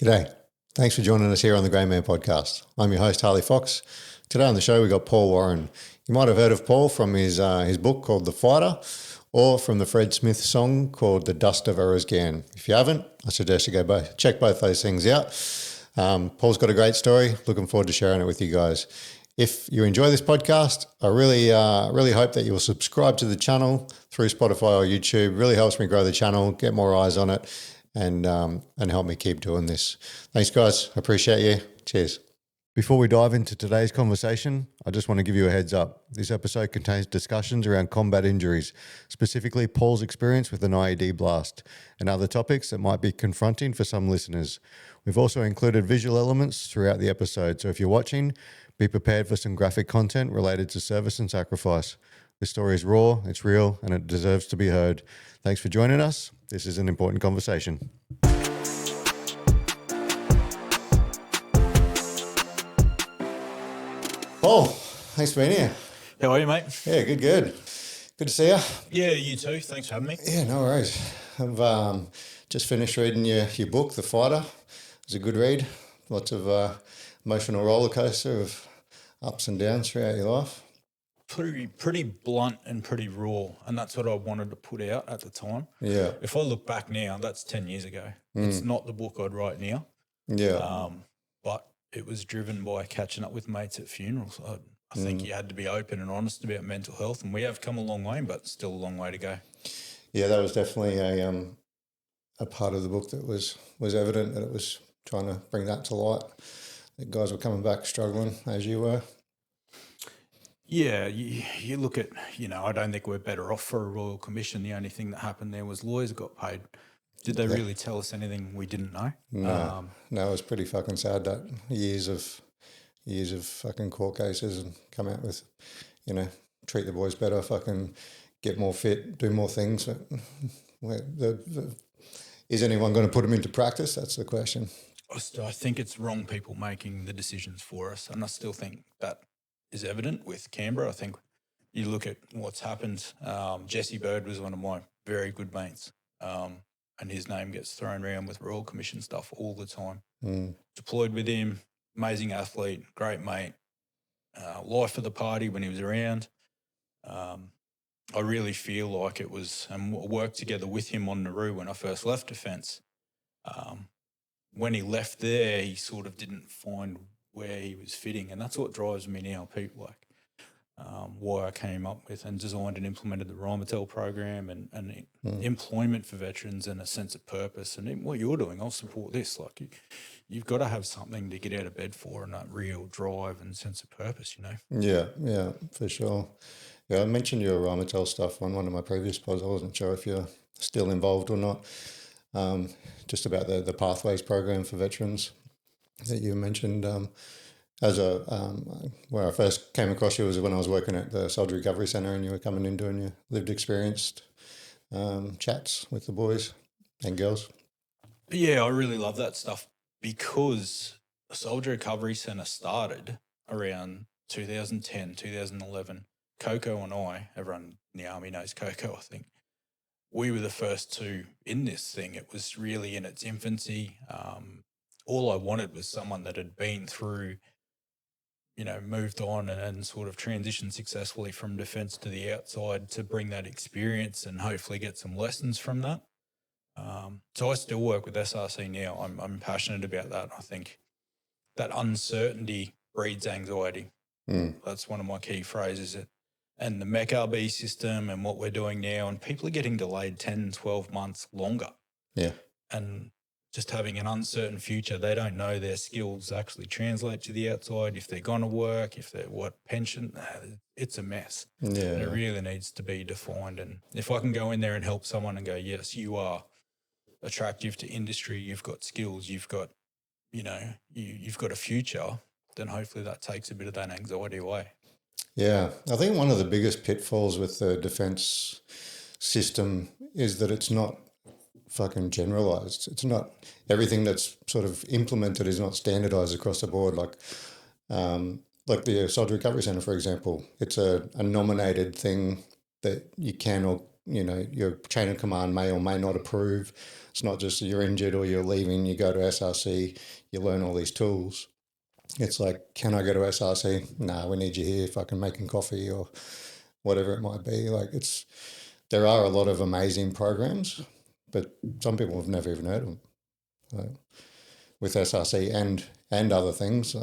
G'day. Thanks for joining us here on the Grey Man Podcast. I'm your host, Harley Fox. Today on the show, we've got Paul Warren. You might have heard of Paul from his book called The Fighter, or from the Fred Smith song called The Dust of Erasgan. If you haven't, I suggest you go check both those things out. Paul's got a great story. Looking forward to sharing it with you guys. If you enjoy this podcast, I really hope that you will subscribe to the channel through Spotify or YouTube. Really helps me grow the channel, get more eyes on it, and help me keep doing this. Thanks, guys. I appreciate you. Cheers. Before we dive into today's conversation, I just want to give you a heads up. This episode contains discussions around combat injuries, specifically Paul's experience with an IED blast, and other topics that might be confronting for some listeners. We've also included visual elements throughout the episode, so if you're watching, be prepared for some graphic content related to service and sacrifice. This story is raw, it's real, and it deserves to be heard. Thanks for joining us. This is an important conversation. Paul, thanks for being here. How are you, mate? Yeah, good. Good to see you. Yeah, you too. Thanks for having me. Yeah, no worries. I've just finished reading your book, The Fighter. It was a good read. Lots of emotional roller coaster of ups and downs throughout your life. Pretty blunt and pretty raw, and that's what I wanted to put out at the time. Yeah. If I look back now, that's 10 years ago. It's not the book I'd write now. Yeah. But it was driven by catching up with mates at funerals. I think you had to be open and honest about mental health, and we have come a long way, but still a long way to go. Yeah, that was definitely a part of the book that was evident, that it was trying to bring that to light. The guys were coming back struggling, as you were. Yeah, you look at, I don't think we're better off for a Royal Commission. The only thing that happened there was lawyers got paid. Did they really tell us anything we didn't know? No, it was pretty fucking sad that years of fucking court cases and come out with, treat the boys better, fucking get more fit, do more things. Is anyone going to put them into practice? That's the question. I think it's wrong people making the decisions for us, and I still think that is evident with Canberra. I think you look at what's happened. Jesse Bird was one of my very good mates, and his name gets thrown around with Royal Commission stuff all the time. Deployed with him, amazing athlete, great mate, life of the party when he was around. I really feel like it was, and worked together with him on Nauru when I first left Defence. When he left there, he sort of didn't find where he was fitting, and that's what drives me now. People like why I came up with and designed and implemented the Rhinometall program and employment for veterans and a sense of purpose. And what you're doing, I'll support this. Like you've got to have something to get out of bed for, and that real drive and sense of purpose. Yeah, for sure. Yeah, I mentioned your Rhinometall stuff on one of my previous pods. I wasn't sure if you're still involved or not. Just about the Pathways program for veterans that you mentioned. Where I first came across you was when I was working at the Soldier Recovery Centre, and you were coming in doing your lived experienced chats with the boys and girls. Yeah, I really love that stuff because the Soldier Recovery Centre started around 2010, 2011. Coco and I, everyone in the Army knows Coco, I think. We were the first two in this thing. It was really in its infancy. All I wanted was someone that had been through, moved on and sort of transitioned successfully from defence to the outside to bring that experience and hopefully get some lessons from that. So I still work with SRC now. I'm passionate about that. I think that uncertainty breeds anxiety. That's one of my key phrases. And the MECRB system and what we're doing now, and people are getting delayed 10, 12 months longer. Yeah. And just having an uncertain future, they don't know their skills actually translate to the outside, if they're going to work, if they're pension, it's a mess. Yeah. And it really needs to be defined. And if I can go in there and help someone and go, yes, you are attractive to industry, you've got skills, you've got, you've got a future, then hopefully that takes a bit of that anxiety away. Yeah, I think one of the biggest pitfalls with the defence system is that it's not fucking generalised. It's not, everything that's sort of implemented is not standardised across the board. Like the Soldier Recovery Centre, for example, it's a nominated thing that you can or your chain of command may or may not approve. It's not just you're injured or you're leaving, you go to SRC, you learn all these tools. It's like, can I go to SRC? No, we need you here fucking making coffee or whatever it might be. Like there are a lot of amazing programs, but some people have never even heard of them. With SRC and other things,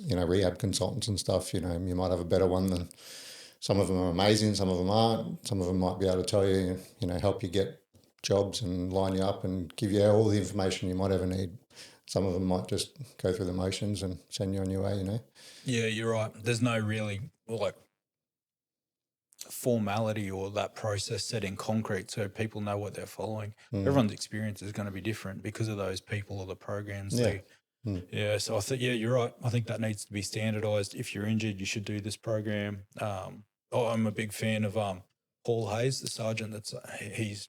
rehab consultants and stuff, you might have a better one than some of them are amazing, some of them aren't. Some of them might be able to tell you, help you get jobs and line you up and give you all the information you might ever need. Some of them might just go through the motions and send you on your way, Yeah, you're right. There's no really formality or that process set in concrete so people know what they're following. Everyone's experience is going to be different because of those people or the programs. Yeah. So I think, you're right. I think that needs to be standardized. If you're injured, you should do this program. I'm a big fan of Paul Hayes, the sergeant. I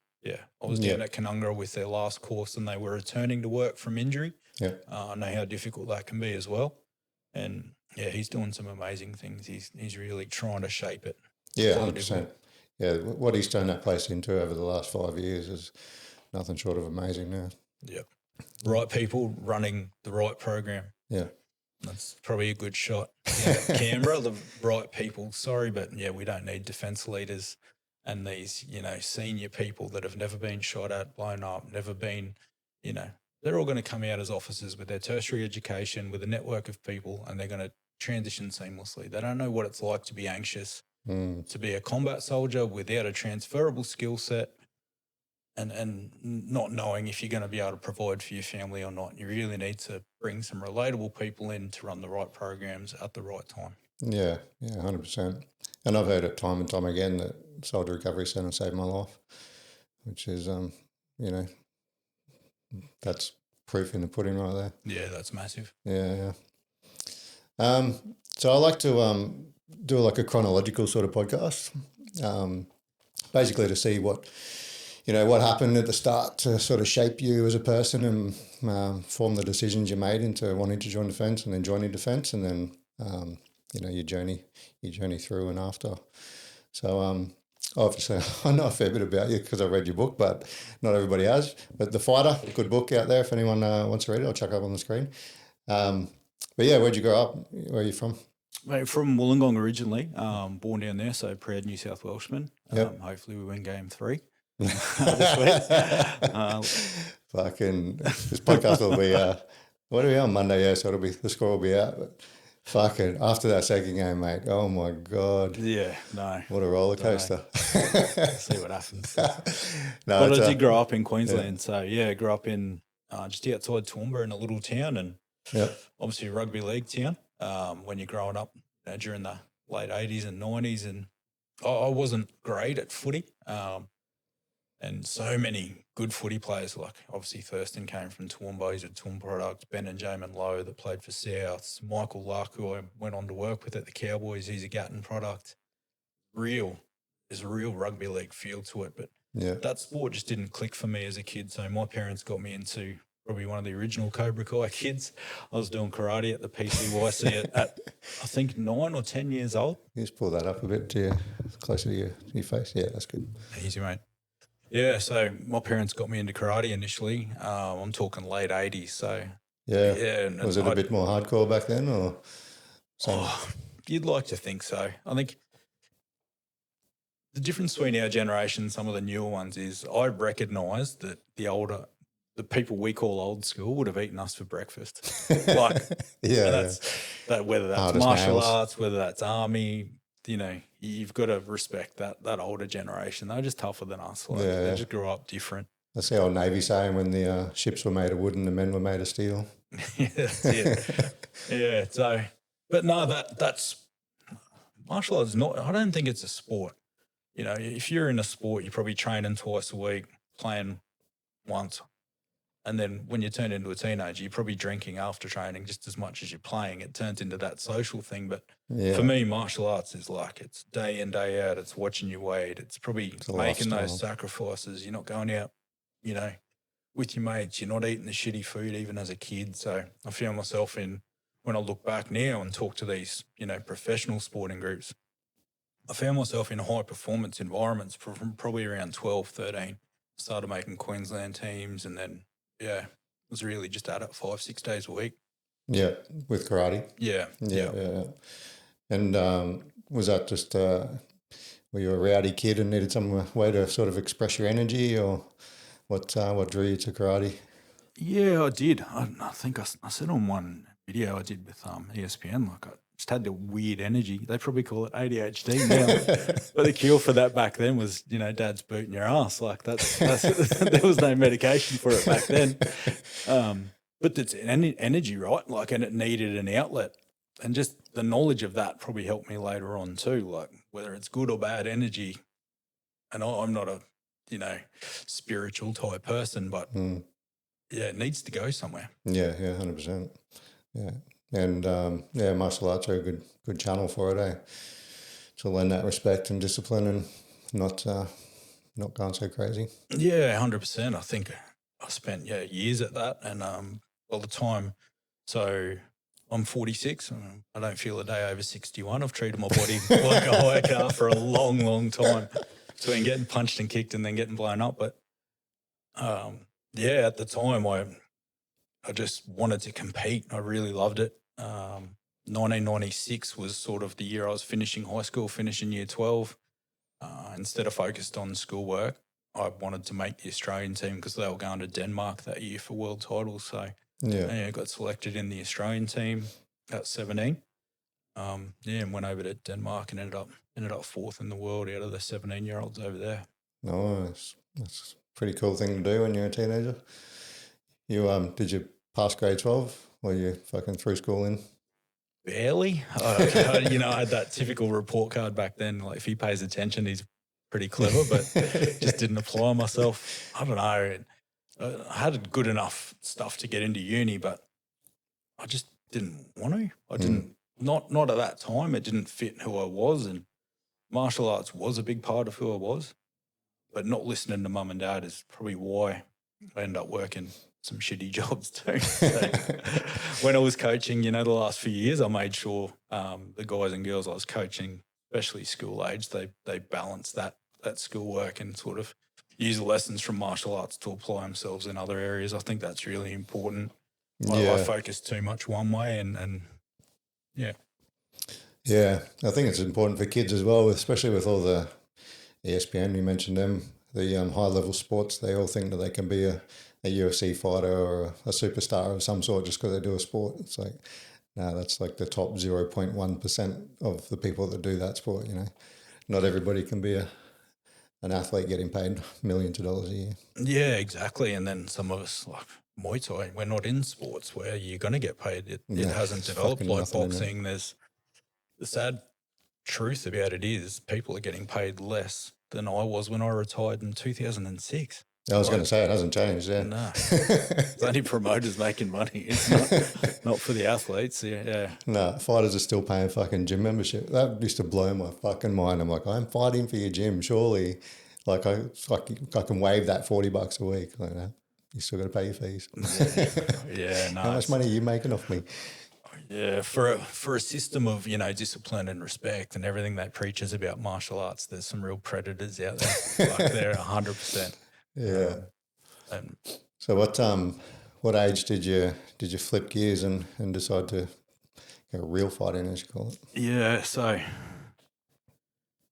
was down at Canungra with their last course and they were returning to work from injury. Yeah. I know how difficult that can be as well. And he's doing some amazing things. He's really trying to shape it. Yeah, 100%. Yeah, what he's turned that place into over the last 5 years is nothing short of amazing now. Yeah. Right people running the right program. Yeah. That's probably a good shot. Canberra, the right people. Sorry, but we don't need defence leaders and these, senior people that have never been shot at, blown up, never been, they're all going to come out as officers with their tertiary education, with a network of people, and they're going to transition seamlessly. They don't know what it's like to be anxious, to be a combat soldier without a transferable skill set and not knowing if you're going to be able to provide for your family or not. You really need to bring some relatable people in to run the right programs at the right time. Yeah, 100%. And I've heard it time and time again that Soldier Recovery Centre saved my life, which is, that's proof in the pudding right there. Yeah, that's massive. Yeah. So I like to do like a chronological sort of podcast, basically to see what happened at the start to sort of shape you as a person and form the decisions you made into wanting to join defence and then joining defence, and then your journey through and after. So obviously I know a fair bit about you because I read your book, but not everybody has. But The Fighter, good book out there if anyone wants to read it. I'll chuck it up on the screen. But yeah, where'd you grow up? Where are you from? Mate, from Wollongong originally, born down there, so proud New South Welshman. Yep. Hopefully we win game 3 this week. Fucking, this podcast will be, what are we on Monday? Yeah, so the score will be out. But fucking, after that second game, mate, oh my God. Yeah, no. What a roller coaster. See what happens. But I did grow up in Queensland, so grew up in just outside Toowoomba in a little town, and obviously a rugby league town. When you're growing up during the late 80s and 90s, and I wasn't great at footy, and so many good footy players, like obviously Thurston came from Toowoomba, he's a Toowoomba product, Ben and Jamin Lowe that played for Souths, Michael Luck, who I went on to work with at the Cowboys, he's a Gatton product. There's a real rugby league feel to it, but that sport just didn't click for me as a kid, so my parents got me into probably one of the original Cobra Kai kids. I was doing karate at the PCYC at I think 9 or 10 years old. You just pull that up a bit closer to your face. Yeah, that's good. Easy, mate. Yeah, so my parents got me into karate initially. I'm talking late 80s. So and was it a bit more hardcore back then, or? You'd like to think so. I think the difference between our generation and some of the newer ones is I recognise that the people we call old school would have eaten us for breakfast. Whether that's martial arts, whether that's army, you've got to respect that older generation. They're just tougher than us. They just grew up different. That's the old Navy saying, when the ships were made of wood and the men were made of steel. Yeah, that's it. Yeah. So, but no, that's martial arts. I don't think it's a sport. If you're in a sport, you're probably training twice a week, playing once. And then when you turn into a teenager, you're probably drinking after training just as much as you're playing. It turns into that social thing. But for me, martial arts is like, it's day in, day out. It's watching your weight. It's probably making those sacrifices. You're not going out, with your mates. You're not eating the shitty food even as a kid. So I found myself when I look back now and talk to these, professional sporting groups, I found myself in high performance environments from probably around 12, 13. Started making Queensland teams, and then, was really just at it 5, 6 days a week. Yeah, with karate. Yeah. Yeah. And was that just, were you a rowdy kid and needed some way to sort of express your energy, or what drew you to karate? Yeah, I did. I think I said on one video I did with ESPN, like I just had the weird energy. They probably call it ADHD now. But the cure for that back then was, dad's booting your ass. Like that's there was no medication for it back then. But it's energy, right? Like, and it needed an outlet. And just the knowledge of that probably helped me later on too. Like whether it's good or bad energy. And I'm not a, spiritual type person, but yeah, it needs to go somewhere. Yeah, 100%. Yeah. And martial arts are a good channel for it, to learn that respect and discipline and not going so crazy. Yeah, 100%. I think I spent years at that, and by the time, so I'm 46. I don't feel a day over 61. I've treated my body like a hire car for a long, long time, between getting punched and kicked and then getting blown up. But at the time I just wanted to compete. I really loved it. 1996 was sort of the year I was finishing high school, finishing year 12. Instead of focused on schoolwork, I wanted to make the Australian team because they were going to Denmark that year for world titles. So I got selected in the Australian team at 17. And went over to Denmark and ended up fourth in the world out of the 17-year-olds over there. Nice. That's a pretty cool thing to do when you're a teenager. You did you pass grade 12? Or you fucking through school in? Barely. I had that typical report card back then. Like if he pays attention, he's pretty clever, but just didn't apply myself. I don't know. I had good enough stuff to get into uni, but I just didn't want to. I didn't, not at that time. It didn't fit who I was, and martial arts was a big part of who I was, but not listening to mum and dad is probably why I ended up working some shitty jobs too. So when I was coaching, the last few years, I made sure the guys and girls I was coaching, especially school age, they balance that schoolwork and sort of use the lessons from martial arts to apply themselves in other areas. I think that's really important. I focus too much one way and yeah. Yeah, I think it's important for kids as well, especially with all the ESPN, you mentioned them, the high-level sports. They all think that they can be a UFC fighter or a superstar of some sort just because they do a sport. It's like, no, that's like the top 0.1% of the people that do that sport, Not everybody can be an athlete getting paid millions of dollars a year. Yeah, exactly. And then some of us, like Muay Thai, we're not in sports where you're going to get paid. It hasn't developed like boxing. There's the sad truth about it is people are getting paid less than I was when I retired in 2006. I was going to say it hasn't changed, yeah. No, it's only promoters making money. It's not for the athletes. Yeah. No, fighters are still paying fucking gym membership. That used to blow my fucking mind. I'm like, I'm fighting for your gym, surely. Like I can waive that $40 a week. Like that, you still got to pay your fees. Yeah, no. How much money are you making off me? Yeah, for a system of discipline and respect and everything that preaches about martial arts, there's some real predators out there. Like they're 100%. Yeah. So what age did you flip gears and decide to go real fighting, as you call it? Yeah, so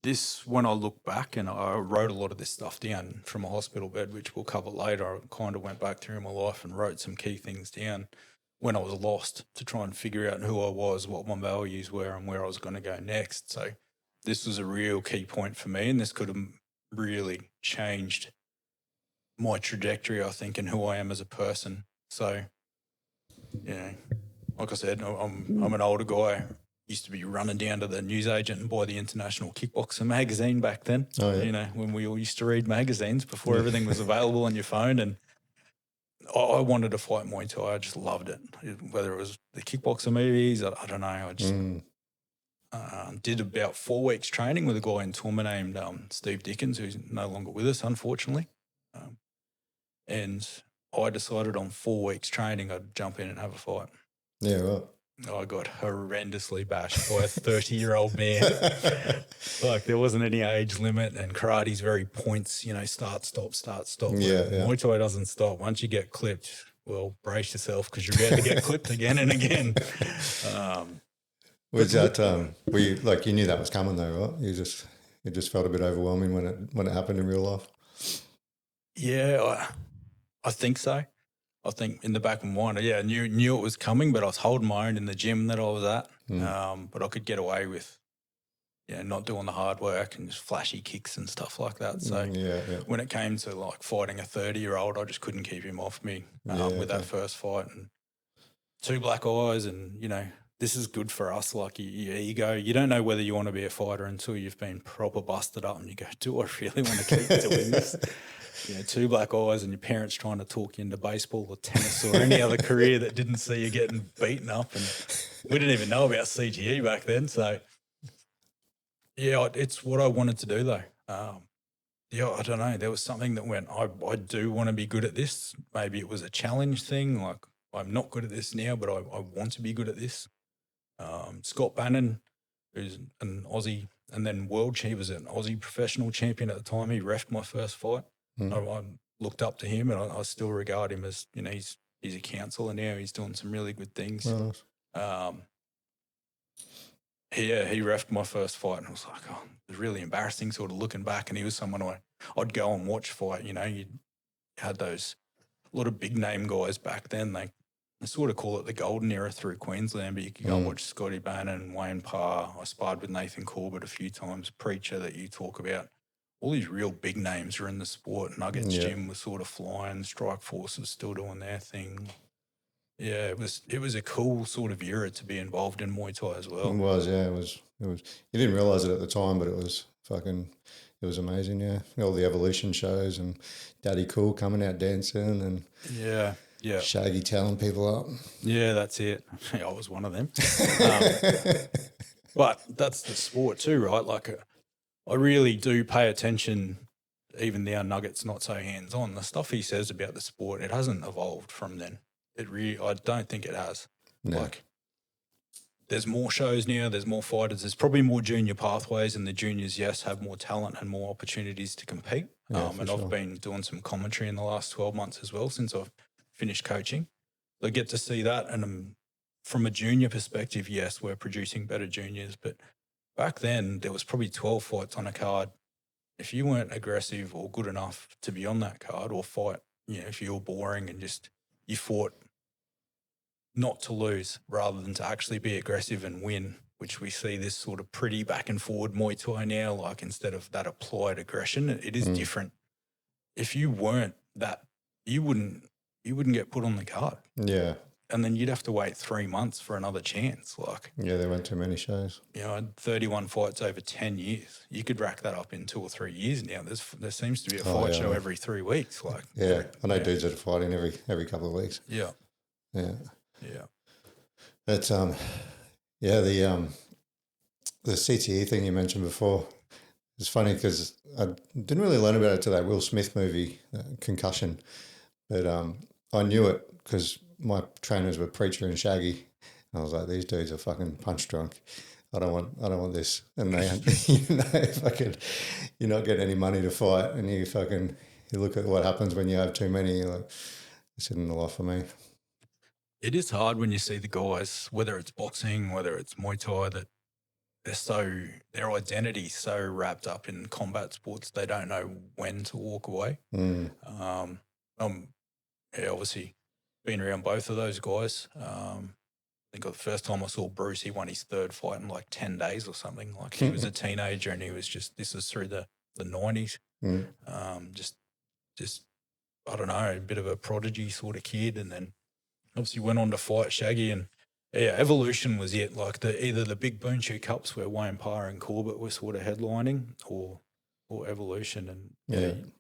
this, when I look back, and I wrote a lot of this stuff down from a hospital bed, which we'll cover later, I kind of went back through my life and wrote some key things down when I was lost to try and figure out who I was, what my values were, and where I was going to go next. So this was a real key point for me, and this could have really changed my trajectory, I think, and who I am as a person. So, like I said, I'm an older guy. Used to be running down to the newsagent and buy the International Kickboxer magazine back then. Oh, yeah. When we all used to read magazines before everything was available on your phone. And I wanted to fight Muay Thai. I just loved it. Whether it was the kickboxer movies, I don't know. I just did about 4 weeks training with a guy in Toowoomba named Steve Dickens, who's no longer with us, unfortunately. And I decided on 4 weeks training I'd jump in and have a fight. Yeah, right. I got horrendously bashed by a 30-year-old man. Like, there wasn't any age limit, and karate's very points, start, stop, start, stop. Yeah. Muay Thai doesn't stop. Once you get clipped, well, brace yourself because you're about to get clipped again and again. Was that you knew that was coming though, right? It just felt a bit overwhelming when it happened in real life. Yeah, I think so. I think in the back of my mind, I knew it was coming, but I was holding my own in the gym that I was at. But I could get away with, not doing the hard work and just flashy kicks and stuff like that. So when it came to like fighting a 30-year-old, I just couldn't keep him off me with that first fight. And 2 black eyes, and this is good for us. Like your ego, you don't know whether you want to be a fighter until you've been proper busted up, and you go, "Do I really want to keep doing this?" 2 black eyes, and your parents trying to talk you into baseball or tennis or any other career that didn't see you getting beaten up. And we didn't even know about CTE back then. So, it's what I wanted to do though. I don't know. There was something that went, I do want to be good at this. Maybe it was a challenge thing. Like, I'm not good at this now, but I want to be good at this. Scott Bannon, who's an Aussie and then he was an Aussie professional champion at the time. He reffed my first fight. I looked up to him, and I still regard him as, he's a counsellor now. He's doing some really good things. Oh, nice. He reffed my first fight, and I was like, it was really embarrassing sort of looking back, and he was someone I'd go and watch fight. You had those, a lot of big name guys back then. They sort of call it the golden era through Queensland, but you could go and watch Scotty Bannon, Wayne Parr. I sparred with Nathan Corbett a few times, Preacher that you talk about. All these real big names are in the sport. Nuggets Gym was sort of flying. Strike Force was still doing their thing. Yeah, it was a cool sort of era to be involved in Muay Thai as well. It was, yeah. It was. You didn't realise it at the time, but it was amazing, yeah. All the evolution shows and Daddy Cool coming out dancing and Shaggy telling people up. Yeah, that's it. I was one of them. But that's the sport too, right? Like, I really do pay attention, even now Nugget's not so hands-on. The stuff he says about the sport, it hasn't evolved from then. I don't think it has. No. Like, there's more shows now, there's more fighters, there's probably more junior pathways, and the juniors, have more talent and more opportunities to compete. I've been doing some commentary in the last 12 months as well since I've finished coaching. I get to see that, and from a junior perspective, yes, we're producing better juniors, but back then, there was probably 12 fights on a card. If you weren't aggressive or good enough to be on that card or fight, if you were boring and just you fought not to lose rather than to actually be aggressive and win, which we see this sort of pretty back and forward Muay Thai now, like instead of that applied aggression, it is different. If you weren't that, you wouldn't get put on the card. Yeah. And then you'd have to wait 3 months for another chance. Like, there weren't too many shows. I had 31 fights over 10 years. You could rack that up in 2 or 3 years now. There seems to be a fight show every 3 weeks. Like, I know dudes that are fighting every couple of weeks. Yeah. Yeah. Yeah. That's the CTE thing you mentioned before. It's funny because I didn't really learn about it till that Will Smith movie, Concussion, but I knew it because my trainers were Preacher and Shaggy. I was like, these dudes are fucking punch drunk. I don't want this. And they, you're not getting any money to fight, and you look at what happens when you have too many. You're like, this isn't the life for me. It is hard when you see the guys, whether it's boxing, whether it's Muay Thai, that their identity's so wrapped up in combat sports, they don't know when to walk away. Obviously been around both of those guys. I think the first time I saw Bruce, he won his 3rd fight in like 10 days or something. Like, he was a teenager, and he was this is through the 90s. Just I don't know, a bit of a prodigy sort of kid, and then obviously went on to fight Shaggy, and Evolution was it. Like, either the big Boonshoe Cups where Wayne Parr and Corbett were sort of headlining, or Evolution, and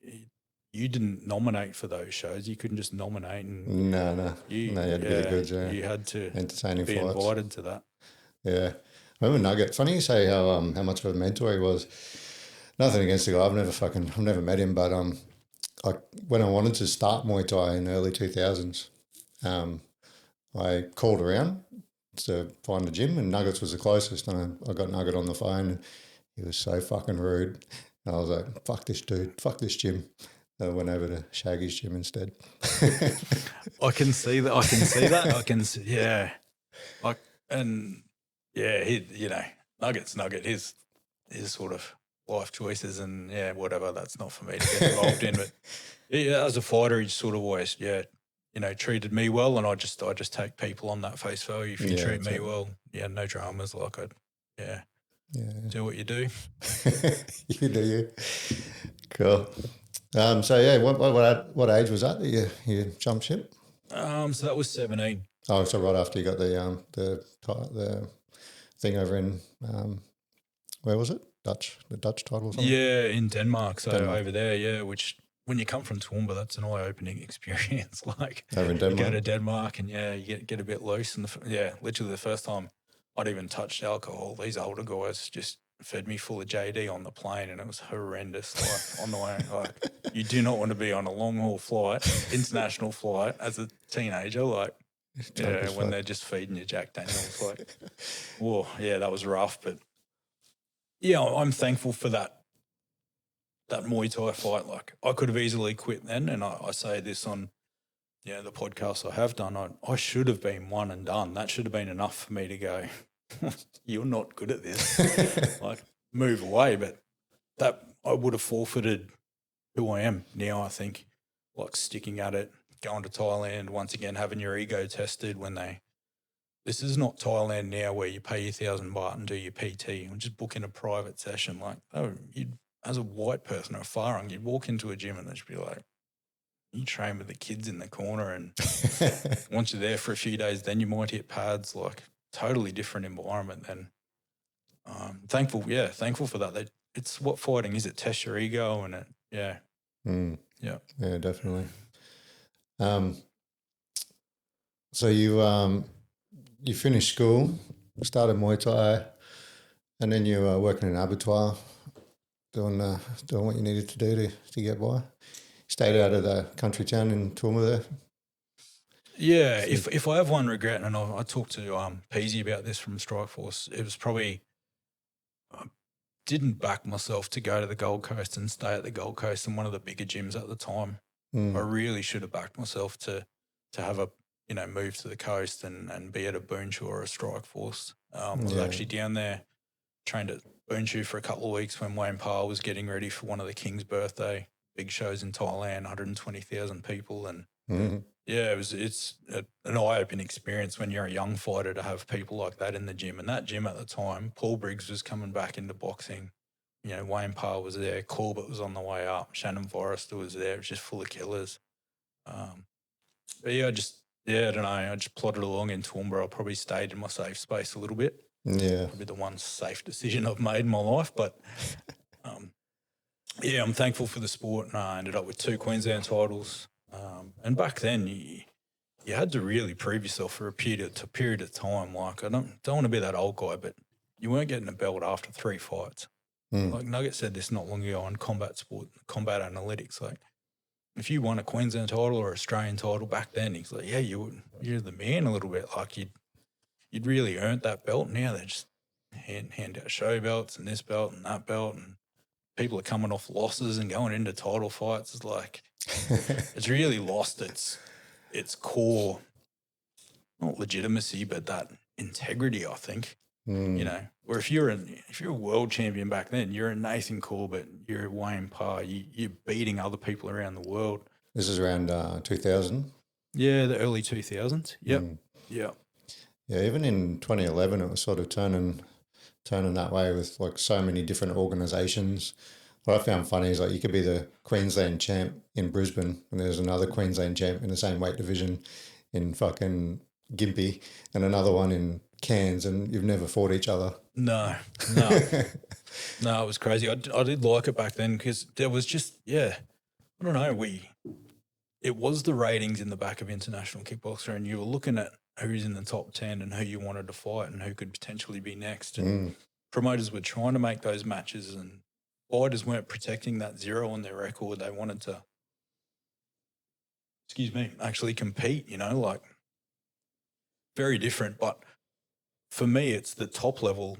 you didn't nominate for those shows. You couldn't just nominate. And no, you had to be the goods. Yeah, you had to entertaining be fights. Invited to that. Yeah, I remember Nugget. Funny you say how much of a mentor he was. Nothing against the guy. I've never met him, but when I wanted to start Muay Thai in the early 2000s, I called around to find a gym, and Nuggets was the closest. And I got Nugget on the phone, and he was so fucking rude. And I was like, fuck this dude, fuck this gym. I went over to Shaggy's gym instead. I can see that. I can see that. I can see, yeah. Nugget's Nugget. His sort of life choices and whatever. That's not for me to get involved in. But yeah, as a fighter, he sort of always treated me well, and I just take people on that face value. If you treat me well, no dramas. Like do what you do. You do you. Cool. What age was that you jumped ship? So that was 17. Oh, so right after you got the thing over in where was it? The Dutch title or something? Yeah, in Denmark. So over there, which when you come from Toowoomba, that's an eye-opening experience. Like over in Denmark. You go to Denmark and you get a bit loose. And literally the first time I'd even touched alcohol, these older guys just fed me full of JD on the plane, and it was horrendous. Like on the way, like you do not want to be on a long haul flight, international flight, as a teenager. Like when they're just feeding you Jack Daniels. Like, whoa, that was rough. But I'm thankful for that Muay Thai fight. Like I could have easily quit then, and I say this on the podcast I have done. I should have been one and done. That should have been enough for me to go, you're not good at this. Like move away. But that I would have forfeited who I am now, I think. Like sticking at it, going to Thailand, once again having your ego tested when this is not Thailand now where you pay your 1,000 baht and do your PT and just book in a private session. Like, as a white person or a Farang, you'd walk into a gym and they'd just be like, you train with the kids in the corner, and once you're there for a few days, then you might hit pads. Like totally different environment. Then thankful for that. It's what fighting is. It tests your ego, and yeah, definitely. So you finished school, started Muay Thai, and then you were working in an abattoir, doing what you needed to do to get by. Stayed out of the country town in Toowoomba there. Yeah, if I have one regret, and I talked to Peasy about this from Strikeforce, it was probably I didn't back myself to go to the Gold Coast and stay at the Gold Coast in one of the bigger gyms at the time. I really should have backed myself to have a move to the coast and be at a Boonshaw or a Strikeforce. I was actually down there, trained at Boonshaw for a couple of weeks when Wayne Parr was getting ready for one of the King's birthday big shows in Thailand, 120,000 people, and it's an eye-opening experience when you're a young fighter to have people like that in the gym. And that gym at the time, Paul Briggs was coming back into boxing. Wayne Parr was there, Corbett was on the way up, Shannon Forrester was there. It was just full of killers. But I don't know. I just plodded along in Toowoomba. I probably stayed in my safe space a little bit. Yeah, probably the one safe decision I've made in my life. But I'm thankful for the sport, and I ended up with 2 Queensland titles. And back then, you had to really prove yourself for a period of time. Like I don't want to be that old guy, but you weren't getting a belt after 3 fights. Like Nugget said this not long ago on Combat Analytics. Like if you won a Queensland title or Australian title back then, he's like, you're the man a little bit. Like you'd really earned that belt. Now they just hand out show belts and this belt and that belt, and people are coming off losses and going into title fights. It's like it's really lost its core, not legitimacy, but that integrity, I think. Where if you're a world champion back then, you're a Nathan Corbett, you're a Wayne Parr, you're beating other people around the world. This is around 2000. Yeah, the early 2000s. Yep. Yeah. Yeah, even in 2011, it was sort of turning that way with like so many different organisations. What I found funny is like you could be the Queensland champ in Brisbane and there's another Queensland champ in the same weight division in fucking Gympie and another one in Cairns, and you've never fought each other. No, it was crazy. I did like it back then because there was just, I don't know, it was the ratings in the back of International Kickboxer, and you were looking at who's in the top 10 and who you wanted to fight and who could potentially be next. And promoters were trying to make those matches, and fighters weren't protecting that 0 on their record. They wanted to, actually compete, like very different. But for me, it's the top level.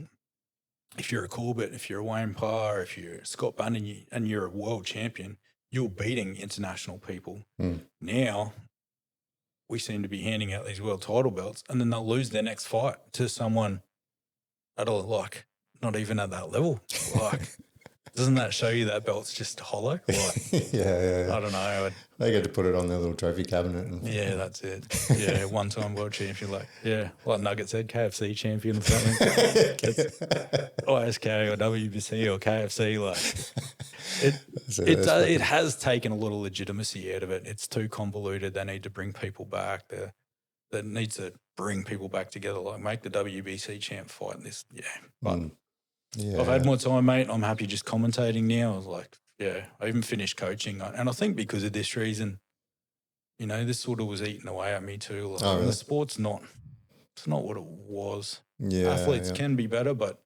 If you're a Corbett, if you're a Wayne Parr, if you're Scott Bunn and you're a world champion, you're beating international people. Now we seem to be handing out these world title belts, and then they'll lose their next fight to someone at not even at that level. Doesn't that show you that belt's just hollow? Yeah. I don't know. They get to put it on their little trophy cabinet. Yeah, that's it. Yeah, one-time world champion, like Nuggets said, KFC champion or something. ISK or WBC or KFC, it has taken a little legitimacy out of it. It's too convoluted. They need to bring people back. They need to bring people back together, like make the WBC champ fight in this. Yeah, but I've had more time, mate. I'm happy just commentating now. I was like, I even finished coaching. And I think because of this reason, this sort of was eating away at me too. Really? The sport's not what it was. Yeah, athletes can be better, but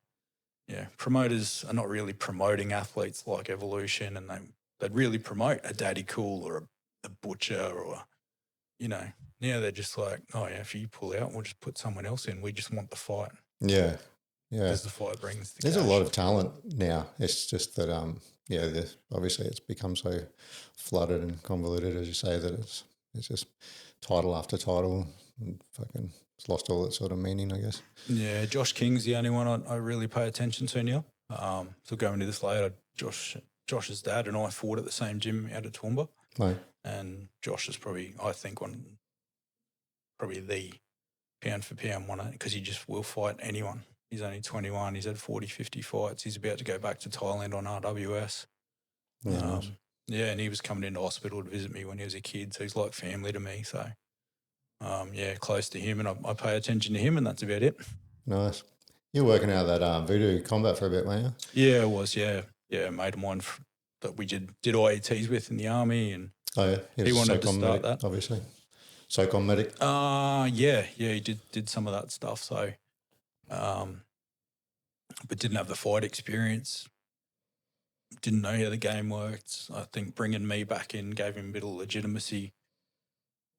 promoters are not really promoting athletes like Evolution, and they'd really promote a Daddy Cool or a Butcher or, now they're just like, if you pull out, we'll just put someone else in. We just want the fight. Yeah. Yeah. Because the fight brings the There's cash. a lot of talent now. It's just that, obviously it's become so flooded and convoluted, as you say, that it's just title after title and fucking it's lost all its sort of meaning, I guess. Yeah, Josh King's the only one I really pay attention to now. So going into this later, Josh's dad and I fought at the same gym out of Toowoomba. Right. And Josh is probably, I think, the pound for pound one, because he just will fight anyone. He's only 21. He's had 40, 50 fights. He's about to go back to Thailand on RWS. Nice. And he was coming into hospital to visit me when he was a kid, so he's like family to me. So, close to him, and I pay attention to him, and that's about it. Nice. You're working out that voodoo combat for a bit, weren't you? Yeah, I was, yeah. Yeah, a mate of mine that we did IETs with in the army, and he wanted to start that. Obviously. SOCOM medic? He did some of that stuff, so... but didn't have the fight experience, didn't know how the game worked. I think bringing me back in gave him a bit of legitimacy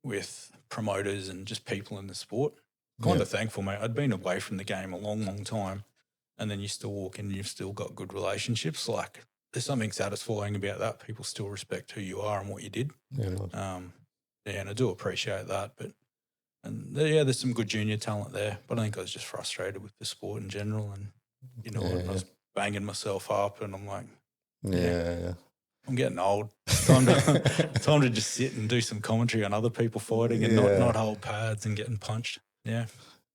with promoters and just people in the sport. Kind of thankful, mate. I'd been away from the game a long, long time, and then you still walk in and you've still got good relationships. Like, there's something satisfying about that. People still respect who you are and what you did. Yeah, nice. And I do appreciate that, there's some good junior talent there, but I think I was just frustrated with the sport in general, and I was banging myself up, and I'm like, I'm getting old. Time to just sit and do some commentary on other people fighting and not hold pads and getting punched. Yeah.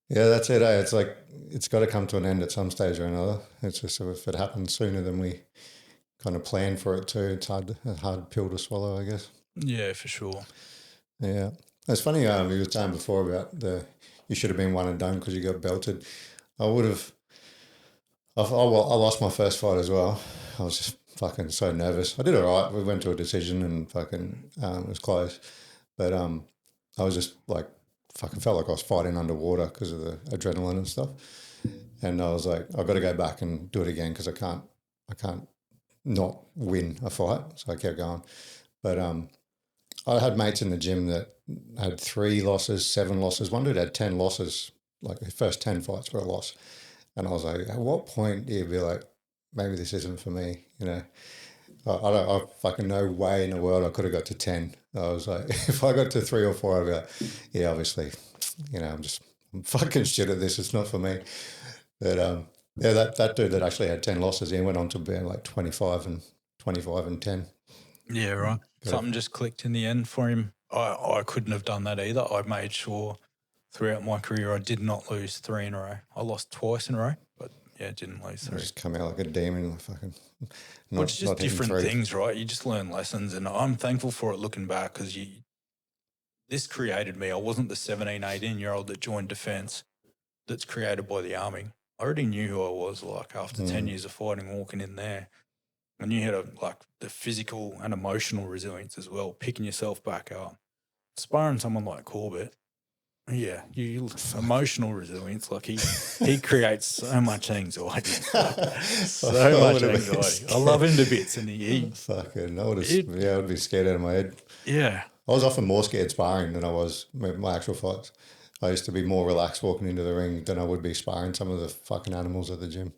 Yeah, that's it. It's like it's got to come to an end at some stage or another. It's just if it happens sooner than we kind of plan for it to, it's a hard pill to swallow, I guess. Yeah, for sure. Yeah. It's funny, you were saying before about you should have been one and done because you got belted. I lost my first fight as well. I was just fucking so nervous. I did all right. We went to a decision and fucking it was close. But I was just like, fucking felt like I was fighting underwater because of the adrenaline and stuff. And I was like, I've got to go back and do it again because I can't not win a fight. So I kept going. But I had mates in the gym that had 3 losses, 7 losses. One dude had 10 losses, like the first 10 fights were a loss. And I was like, at what point do you be like, maybe this isn't for me? I fucking no way in the world I could have got to 10. I was like, if I got to 3 or 4, I'd be like, obviously, I'm fucking shit at this. It's not for me. But that dude that actually had 10 losses, he went on to be like 25 and 10. Yeah, right. Something just clicked in the end for him. I couldn't have done that either. I made sure throughout my career I did not lose 3 in a row. I lost twice in a row, but didn't lose 3. Just come out like a demon, fucking. It's just different things, right? You just learn lessons, and I'm thankful for it looking back because this created me. I wasn't the 17, 18-year-old that joined defence that's created by the army. I already knew who I was like after 10 years of fighting, walking in there. I knew how to, like, the physical and emotional resilience as well, picking yourself back up. Sparring someone like Corbett, emotional resilience, like he creates so much anxiety. So much anxiety. I love him to bits, and he fucking, I would be scared out of my head. Yeah. I was often more scared sparring than I was my actual fights. I used to be more relaxed walking into the ring than I would be sparring some of the fucking animals at the gym.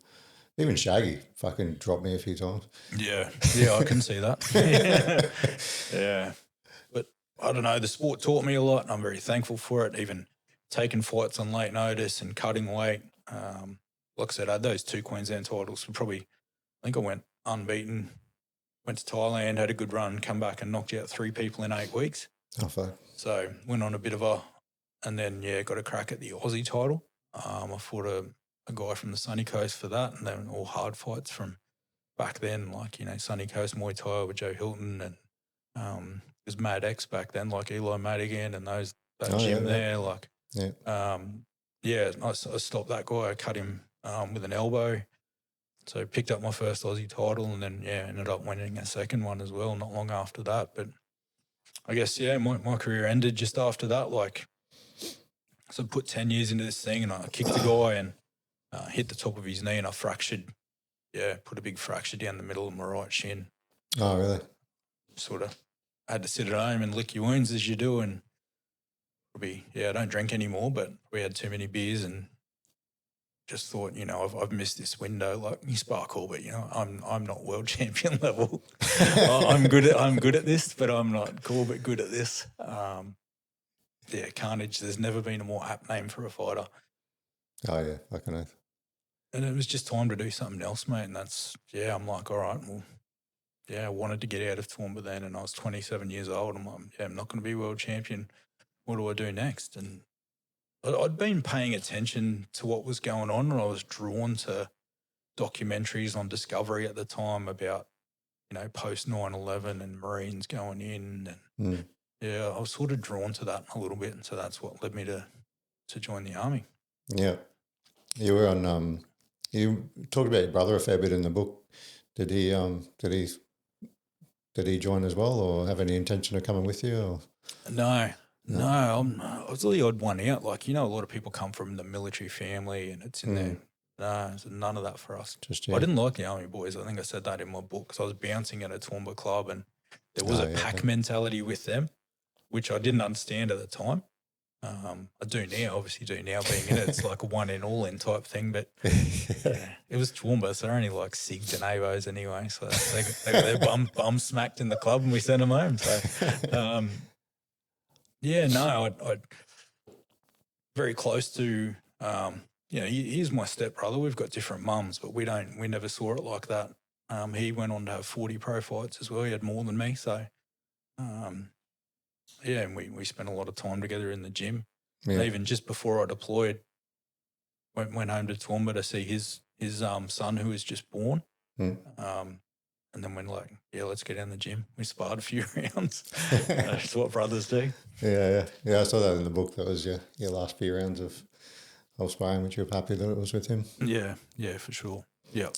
Even Shaggy fucking dropped me a few times. Yeah, yeah, I can see that. Yeah, but I don't know. The sport taught me a lot, and I'm very thankful for it. Even taking fights on late notice and cutting weight. Like I said, I had those 2 Queensland titles. I think I went unbeaten. Went to Thailand, had a good run, come back and knocked out 3 people in 8 weeks. Oh, fuck. So went on a bit of and then got a crack at the Aussie title. I fought a guy from the Sunny Coast for that, and they were all hard fights from back then, like, Sunny Coast Muay Thai with Joe Hilton, and it was Mad X back then, like Eli Madigan and that gym there. Like, I stopped that guy. I cut him with an elbow. So picked up my first Aussie title, and then ended up winning a second one as well not long after that. But I guess my career ended just after that. Like, so I put 10 years into this thing, and I kicked the guy and hit the top of his knee, and I fractured. Yeah, put a big fracture down the middle of my right shin. Oh, really? Sort of had to sit at home and lick your wounds as you do, and probably I don't drink anymore, but we had too many beers and just thought, I've missed this window. Like, you spar cool, but I'm not world champion level. I'm good at this, but I'm not cool, but good at this. Carnage. There's never been a more apt name for a fighter. Oh yeah, fucking oath. And it was just time to do something else, mate. And that's I'm like, all right, well, I wanted to get out of Toowoomba then, and I was 27 years old. I'm like, I'm not going to be world champion. What do I do next? And I'd been paying attention to what was going on, and I was drawn to documentaries on Discovery at the time about, post 9/11 and Marines going in. And I was sort of drawn to that a little bit. And so that's what led me to join the Army. Yeah. You were on, you talked about your brother a fair bit in the book. Did he join as well, or have any intention of coming with you? Or? No, I was the odd one out. Like, a lot of people come from the military family and it's in there. No, so none of that for us. I didn't like the Army boys. I think I said that in my book, because I was bouncing at a Toowoomba club, and there was a pack mentality with them, which I didn't understand at the time. I do now, obviously being in it. It's like a one in, all in type thing. But it was Toowoomba, so they're only like SIGs and AVOs anyway. So they got their bum smacked in the club, and we sent them home. So, I'd very close to, he's my stepbrother. We've got different mums, but we never saw it like that. He went on to have 40 pro fights as well. He had more than me. So, and we spent a lot of time together in the gym. Yeah. Even just before I deployed, went home to Toowoomba to see his son who was just born. And then went like, let's get in the gym. We sparred a few rounds. That's what brothers do. Yeah. I saw that in the book. That was your last few rounds of sparring, which you were happy that it was with him. Yeah, for sure. Yeah.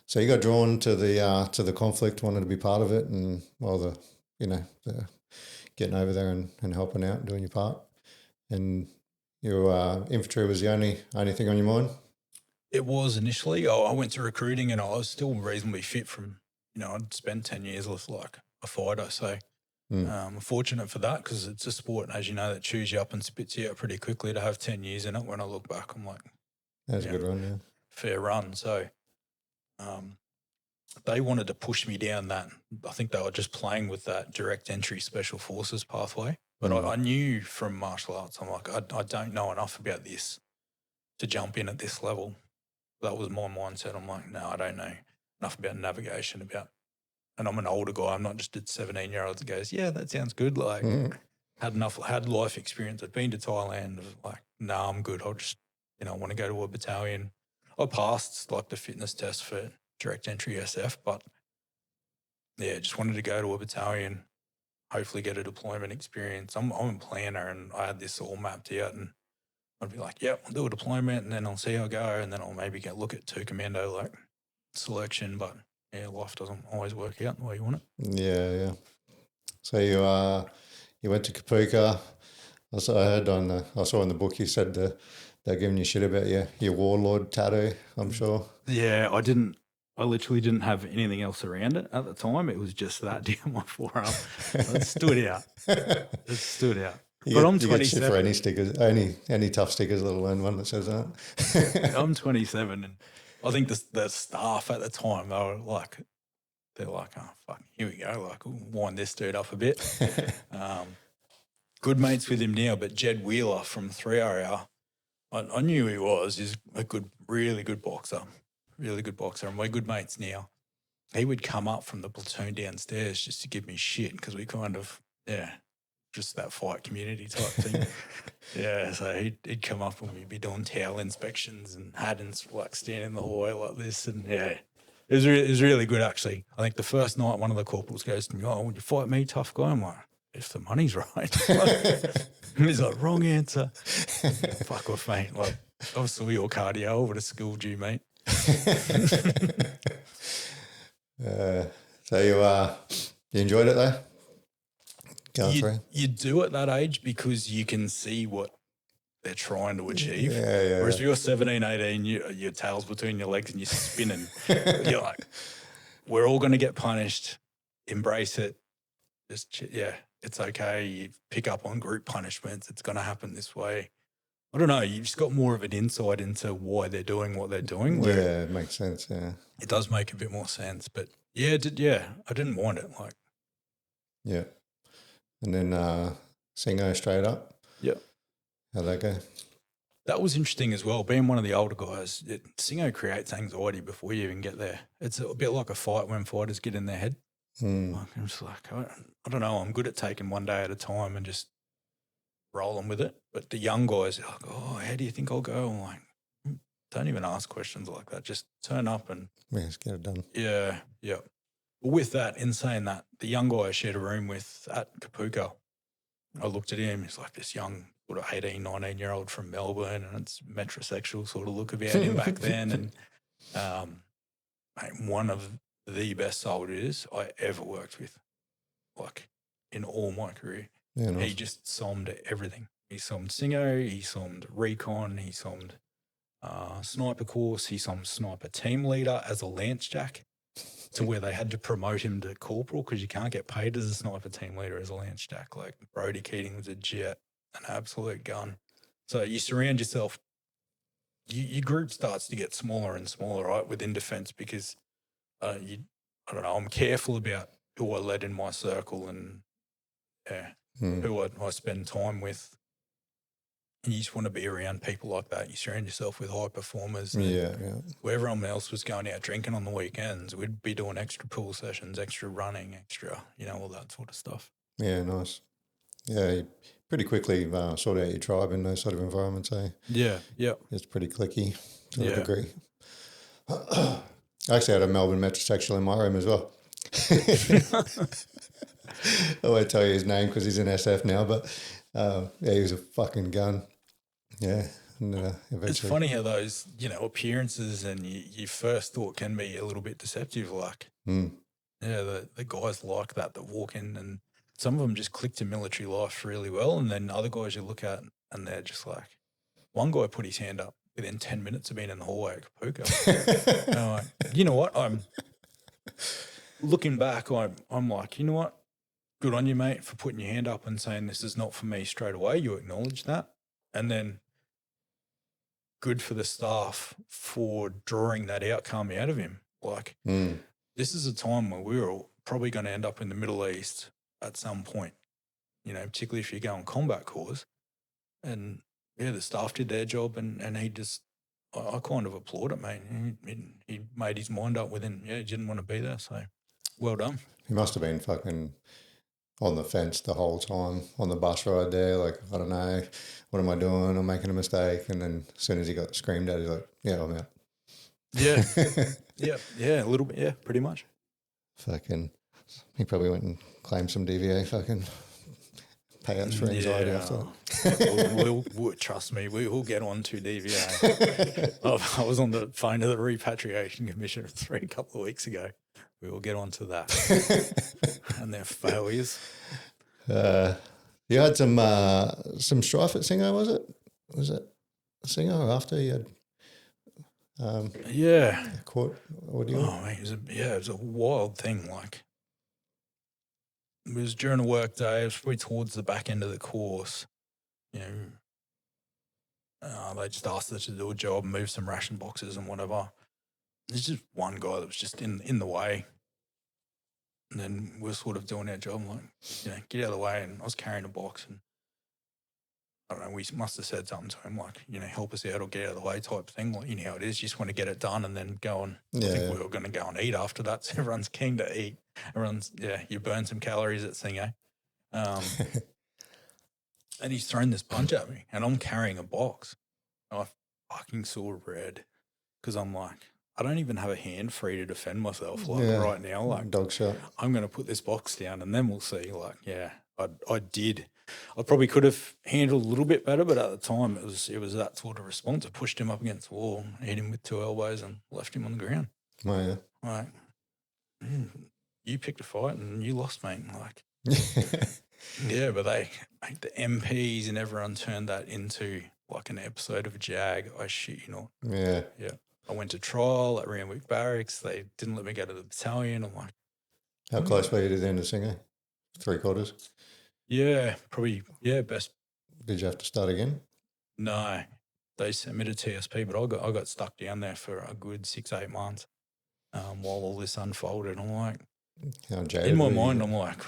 So you got drawn to the conflict, wanted to be part of it, and the getting over there and helping out and doing your part. And your infantry was the only thing on your mind? It was initially. I went to recruiting, and I was still reasonably fit from, I'd spent 10 years with like a fighter. So I'm fortunate for that, because it's a sport, as you know, that chews you up and spits you out pretty quickly. To have 10 years in it, when I look back, I'm like, that's a good run, yeah. Fair run. So they wanted to push me down that. I think they were just playing with that direct entry special forces pathway. But I knew from martial arts, I'm like, I don't know enough about this to jump in at this level. That was my mindset. I'm like, no, I don't know enough about navigation, and I'm an older guy. I'm not just a 17-year-old that goes, yeah, that sounds good. Like, had life experience. I'd been to Thailand. I was like, no, I'm good. I'll just, I want to go to a battalion. I passed like the fitness test for direct entry SF, but just wanted to go to a battalion, hopefully get a deployment experience. I'm a planner, and I had this all mapped out, and I'd be like, I'll do a deployment, and then I'll see how I go, and then I'll maybe look at 2 commando like selection, but life doesn't always work out the way you want it. Yeah. So you went to Kapuka. I saw in the book you said they're giving you shit about your warlord tattoo, I'm sure. Yeah, I literally didn't have anything else around it at the time. It was just that down my forearm. So it stood out. But I'm You get shit for 27. any stickers, any tough stickers, let alone one that says that. I'm 27, and I think the staff at the time they're like, oh fuck, here we go, like we'll wind this dude up a bit. Good mates with him now, but Jed Wheeler from 3RR, I knew who he was. He's a really good boxer, and we're good mates now. He would come up from the platoon downstairs just to give me shit because we kind of, just that fight community type thing. Yeah, so he'd come up and we'd be doing towel inspections and Haddon's like standing in the hallway like this, and it was really good actually. I think the first night one of the corporals goes to me, "Oh, would you fight me, tough guy?" I'm like, "If the money's right." He's like, "Wrong answer." Fuck off, mate. Like, I saw your cardio. I would have schooled you, mate. So you enjoyed it though? Going through? You do at that age because you can see what they're trying to achieve. Yeah. Whereas if you're 17, 18, your tail's between your legs and you're spinning, you're like, we're all going to get punished. Embrace it. Just, it's okay. You pick up on group punishments. It's going to happen this way. I don't know. You've just got more of an insight into why they're doing what they're doing. Yeah, it makes sense. Yeah. It does make a bit more sense. But I didn't mind it. Like, yeah. And then Singo straight up. Yeah. How'd that go? That was interesting as well. Being one of the older guys, Singo creates anxiety before you even get there. It's a bit like a fight when fighters get in their head. Like, I'm just like, I don't know. I'm good at taking one day at a time and just rolling with it. But the young guys are like, oh, how do you think I'll go? I'm like, don't even ask questions like that. Just turn up and just get it done. Yeah. But with that, in saying that, the young guy I shared a room with at Kapuka, I looked at him. He's like this young sort of 18, 19-year-old from Melbourne, and it's metrosexual sort of look about him back then. And mate, one of the best soldiers I ever worked with, like in all my career. Yeah, nice. He just sommed everything. He sommed Singo, he sommed recon, he sommed sniper course, he sommed sniper team leader as a lance jack, to where they had to promote him to corporal because you can't get paid as a sniper team leader as a lance jack. Like Brody Keating was a jet, an absolute gun. So you surround yourself, your group starts to get smaller and smaller, right, within defence because I don't know, I'm careful about who I let in my circle and who I spend time with. And you just want to be around people like that. You surround yourself with high performers. Yeah. Where everyone else was going out drinking on the weekends, we'd be doing extra pool sessions, extra running, extra, all that sort of stuff. Yeah, nice. Yeah, you pretty quickly sort out your tribe in those sort of environments, eh? Yeah. It's pretty clicky to a degree. I actually had a Melbourne metrosexual in my room as well. I won't tell you his name because he's in SF now, but he was a fucking gun. Yeah. And eventually. It's funny how those, appearances and your first thought can be a little bit deceptive. Like, yeah, the guys like that walk in, and some of them just click to military life really well. And then other guys you look at and they're just like, one guy put his hand up within 10 minutes of being in the hallway at Kapuka. And I'm like, you know what? I'm looking back, I'm like, you know what? Good on you, mate, for putting your hand up and saying this is not for me straight away. You acknowledge that. And then good for the staff for drawing that outcome out of him. Like, this is a time where we're all probably going to end up in the Middle East at some point, particularly if you go on combat corps. And, the staff did their job and he just, I kind of applaud it, mate. He made his mind up within, he didn't want to be there. So, well done. He must have been fucking on the fence the whole time on the bus ride there. Like, I don't know, what am I doing? I'm making a mistake. And then as soon as he got screamed at, he's like, yeah, I'm out. Yeah. Yeah, a little bit. Yeah, pretty much. Fucking, he probably went and claimed some DVA fucking payouts for anxiety after that. We'll trust me, we will get on to DVA. I was on the phone to the Repatriation Commission a couple of weeks ago. We will get on to that and their failures. You had some strife at Singo, was it? Was it Singo after you had court audio? Oh, mate, it was a wild thing. Like, it was during a work day. It was probably towards the back end of the course. You know, they just asked us to do a job, move some ration boxes and whatever. There's just one guy that was just in the way. And then we're sort of doing our job, like, get out of the way. And I was carrying a box, and I don't know, we must have said something to him like, help us out or get out of the way type thing. Like, how it is, you just want to get it done and then go and I think we were going to go and eat after that. So everyone's keen to eat. You burn some calories at Thingo. And he's thrown this punch at me and I'm carrying a box. I fucking saw red because I'm like, I don't even have a hand free to defend myself right now. Like, dog shot. I'm going to put this box down and then we'll see. Like, I did. I probably could have handled a little bit better, but at the time it was that sort of response. I pushed him up against the wall, hit him with 2 elbows and left him on the ground. Oh, yeah. Like, you picked a fight and you lost, mate. Like, yeah, but the MPs and everyone turned that into like an episode of Jag. I shit you not. Yeah. Yeah. I went to trial at Randwick Barracks. They didn't let me go to the battalion. I'm like, how close were you to the end of Thingo? 3/4? Yeah, probably. Yeah, best. Did you have to start again? No, they sent me to TSP, but I got stuck down there for a good 6-8 months while all this unfolded. I'm like, how jaded in my mind, I'm like,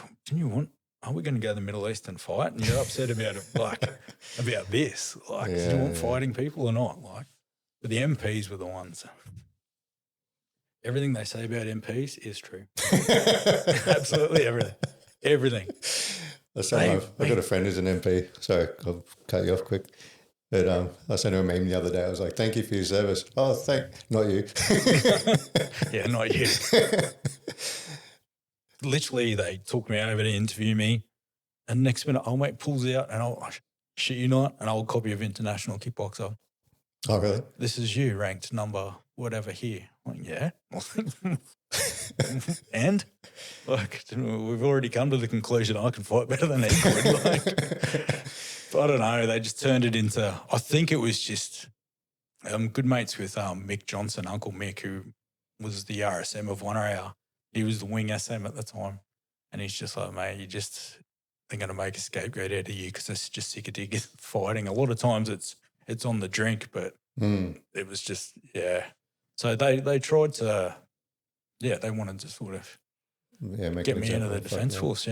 are we going to go to the Middle East and fight? And you're upset about it, like about this, like, do you want fighting people or not? Like, but the MPs were the ones. Everything they say about MPs is true. Absolutely everything. Everything. I've got a friend who's an MP. Sorry, I'll cut you off quick. But I sent her a meme the other day. I was like, thank you for your service. Oh, not you. Yeah, not you. Literally, they took me over to interview me. And next minute, old mate pulls out and I'll shit you not, an old copy of International Kickboxer. Oh, really? This is you, ranked number whatever here. I'm like, yeah. And like, we've already come to the conclusion I can fight better than he could. Like, but I don't know. They just turned it into, I think it was just good mates with Mick Johnson, Uncle Mick, who was the RSM of 1RR. He was the wing SM at the time. And he's just like, mate, they're going to make a scapegoat out of you because they're just sick of digging fighting. A lot of times it's on the drink, but it was just, So they tried to, they wanted to sort of get me into the defence force,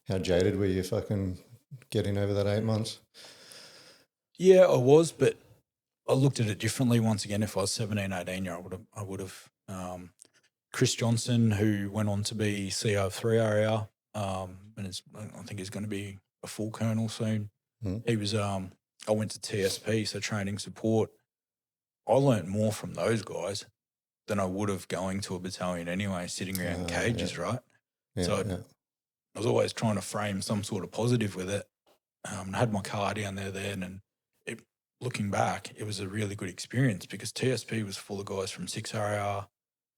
How jaded were you fucking getting over that 8 months? Yeah, I was, but I looked at it differently once again. If I was 17, 18 I would have. Chris Johnson, who went on to be CO of 3RR, and I think he's going to be a full colonel soon. He was, I went to TSP, so training support. I learnt more from those guys than I would have going to a battalion anyway, sitting around cages, right? I was always trying to frame some sort of positive with it. I had my car down there then, and looking back, it was a really good experience because TSP was full of guys from 6RR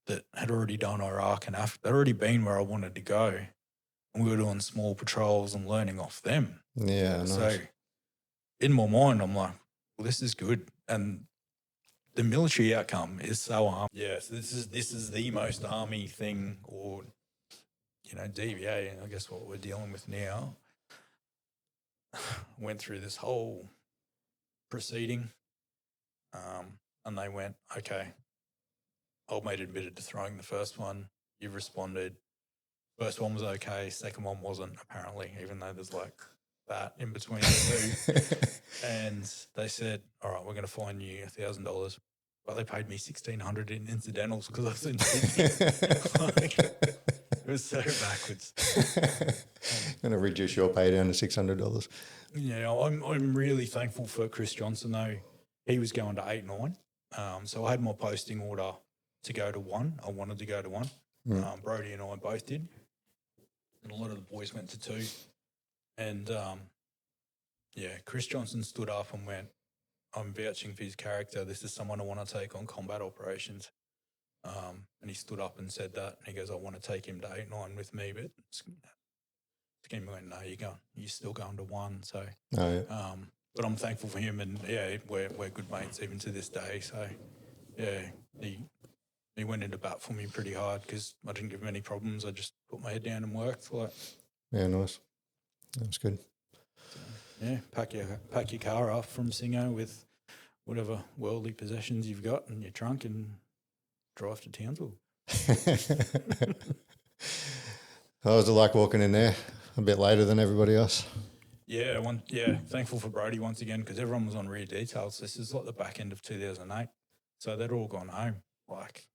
that had already done Iraq and Africa. They'd already been where I wanted to go. And we were doing small patrols and learning off them. Yeah, nice. So in my mind, I'm like, well, this is good. And the military outcome is so army. Yeah, so this is the most army thing, or, DVA, I guess what we're dealing with now. Went through this whole proceeding and they went, okay, old mate admitted to throwing the first one. You've responded. First one was okay. Second one wasn't, apparently, even though there's like that in between the two. And they said, all right, we're going to fine you $1,000. But they paid me $1,600 in incidentals because I was in Sydney. It was so backwards. Going to reduce your pay down to $600. Yeah, I'm really thankful for Chris Johnson, though. He was going to 8-9. So I had my posting order to go to 1. I wanted to go to 1. Brody and I both did. And a lot of the boys went to 2. And, Chris Johnson stood up and went, I'm vouching for his character. This is someone I want to take on combat operations. And he stood up and said that. And he goes, I want to take him to 8-9 with me. But Scheme went, no, you're still going to 1. So, but I'm thankful for him. And, we're good mates even to this day. So, he went into bat for me pretty hard because I didn't give him any problems. I just put my head down and worked. Like, Yeah, nice. That's good. Yeah, pack your car up from Singo with whatever worldly possessions you've got in your trunk and drive to Townsville. How was it like walking in there a bit later than everybody else? Yeah, thankful for Brody once again because everyone was on rear details. This is like the back end of 2008. So they'd all gone home. Like,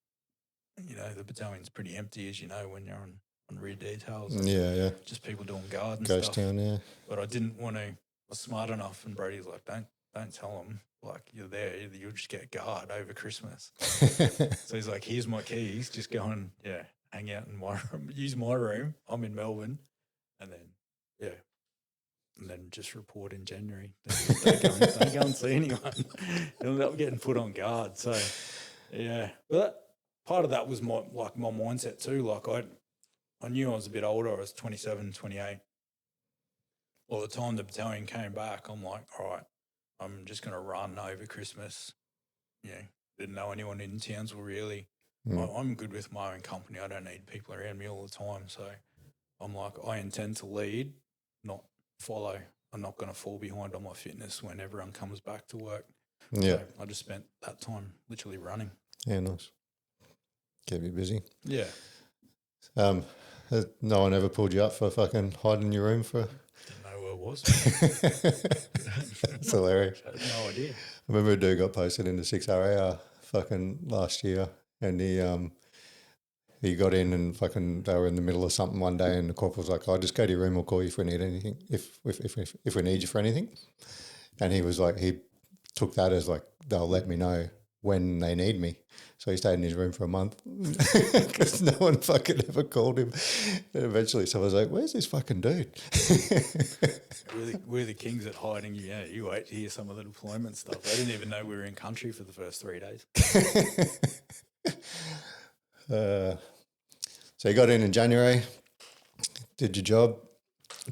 the battalion's pretty empty, as you know, when you're on rear details. Yeah. Just people doing guard and Ghost stuff. town, yeah. But I didn't want to. I was smart enough, and Brady's like, don't tell them. Like, you're there. You'll just get guard over Christmas. So he's like, here's my keys. Just go and, hang out in my room. Use my room. I'm in Melbourne. And then, and then just report in January. Don't go and see anyone. Ended up getting put on guard. So, yeah. But part of that was my mindset too. Like, I knew I was a bit older. I was 27, 28. Well, the time the battalion came back, I'm like, all right, I'm just going to run over Christmas. Didn't know anyone in Townsville really. I'm good with my own company. I don't need people around me all the time. So I'm like, I intend to lead, not follow. I'm not going to fall behind on my fitness when everyone comes back to work. Yeah. So I just spent that time literally running. Yeah, nice. Keep you busy. Yeah. Has no one ever pulled you up for fucking hiding in your room for... Didn't know where it was. That's hilarious. I had no idea. I remember a dude got posted into 6RAR fucking last year, and he got in and fucking they were in the middle of something one day, and the corporal's like, "Oh, just go to your room. We'll call you if we need anything. If we need you for anything." And he was like, he took that as like, they'll let me know when they need me. So he stayed in his room for a month because no one fucking ever called him. And eventually someone was like, "Where's this fucking dude?" We're the kings at hiding. Yeah, you wait to hear some of the deployment stuff. I didn't even know we were in country for the first 3 days. So you got in January, did your job,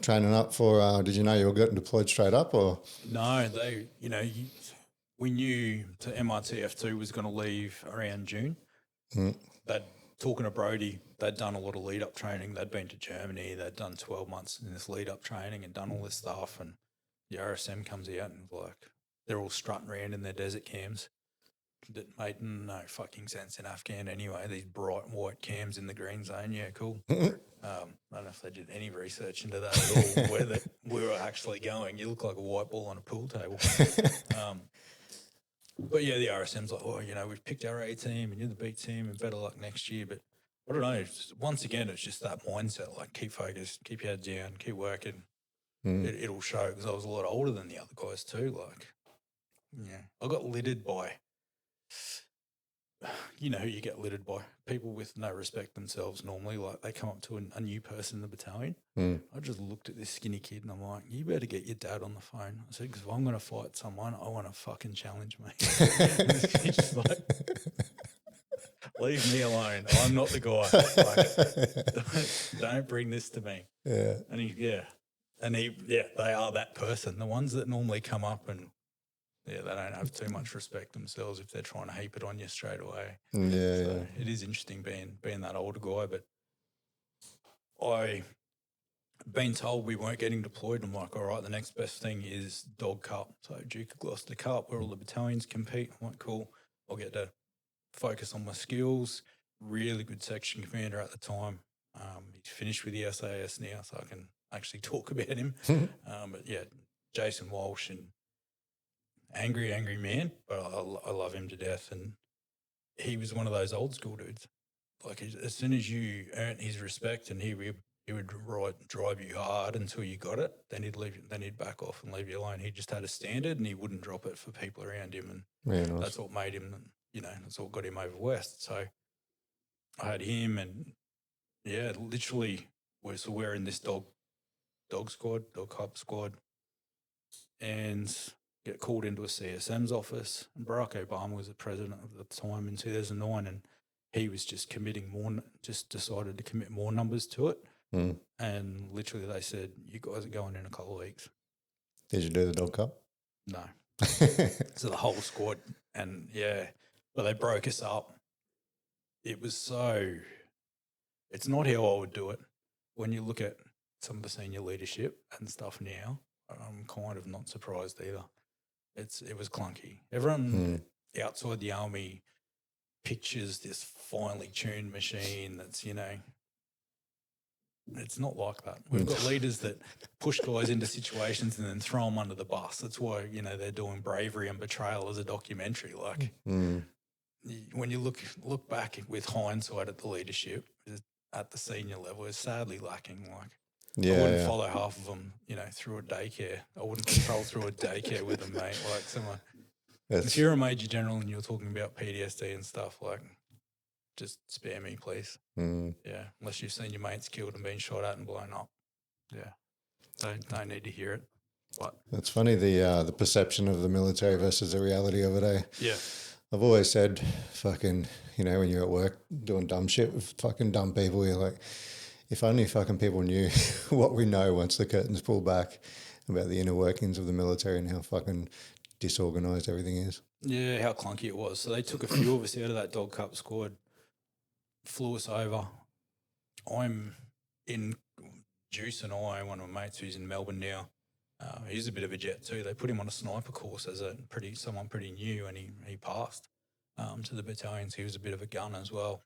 training up for, did you know you were getting deployed straight up or? No, we knew MRTF2 was going to leave around June. Talking to Brody, they'd done a lot of lead-up training. They'd been to Germany. They'd done 12 months in this lead-up training and done all this stuff. And the RSM comes out and like, they're all strutting around in their desert cams. That made no fucking sense in Afghan anyway. These bright white cams in the green zone. Yeah, cool. I don't know if they did any research into that at all, where we were actually going. You look like a white ball on a pool table. But yeah, the RSM's like, oh, we've picked our A team and you're the B team and better luck next year. But I don't know. Once again, it's just that mindset, like keep focused, keep your head down, keep working. It'll show because I was a lot older than the other guys too. Like, yeah, I got littered by, who you get littered by? People with no respect themselves normally. Like they come up to a new person in the battalion. I just looked at this skinny kid and I'm like, you better get your dad on the phone. I said, because if I'm going to fight someone, I want to fucking challenge me. He's just like, leave me alone. I'm not the guy. Like, don't bring this to me. Yeah. And they are that person. The ones that normally come up and they don't have too much respect themselves if they're trying to heap it on you straight away. Yeah. It is interesting being that older guy, but I been told we weren't getting deployed. I'm like, all right, the next best thing is Dog Cup. So Duke of Gloucester Cup, where all the battalions compete. I'm like, cool. I'll get to focus on my skills. Really good section commander at the time. He's finished with the SAS now, so I can actually talk about him. But yeah, Jason Walsh and angry man, but I love him to death. And he was one of those old school dudes. Like as soon as you earned his respect and he would drive you hard until you got it, then he'd back off and leave you alone. He just had a standard and he wouldn't drop it for people around him. And Nice. That's what made him, that's what got him over west. So I had him and literally we're in this dog squad, dog cup squad, and get called into a CSM's office. And Barack Obama was the president at the time in 2009, and he was just decided to commit more numbers to it. And literally they said, you guys are going in a couple of weeks. Did you do the Dog Cup? No. So the whole squad, and but they broke us up. It was it's not how I would do it. When you look at some of the senior leadership and stuff now, I'm kind of not surprised either. It was clunky. Everyone outside the army pictures this finely tuned machine that's, it's not like that. We've got leaders that push guys into situations and then throw them under the bus. That's why, they're doing bravery and betrayal as a documentary. Like when you look back with hindsight at the leadership at the senior level, it's sadly lacking. Like I wouldn't follow half of them, through a daycare. I wouldn't patrol through a daycare with them, mate. Like if you're a major general and you're talking about PTSD and stuff, like just spare me, please. Yeah, unless you've seen your mates killed and been shot at and blown up. Yeah, don't need to hear it. But it's funny the perception of the military versus the reality of it. Eh? Yeah, I've always said, fucking, when you're at work doing dumb shit with fucking dumb people, you're like, if only fucking people knew what we know once the curtains pull back about the inner workings of the military and how fucking disorganised everything is. Yeah, how clunky it was. So they took a few of us out of that Dog Cup squad, flew us over. I'm in Juice and one of my mates who's in Melbourne now. He's a bit of a jet too. They put him on a sniper course as someone pretty new, and he passed to the battalions. He was a bit of a gun as well.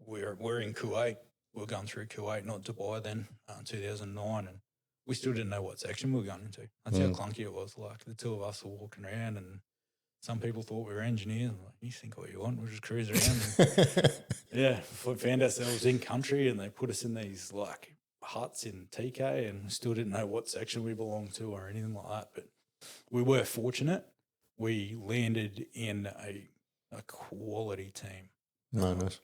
We're in Kuwait. We were going through Kuwait, not Dubai then, 2009, and we still didn't know what section we were going into. That's how clunky it was. Like the two of us were walking around, and some people thought we were engineers. I'm like, you think what you want? We'll just cruise around. And, we found ourselves in country, and they put us in these like huts in TK, and still didn't know what section we belonged to or anything like that. But we were fortunate. We landed in a quality team. Nice.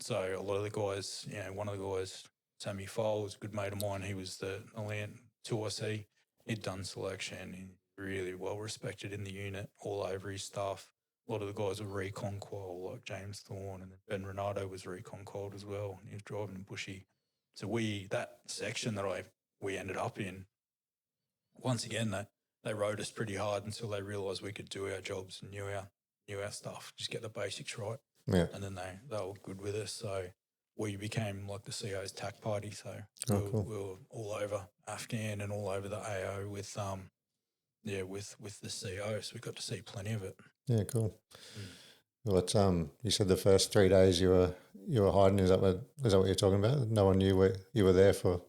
So a lot of the guys, one of the guys, Sammy Fole, was a good mate of mine. He was the land 2IC. He'd done selection. He really well respected in the unit, all over his stuff. A lot of the guys were recon qual, like James Thorne, and then Ben Renato was recon qual as well. And he was driving in Bushy. So that section that we ended up in, once again, they rode us pretty hard until they realised we could do our jobs and knew our stuff, just get the basics right. Yeah. And then they were good with us. So we became like the CO's TAC party. So cool. we were all over Afghan and all over the AO with the CO. So we got to see plenty of it. Yeah, cool. What you said the first 3 days you were hiding, is that what you're talking about? No one knew you were there for?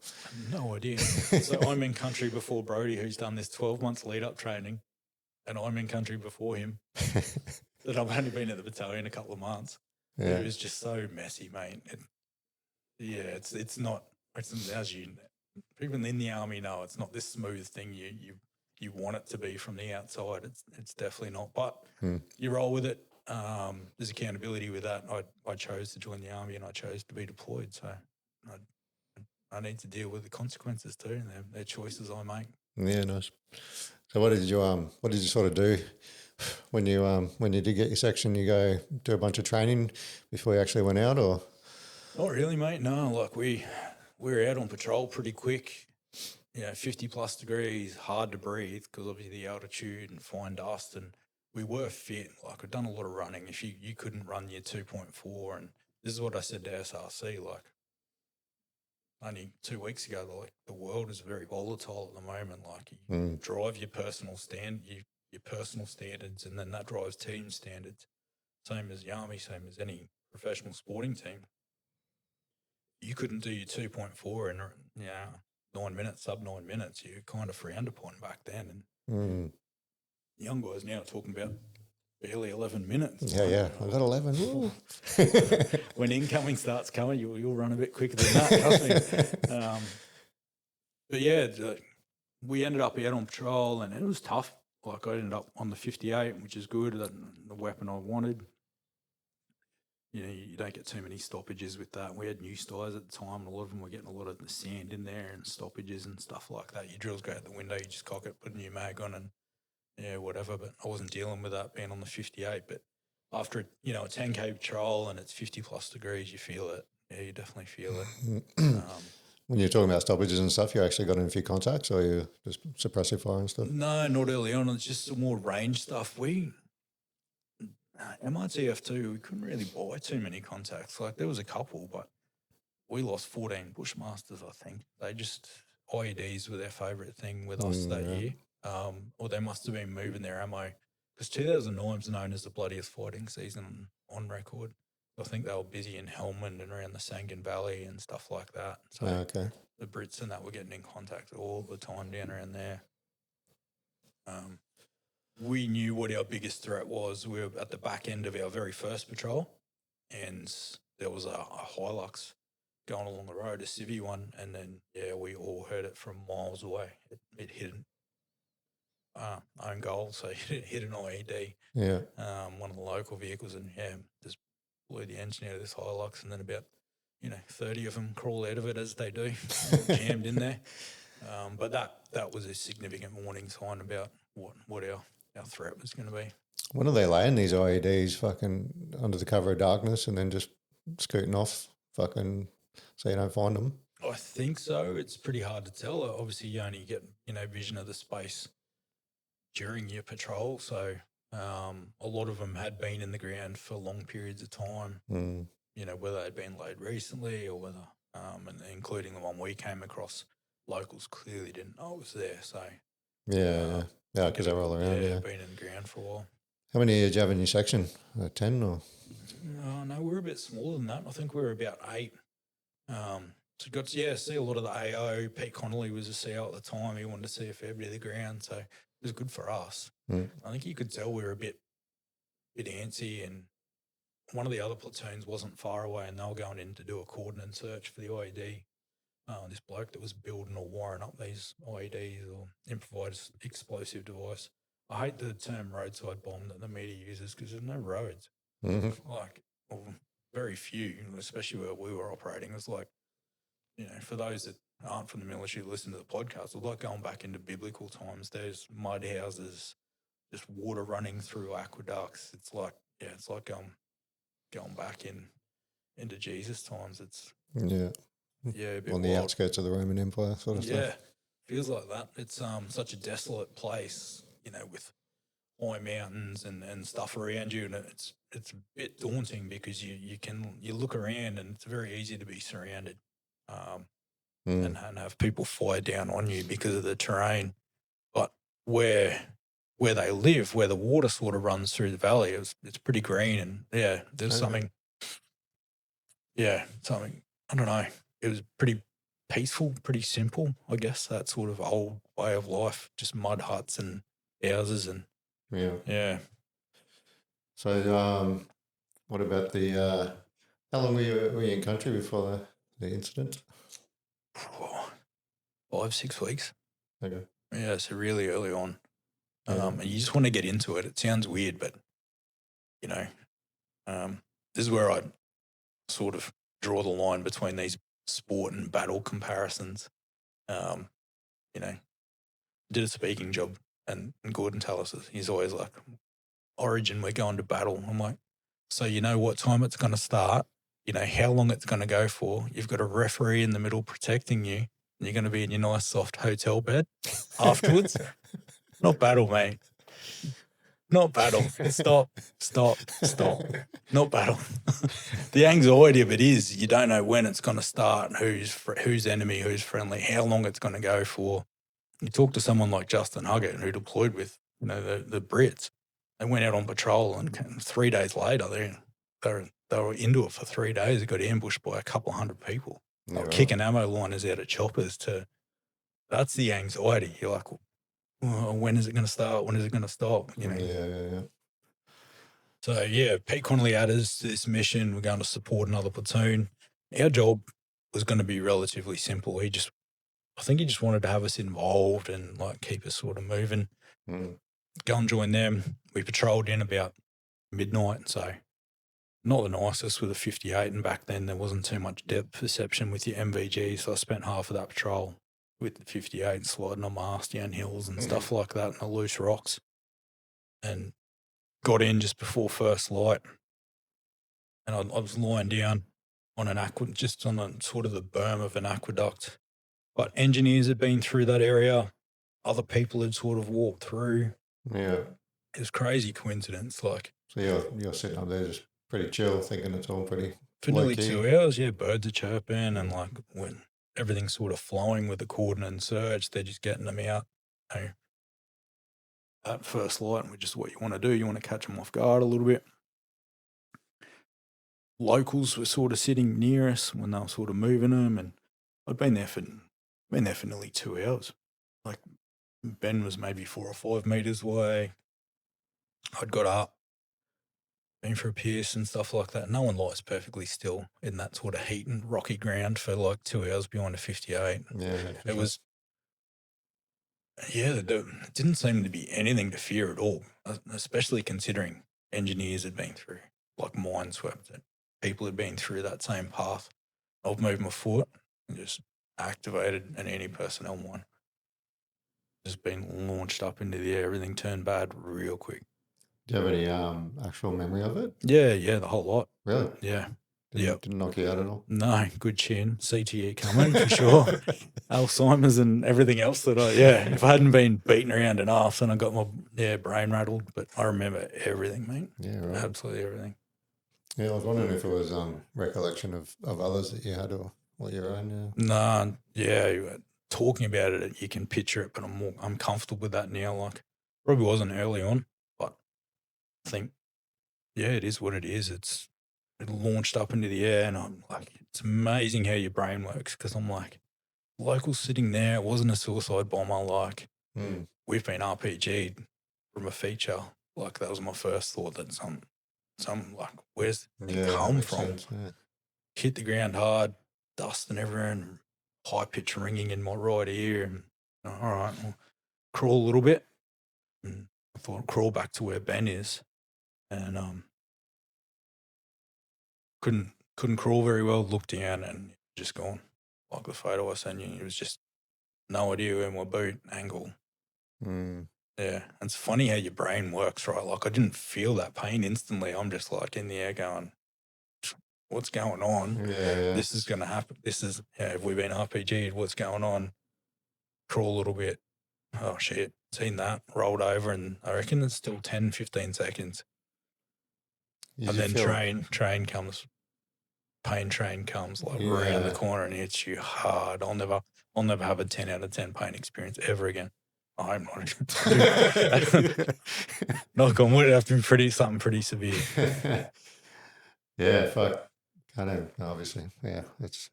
No idea. So I'm in country before Brody, who's done this 12 months lead up training, and I'm in country before him. That I've only been at the battalion a couple of months. Yeah. It was just so messy, mate. It's not. It's as even in the army know, it's not this smooth thing you want it to be from the outside. It's definitely not. But you roll with it. There's accountability with that. I chose to join the army and I chose to be deployed. So I need to deal with the consequences too, and they're choices I make. Yeah, nice. So what did you sort of do when you did get your section? You go do a bunch of training before you actually went out, or? Not really, mate. No, like we were out on patrol pretty quick. 50 plus degrees, hard to breathe because obviously the altitude and fine dust, and we were fit. Like I'd done a lot of running. If you couldn't run your 2.4, and this is what I said to SRC, like only 2 weeks ago, like the world is very volatile at the moment. Like you drive your personal your personal standards, and then that drives team standards. Same as the army, same as any professional sporting team. You couldn't do your 2.4 in 9 minutes, sub 9 minutes. You kind of frowned upon back then, and young guys now are talking about barely 11 minutes. Yeah, I got 11. Woo. When incoming starts coming, you'll run a bit quicker than that, trust me. But yeah, we ended up out on patrol, and it was tough. Like I ended up on the 58, which is good, the weapon I wanted. You don't get too many stoppages with that. We had new styles at the time, and a lot of them were getting a lot of the sand in there and stoppages and stuff like that. Your drills go out the window, you just cock it, put a new mag on, and whatever. But I wasn't dealing with that being on the 58. But after a 10K patrol and it's 50 plus degrees, you feel it. Yeah, you definitely feel it. When you're talking about stoppages and stuff, you actually got in a few contacts, or you just suppressive fire and stuff? No, not early on. It's just some more range stuff. MRTF2, we couldn't really buy too many contacts. Like there was a couple, but we lost 14 Bushmasters, I think. They just, IEDs were their favourite thing with us that year. Or they must have been moving their ammo, because 2009 is known as the bloodiest fighting season on record. I think they were busy in Helmand and around the Sangan Valley and stuff like that. So Okay. the Brits and that were getting in contact all the time down around there. We knew what our biggest threat was. We were at the back end of our very first patrol, and there was a Hilux going along the road, a civvy one, and then, we all heard it from miles away. It hit an own goal, so it hit an IED, one of the local vehicles, and, just blew the engine out of this Hilux, and then about 30 of them crawl out of it, as they do, jammed in there. But that was a significant warning sign about what our threat was going to be. When are they laying these IEDs fucking under the cover of darkness and then just scooting off fucking so you don't find them? I think so. It's pretty hard to tell. Obviously, you only get, vision of the space during your patrol. So a lot of them had been in the ground for long periods of time, whether they'd been laid recently or whether, and including the one we came across, locals clearly didn't know it was there. So because they roll around. Been in the ground for a while. How many did you have in your section? 10 or? No, we're a bit smaller than that. I think we were about 8. So got to see a lot of the AO. Pete Connolly was a CO at the time. He wanted to see a fair bit of the ground, so it was good for us. I think you could tell we were a bit antsy, and one of the other platoons wasn't far away, and they were going in to do a cordon and search for the IED. This bloke that was building or wiring up these IEDs or improvised explosive device. I hate the term roadside bomb that the media uses, because there's no roads. Very few, especially where we were operating. It's like, for those that aren't from the military who listen to the podcast, it's like going back into biblical times. There's mud houses, just water running through aqueducts. It's like going back into Jesus times. It's a bit on the outskirts of the Roman Empire sort of stuff. Yeah, feels like that. It's such a desolate place, with high mountains and stuff around you, and it's a bit daunting, because you look around and it's very easy to be surrounded and have people fire down on you because of the terrain. But where they live, where the water sort of runs through the valley, it's pretty green, and there's something I don't know. It was pretty peaceful, pretty simple, I guess, that sort of old way of life, just mud huts and houses and So what about the how long were you in country before the incident? 5-6 weeks. Okay. Yeah, so really early on. And you just want to get into it. It sounds weird, but this is where I sort of draw the line between these sport and battle comparisons. Did a speaking job, and Gordon tells us, he's always like, Origin, we're going to battle. I'm like, so you know what time it's going to start, how long it's going to go for. You've got a referee in the middle protecting you, and you're going to be in your nice soft hotel bed afterwards. Not battle, mate. Not battle. Stop. Not battle. The anxiety of it is you don't know when it's going to start, who's enemy, who's friendly, how long it's going to go for. You talk to someone like Justin Huggett, who deployed with the Brits. They went out on patrol, and 3 days later they were into it for 3 days. They got ambushed by a couple of hundred people. They were kicking ammo liners out of choppers. That's the anxiety. You're like, when is it going to start? When is it going to stop? So, Pete Connolly added us to this mission. We're going to support another platoon. Our job was going to be relatively simple. I think he just wanted to have us involved and keep us sort of moving. Go and join them. We patrolled in about midnight, so not the nicest with a 58, and back then there wasn't too much depth perception with your MVG, so I spent half of that patrol with the 58 sliding on my ass down hills and stuff like that, and the loose rocks, and got in just before first light, and I was lying down on an aqueduct, just on sort of the berm of an aqueduct, but engineers had been through that area, other people had sort of walked through. It was crazy coincidence. So you're sitting up there just pretty chill, thinking it's all pretty For low nearly key. 2 hours, yeah, birds are chirping and like when everything's sort of flowing with the cordon and surge, they're just getting them out. You know, at first light, which is what you want to do. You want to catch them off guard a little bit. Locals were sort of sitting near us when they were sort of moving them, and I'd been there for nearly 2 hours. Like Ben was maybe 4 or 5 meters away. I'd got up, been for a piss and stuff like that. No one lies perfectly still in that sort of heat and rocky ground for like 2 hours behind a 58. Yeah, It was, yeah, it didn't seem to be anything to fear at all, especially considering engineers had been through, like mineswept, and people had been through that same path. I've moved my foot and just activated an anti-personnel mine. Just been launched up into the air. Everything turned bad real quick. Do you have any actual memory of it? Yeah, the whole lot. Really? Yeah. Didn't knock you out at all? No, good chin. CTE coming for sure. Alzheimer's and everything else that if I hadn't been beaten around enough, then I got my brain rattled. But I remember everything, mate. Yeah, right. Absolutely everything. Yeah, I was wondering if it was recollection of others that you had or your own. Nah, yeah. Talking about it, you can picture it, but I'm comfortable with that now. Like, probably wasn't early on, but I think, yeah, it is what it is. It launched up into the air, and I'm like, it's amazing how your brain works. Because I'm like, locals sitting there, it wasn't a suicide bomber. Like, we've been RPG'd from a feature. Like, that was my first thought, that some like, where's it come from? Sense, yeah. Hit the ground hard, dust and everywhere, and high pitch ringing in my right ear. And all right, well, crawl a little bit. And I thought I'd crawl back to where Ben is, and couldn't crawl very well. Looked down and just gone. Like the photo I sent you, it was just no idea where my boot angle. Yeah, and it's funny how your brain works, right? Like, I didn't feel that pain instantly. I'm just like in the air going, what's going on? Yeah. This is going to happen. This is, have we been RPG'd? What's going on? Crawl a little bit. Oh, shit. Seen that. Rolled over, and I reckon it's still 10, 15 seconds. And then train comes. Pain train comes like around the corner and hits you hard. I'll never have a 10 out of 10 pain experience ever again. I'm not. Knock on wood, it'd have to be something pretty severe. Yeah, fuck. I know, obviously. Yeah, it's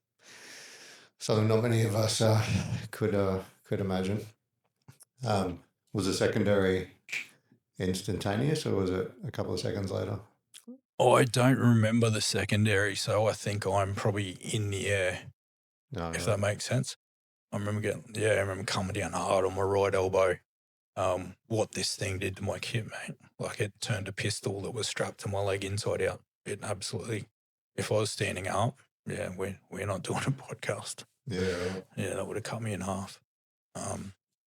something not many of us could imagine. Was the secondary instantaneous, or was it a couple of seconds later? I don't remember the secondary, so I think I'm probably in the air, if that makes sense. I remember coming down hard on my right elbow. What this thing did to my kit, mate. Like, it turned a pistol that was strapped to my leg inside out. It absolutely, if I was standing up, we're not doing a podcast. Yeah, right. Yeah, that would have cut me in half.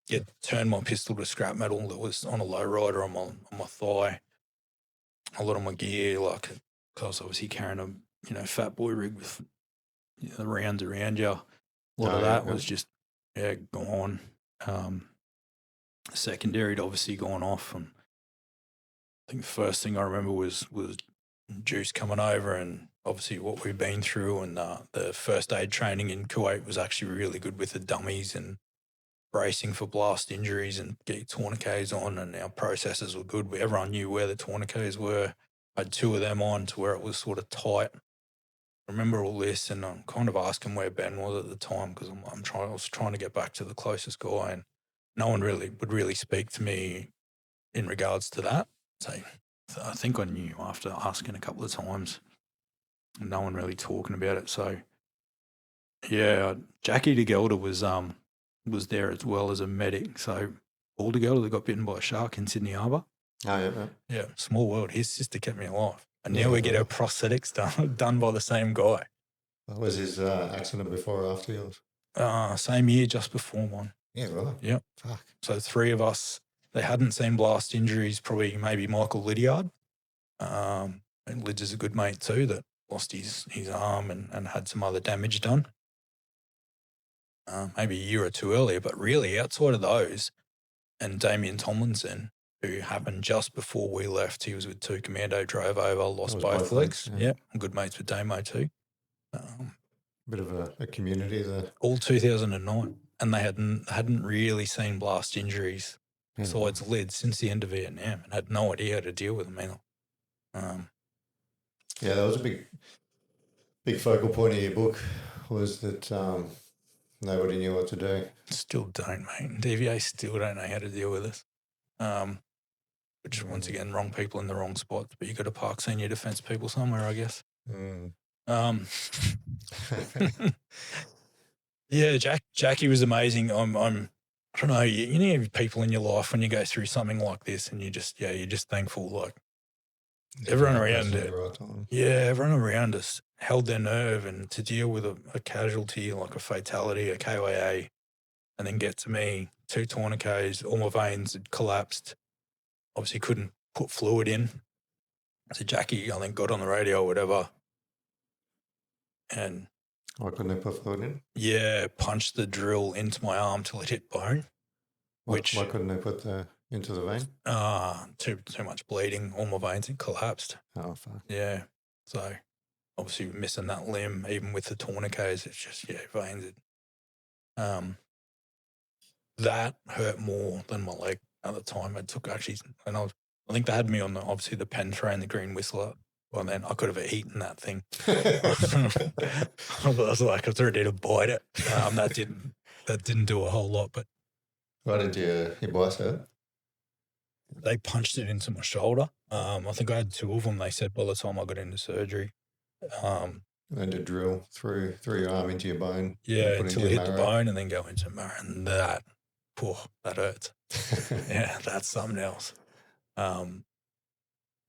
It turned my pistol to scrap metal that was on a low rider on my thigh. A lot of my gear, like, because obviously carrying a fat boy rig with the rounds around you. A lot of that was just gone. Secondary'd obviously gone off, and I think the first thing I remember was Juice coming over, and obviously what we've been through, and the first aid training in Kuwait was actually really good with the dummies and bracing for blast injuries and getting tourniquets on, and our processes were good. Everyone knew where the tourniquets were. I had 2 of them on to where it was sort of tight. I remember all this, and I'm kind of asking where Ben was at the time, because I was trying to get back to the closest guy, and no one would really speak to me in regards to that. So I think I knew after asking a couple of times, and no one really talking about it. So yeah, Jackie DeGelder was there as well as a medic. So Paul DeGelder got bitten by a shark in Sydney Harbour. Oh, yeah. Yeah, small world. His sister kept me alive. And now we get our prosthetics done by the same guy. What was his accident before or after yours? Same year, just before mine. Yeah, right. Yep. Fuck. So 3 of us, they hadn't seen blast injuries, probably maybe Michael Lydiard. And Lids is a good mate too, that lost his arm and had some other damage done. Maybe a year or 2 earlier, but really outside of those, and Damien Tomlinson who happened just before we left. He was with 2 Commando, drove over, lost was both both legs. legs, yeah. I'm good mates with Damo too. Bit of a community there. All 2009, and they hadn't really seen blast injuries besides lead since the end of Vietnam, and had no idea how to deal with them either. Yeah, that was a big focal point of your book, was that nobody knew what to do. Still don't, mate. DVA still don't know how to deal with this. Which, once again, wrong people in the wrong spots, but you got to park senior defence people somewhere, I guess. Yeah, Jackie was amazing. I don't know, you need people in your life when you go through something like this, and you're just thankful. Like everyone around it, everyone around us held their nerve, and to deal with a casualty like a fatality, a KYA, and then get to me, 2 tourniquets, all my veins had collapsed. Obviously, couldn't put fluid in. So Jackie, I think, got on the radio or whatever, and why couldn't they put fluid in? Yeah, punched the drill into my arm till it hit bone. Why couldn't they put into the vein? Too much bleeding. All my veins had collapsed. Oh, fuck. Yeah. So obviously missing that limb, even with the tourniquets, it's just, veins. That hurt more than my leg at the time. It took actually, and I think they had me on the pen tray and the green whistler. Well, then I could have eaten that thing. I was like, I was ready to bite it. That didn't do a whole lot. But why did your boss hurt? They punched it into my shoulder. I think I had 2 of them. They said by the time I got into surgery. And to drill through your arm into your bone. Yeah, until it hit the bone and then go into marrow. And that hurts. Yeah, that's something else.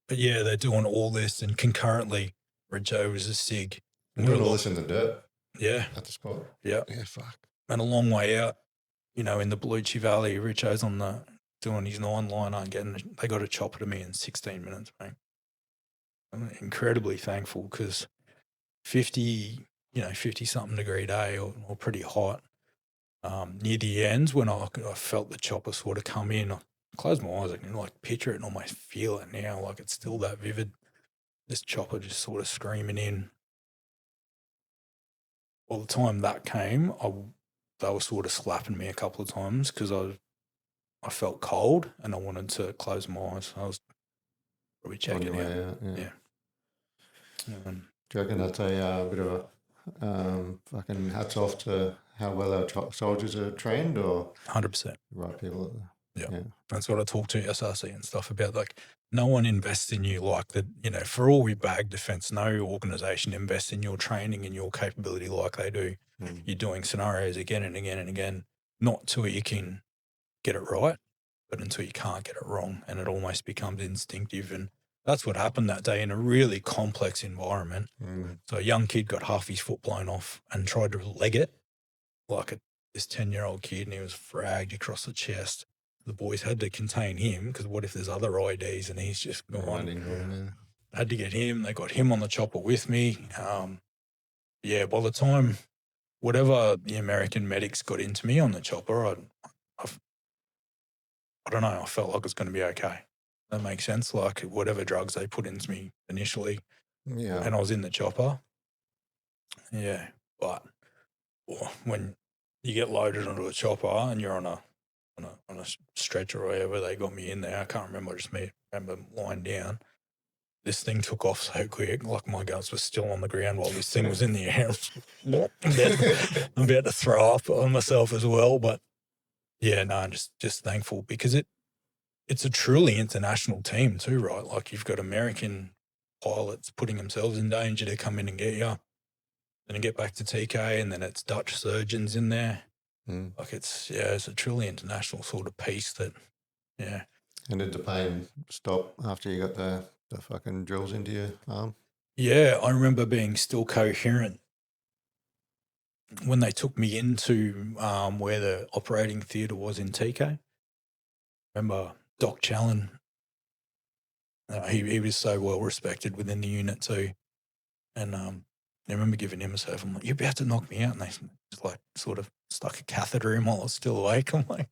But yeah, they're doing all this, and concurrently, Richo was a SIG. And you're all this in the dirt. Yeah. At the spot. Yeah. Yeah, fuck. And a long way out, in the Belushi Valley, Richo's doing his 9-liner, they got a chopper to me in 16 minutes, mate. I'm incredibly thankful because 50-something degree day or pretty hot. Near the ends, when I felt the chopper sort of come in, I closed my eyes, I can picture it and almost feel it now, like it's still that vivid. This chopper just sort of screaming in. By the time that came, they were sort of slapping me a couple of times because I felt cold and I wanted to close my eyes. I was probably checking out. Yeah. Do you reckon that's a bit of a fucking hats off to how well our soldiers are trained, or 100%. Right people? Yeah. That's what I talked to SRC and stuff about. Like, no one invests in you like that. For all we bag defence, no organisation invests in your training and your capability like they do. You're doing scenarios again and again and again, not till you can get it right, but until you can't get it wrong, and it almost becomes instinctive. And that's what happened that day in a really complex environment. So a young kid got half his foot blown off and tried to leg it like this 10-year-old kid, and he was fragged across the chest. The boys had to contain him because what if there's other IEDs and he's just gone? Had to get him. They got him on the chopper with me. By the time whatever the American medics got into me on the chopper, I don't know, I felt like it was going to be okay. That makes sense. Like whatever drugs they put into me initially, and I was in the chopper. Yeah, but when you get loaded onto a chopper and you're on a stretcher or whatever, they got me in there. I can't remember. I just remember lying down. This thing took off so quick, like my guts were still on the ground while this thing was in the air. I'm about to throw up on myself as well. But yeah, no, I'm just thankful because it's a truly international team too, right? Like you've got American pilots putting themselves in danger to come in and get you, then get back to TK, and then it's Dutch surgeons in there. Like it's a truly international sort of piece that, yeah. And did the pain stop after you got the fucking drills into your arm? Yeah, I remember being still coherent when they took me into where the operating theatre was in TK. Remember Doc Challen, he was so well respected within the unit too. And I remember giving him a serve. I'm like, you're about to knock me out. And they just like sort of stuck a catheter in while I was still awake. I'm like,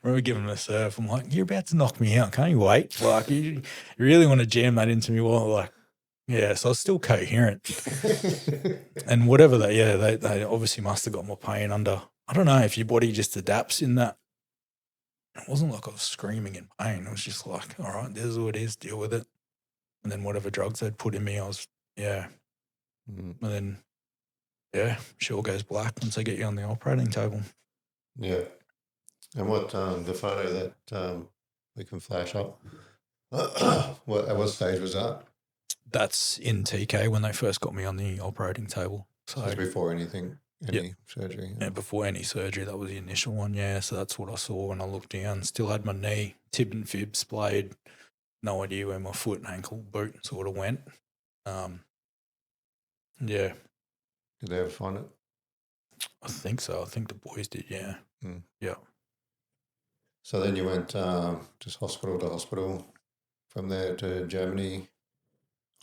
remember giving him a surf. I'm like, you're about to knock me out. Can't you wait? Like, you really want to jam that into me? Well, like, yeah, so I was still coherent. And whatever they obviously must have got more pain under. I don't know if your body just adapts in that. It wasn't like I was screaming in pain. It was just like, all right, this is what it is, deal with it. And then whatever drugs they'd put in me, I was, yeah. And then, yeah, sure goes black once they get you on the operating table. Yeah. And what the photo that we can flash up, at what stage was that? That's in TK when they first got me on the operating table. So Just before anything, any surgery? Yeah, before any surgery, that was the initial one, yeah. So that's what I saw when I looked down. Still had my knee, tib and fib splayed. No idea where my foot and ankle boot sort of went. Yeah. Did they ever find it? I think so. I think the boys did, yeah. Yeah. So then you went just hospital to hospital, from there to Germany.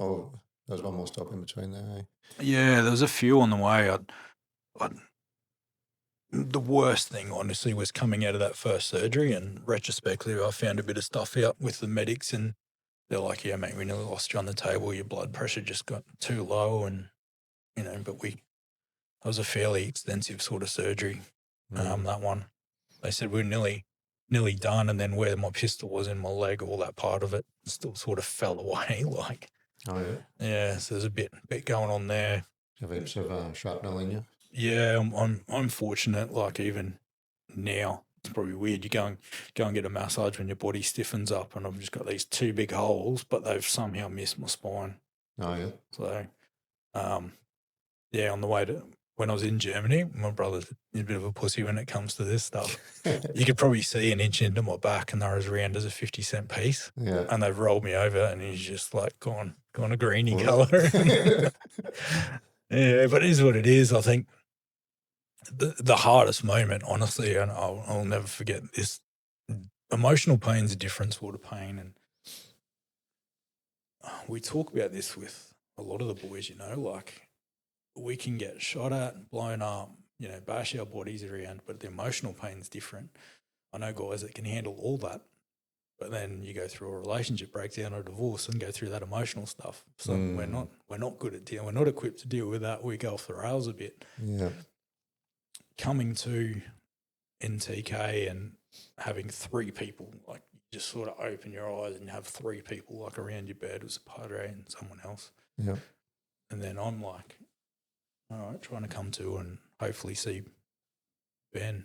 Oh, there was one more stop in between there, eh? Yeah, there was a few on the way. The worst thing, honestly, was coming out of that first surgery, and retrospectively, I found a bit of stuff out with the medics, and they're like, yeah, mate, we nearly lost you on the table. Your blood pressure just got too low, and, but that was a fairly extensive sort of surgery, that one. They said we were nearly done, and then where my pistol was in my leg, all that part of it still sort of fell away, like. Oh, yeah? Yeah, so there's a bit going on there. Have heaps of shrapnel in you? Yeah, I'm fortunate. Like, even now, it's probably weird. You go and get a massage when your body stiffens up, and I've just got these two big holes, but they've somehow missed my spine. Oh, yeah. So, yeah, on the way to when I was in Germany, my brother's a bit of a pussy when it comes to this stuff. You could probably see an inch into my back, and they're as round as a 50-cent piece. Yeah. And they've rolled me over, and he's just like gone a greeny colour. Yeah, but it is what it is. I think the hardest moment, honestly, and I'll never forget this. Emotional pain's a different sort of pain, and we talk about this with a lot of the boys. Like, we can get shot at, blown up, bash our bodies around, but the emotional pain's different. I know guys that can handle all that, but then you go through a relationship breakdown or a divorce and go through that emotional stuff. So we're not good at dealing. We're not equipped to deal with that. We go off the rails a bit. Yeah. Coming to NTK and having three people, like, you just sort of open your eyes and have three people like around your bed. It was a padre and someone else. Yeah. And then I'm like, all right, trying to come to and hopefully see Ben,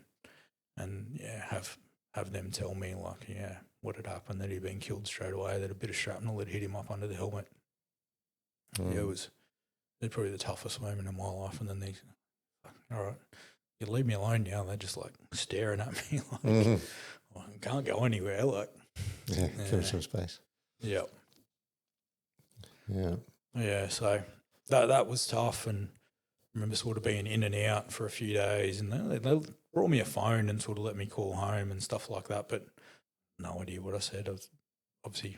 and have them tell me, like, what had happened, that he'd been killed straight away, that a bit of shrapnel had hit him up under the helmet. Yeah, it was probably the toughest moment in my life. And then they, all right, you leave me alone now. They're just like staring at me like, I can't go anywhere. Like, give them some space. Yeah. Yeah. Yeah, so that was tough, and I remember sort of being in and out for a few days, and they brought me a phone and sort of let me call home and stuff like that, but no idea what I said. I was obviously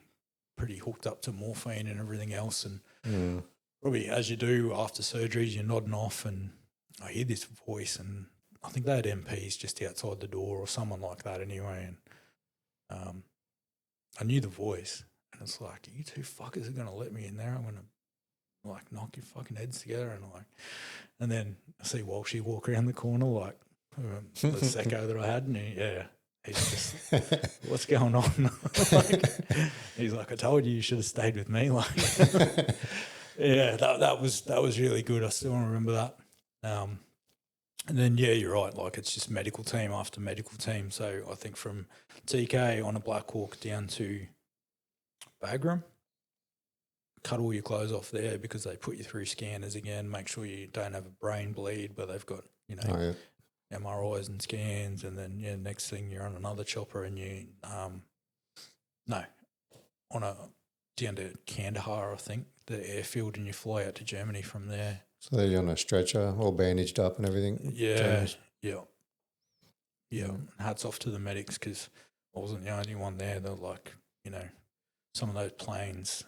pretty hooked up to morphine and everything else, and probably as you do after surgeries, you're nodding off, and I hear this voice, and I think they had MPs just outside the door or someone like that anyway, and I knew the voice, and it's like, you two fuckers are going to let me in there? I'm going to like knock your fucking heads together, and then I see Walshy walk around the corner, like the secco that I had, and he's just, what's going on? He's like, I told you should have stayed with me. Like, yeah, that was really good. I still remember that. And then, you're right. Like, it's just medical team after medical team. So I think from TK on a Black Hawk down to Bagram, cut all your clothes off there because they put you through scanners again, make sure you don't have a brain bleed, but they've got, MRIs and scans, and then, next thing you're on another chopper and you, down to Kandahar, I think, the airfield, and you fly out to Germany from there. So they're on a stretcher, all bandaged up and everything? Yeah. Hats off to the medics, because I wasn't the only one there. They're like, some of those planes,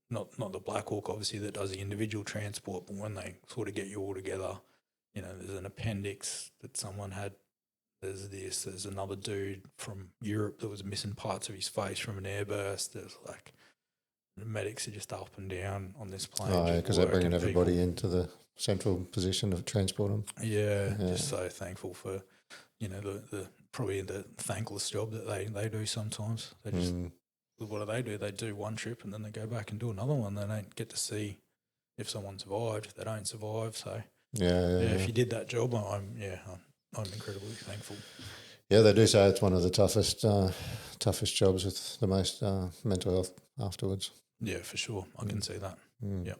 not the Black Hawk, obviously, that does the individual transport, but when they sort of get you all together, there's an appendix that someone had There's another dude from Europe that was missing parts of his face from an airburst. There's like the medics are just up and down on this plane. Oh, yeah, because they're bringing everybody into the central position of transport them. Yeah, just so thankful for, the probably the thankless job that they do sometimes. They just, what do? They do one trip and then they go back and do another one. They don't get to see if someone survived, if they don't survive. So, if you did that job, I'm incredibly thankful. Yeah, they do say it's one of the toughest jobs with the most mental health afterwards. Yeah, for sure. I can see that. Yep.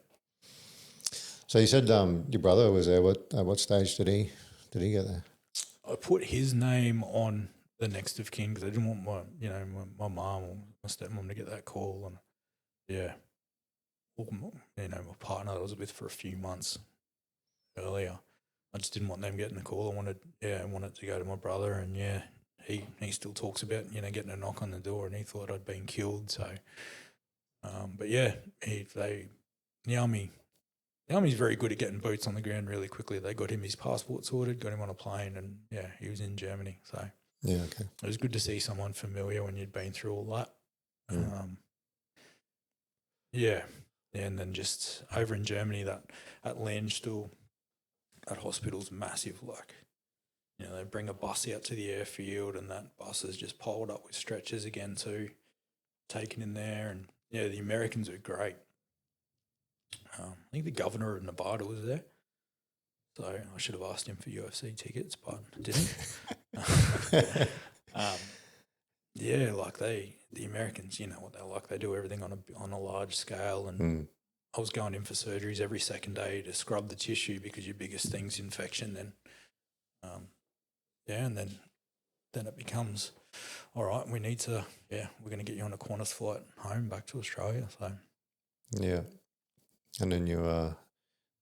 So you said your brother was there. At what stage did he get there? I put his name on the next of kin because I didn't want my mum or my stepmom to get that call. And my partner that I was with for a few months earlier, I just didn't want them getting the call. I wanted to go to my brother, and he still talks about getting a knock on the door, and he thought I'd been killed. So, the army's very good at getting boots on the ground really quickly. They got him his passport sorted, got him on a plane, and he was in Germany. So okay, it was good to see someone familiar when you'd been through all that. And then just over in Germany, that at Landstuhl, that hospital's massive. Like, they bring a bus out to the airfield, and that bus is just piled up with stretchers again too, taken in there. And the Americans are great. I think the governor of Nevada was there, so I should have asked him for UFC tickets, but I didn't. The Americans, what they're like. They do everything on a large scale, and I was going in for surgeries every second day to scrub the tissue because your biggest thing's infection. And then it becomes, all right, we need to, we're going to get you on a Qantas flight home back to Australia. So and then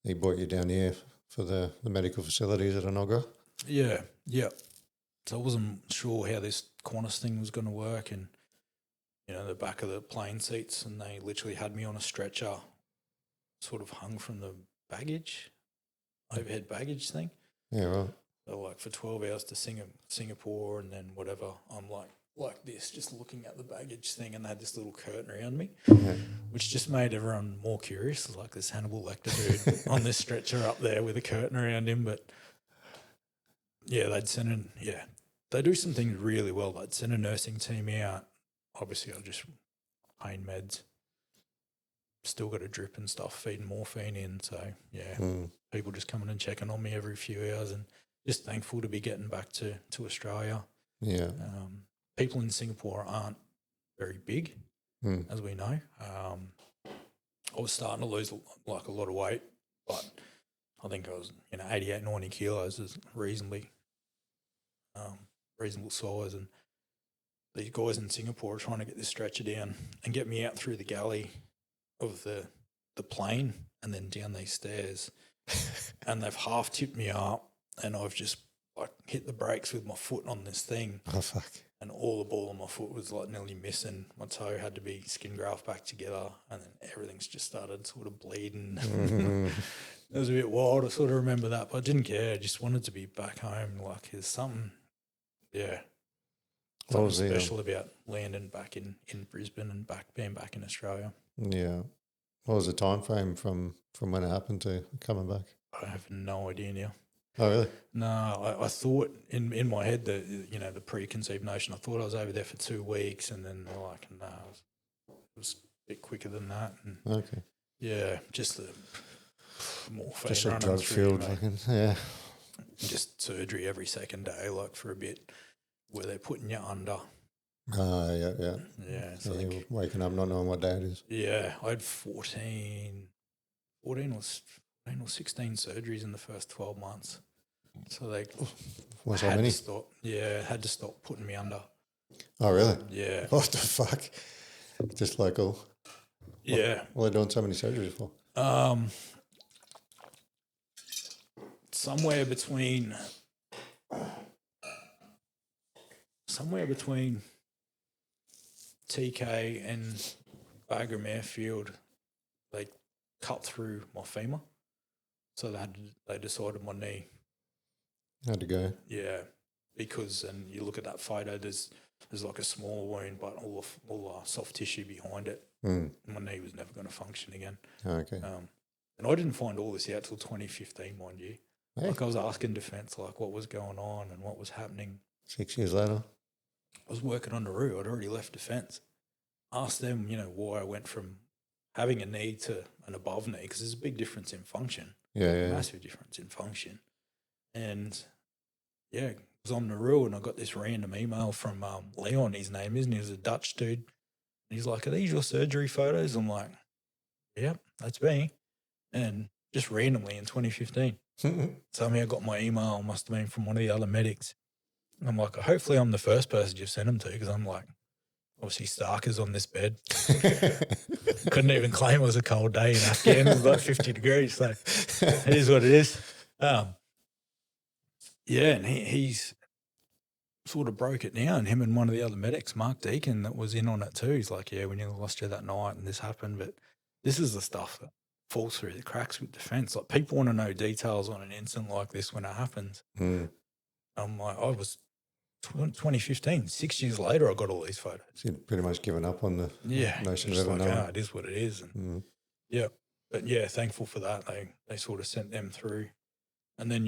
he brought you down here for the medical facilities at Enoggera. Yeah. So I wasn't sure how this Qantas thing was going to work, and the back of the plane seats, and they literally had me on a stretcher, sort of hung from the overhead baggage thing. Yeah, right. So like for 12 hours to Singapore, and then whatever, I'm like this, just looking at the baggage thing, and they had this little curtain around me, which just made everyone more curious. Like this Hannibal Lecter dude on this stretcher up there with a curtain around him. But they'd send they do some things really well. They'd send a nursing team out. Obviously, I'll just pain meds. Still got a drip and stuff, feeding morphine in. So people just coming and checking on me every few hours, and just thankful to be getting back to Australia. Yeah. People in Singapore aren't very big, as we know. I was starting to lose like a lot of weight, but I think I was 88, 90 kilos is reasonable size, and these guys in Singapore are trying to get this stretcher down and get me out through the galley of the plane and then down these stairs, and they've half tipped me up, and I've just like hit the brakes with my foot on this thing. Oh fuck! And all the ball on my foot was like nearly missing. My toe had to be skin graft back together, and then everything's just started sort of bleeding. It was a bit wild. I sort of remember that, but I didn't care. I just wanted to be back home. Like there's something special about landing back in Brisbane and being back in Australia. Yeah. What was the time frame from when it happened to coming back? I have no idea now. Oh, really? No, I thought in my head that, the preconceived notion, I thought I was over there for 2 weeks, and then they're like, no, it was a bit quicker than that. And okay. Yeah, just the morphine. Just a drug field, just surgery every second day, like for a bit, where they're putting you under. Yeah. Yeah. So you're waking up not knowing what day it is. Yeah, I had 14 or 16 surgeries in the first 12 months. So they had to stop putting me under. Oh, really? Yeah. What the fuck? Just like all. Yeah. What are they doing so many surgeries for? Somewhere between TK and Bagram Airfield, they cut through my femur, so they decided my knee had to go. Yeah, because, and you look at that photo, there's like a small wound, but all the soft tissue behind it. Mm. My knee was never going to function again. Okay. And I didn't find all this out till 2015, mind you. Hey. Like I was asking defence like what was going on and what was happening. 6 years later. I was working on Nauru. I'd already left defence. Asked them, why I went from having a knee to an above knee, because there's a big difference in function. Yeah. Massive difference in function. And yeah, I was on Nauru and I got this random email from Leon, his name is, and he was a Dutch dude. And he's like, "Are these your surgery photos?" I'm like, "Yep, that's me." And just randomly in 2015, somehow I got my email, must have been from one of the other medics. And I'm like, hopefully I'm the first person you've sent them to, because I'm like, obviously Starker's on this bed. Couldn't even claim it was a cold day in Afghanistan. It was like 50 degrees, so it is what it is. Yeah, and he's sort of broke it down. Him and one of the other medics, Mark Deacon, that was in on it too. He's like, "Yeah, we nearly lost you that night and this happened." But this is the stuff that falls through the cracks with defence. Like, people want to know details on an incident like this when it happens. Mm. I'm like, I was 2015, 6 years later, I got all these photos. So you'd pretty much given up on the notion of just ever like, knowing. it is what it is. And yeah, but yeah, thankful for that. They sort of sent them through. And then,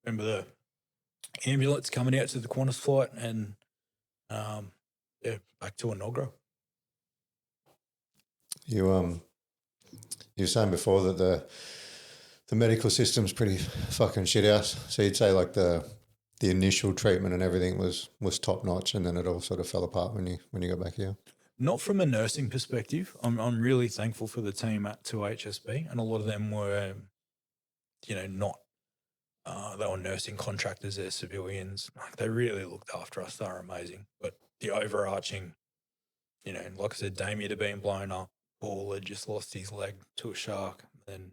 remember the ambulance coming out to the Qantas flight and, back to Inogra. You were saying before that the medical system's pretty fucking shit house. So you'd say like the initial treatment and everything was top notch, and then it all sort of fell apart when you got back here. Not from a nursing perspective. I'm really thankful for the team at 2HSB, and a lot of them were, not. They were nursing contractors, they're civilians. Like, they really looked after us. They were amazing. But the overarching, like I said, Damien had been blown up. Paul had just lost his leg to a shark. Then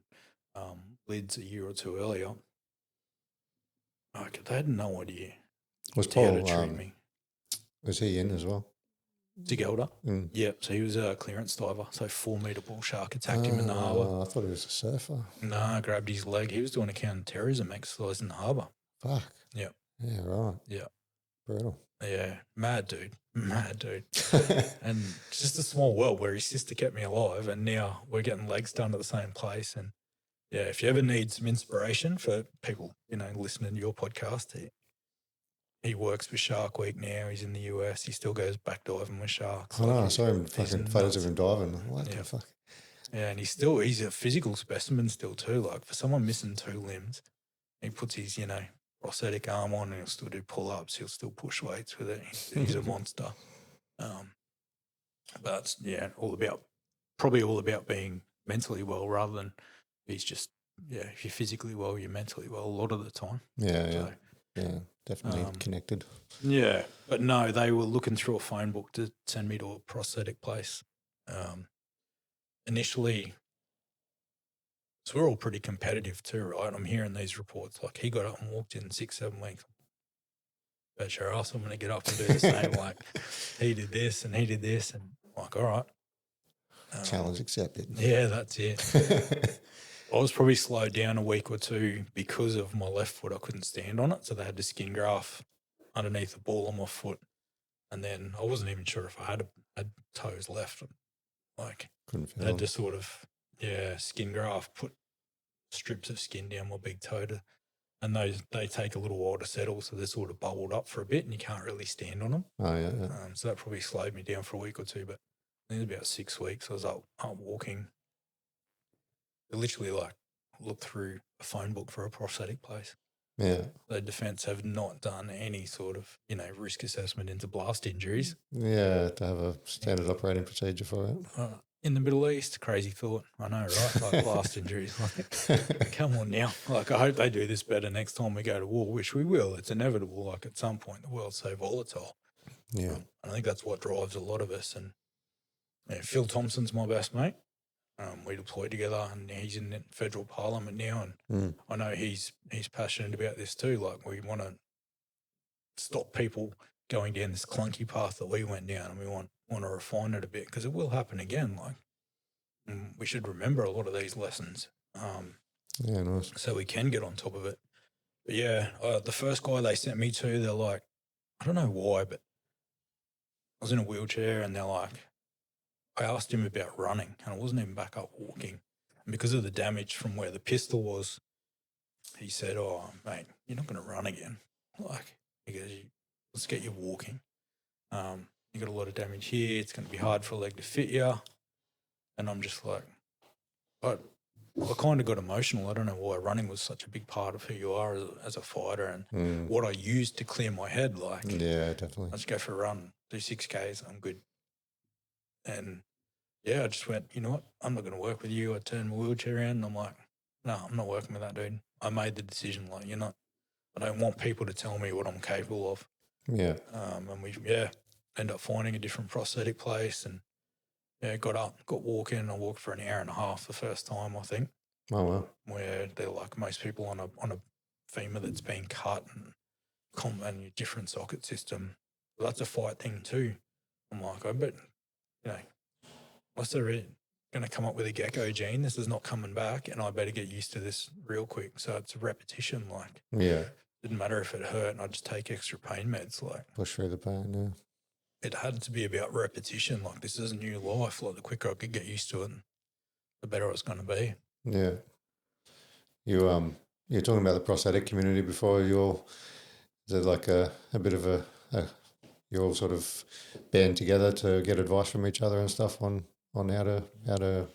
Lids a year or two earlier. Like, they had no idea Was how Paul, to treat me. was he in as well? Zigelda? Mm. Yeah, so he was a clearance diver. So 4-metre bull shark attacked him in the harbour. I thought he was a surfer. Nah, grabbed his leg. He was doing a counter-terrorism exercise in the harbour. Fuck. Yeah. Yeah, right. Yeah. Brutal. Yeah, mad dude. And just a small world where his sister kept me alive, and now we're getting legs done at the same place. And yeah, if you ever need some inspiration for people, listening to your podcast, he works with Shark Week now. He's in the US. He still goes back diving with sharks. I know. I saw him fucking photos of him diving. What the fuck? Yeah, and he's a physical specimen still too. Like, for someone missing 2 limbs, he puts his, prosthetic arm on and he'll still do pull-ups. He'll still push weights with it. He's a monster. But probably all about being mentally well, rather than he's just, if you're physically well, you're mentally well a lot of the time. Yeah, definitely connected. Yeah, but no, they were looking through a phone book to send me to a prosthetic place. Initially, so we're all pretty competitive too, right? I'm hearing these reports like he got up and walked in 6-7 weeks. Bet your ass I'm going to get up and do the same. Like, he did this and he did this, and I'm like, all right. Challenge accepted. Yeah, that's it. I was probably slowed down a week or two because of my left foot. I couldn't stand on it, so they had to skin graft underneath the ball on my foot. And then I wasn't even sure if I had toes left. Like, couldn't feel had to sort of, skin graft, put strips of skin down my big toe and they take a little while to settle, so they're sort of bubbled up for a bit and you can't really stand on them. Oh, yeah. So that probably slowed me down for a week or two, but I think it was about 6 weeks. I was up walking. I literally looked through a phone book for a prosthetic place. Yeah. The defence have not done any sort of, risk assessment into blast injuries. Yeah, to have a standard operating procedure for it. In the Middle East, crazy thought. I know, right? Like, blast injuries. Like, come on now. Like, I hope they do this better next time we go to war, which we will. It's inevitable. Like, at some point, the world's so volatile. Yeah. I think that's what drives a lot of us. And Phil Thompson's my best mate. We deployed together, and he's in the federal parliament now. And I know he's passionate about this too. Like, we want to stop people going down this clunky path that we went down, and we want to refine it a bit, because it will happen again. Like, we should remember a lot of these lessons, yeah, nice. so we can get on top of it. But yeah, the first guy they sent me to, they're like, I don't know why, but I was in a wheelchair and they're like, I asked him about running and I wasn't even back up walking. And because of the damage from where the pistol was, he said, oh, mate, you're not going to run again. Like, he goes, let's get you walking. You got a lot of damage here. It's going to be hard for a leg to fit you. And I'm just like, I kind of got emotional. I don't know why running was such a big part of who you are as a fighter and what I used to clear my head. Like, yeah, definitely. I just go for a run, do 6Ks, I'm good. And yeah, I just went, you know what? I'm not going to work with you. I turned my wheelchair around and I'm like, no, I'm not working with that dude. I made the decision, like, you're not, I don't want people to tell me what I'm capable of. Yeah. And we, ended up finding a different prosthetic place and got walking. I walked for an hour and a half the first time, I think. Oh, wow. Where they're like most people on a femur that's been cut and a different socket system. Well, that's a fight thing too. I'm like, I bet, unless they're going to come up with a gecko gene, this is not coming back, and I better get used to this real quick. So it's a repetition. Like, yeah, didn't matter if it hurt, and I just take extra pain meds. Like, push through the pain. Yeah. It had to be about repetition. Like, this is a new life. Like, the quicker I could get used to it, the better it was going to be. Yeah. You're talking about the prosthetic community before. Is it like a bit of a you all sort of band together to get advice from each other and stuff on how to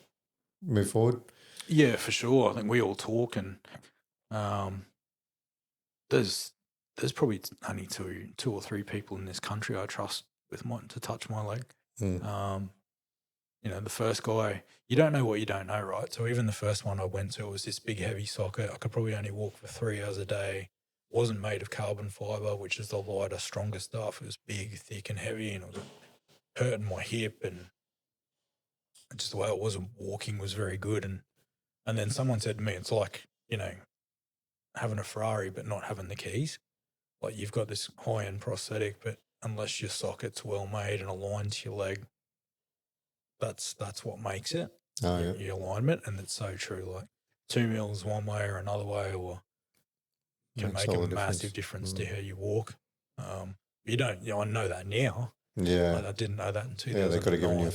move forward? Yeah, for sure. I think we all talk, and there's probably only two or three people in this country I trust with wanting to touch my leg. The first guy, you don't know what you don't know, right? So even the first one I went to was this big heavy socket. I could probably only walk for 3 hours a day. Wasn't made of carbon fiber, which is the lighter, stronger stuff. It was big, thick, and heavy, and it was hurting my hip, and just the way it wasn't walking was very good. And then someone said to me, it's like, having a Ferrari but not having the keys. Like, you've got this high-end prosthetic, but unless your socket's well made and aligned to your leg, that's what makes it. Oh, yeah. Your alignment, and it's so true. Like 2 mils one way or another way, or can make a massive difference to how you walk. You don't. I know that now. Yeah, like, I didn't know that in 2009. Yeah, they could have given you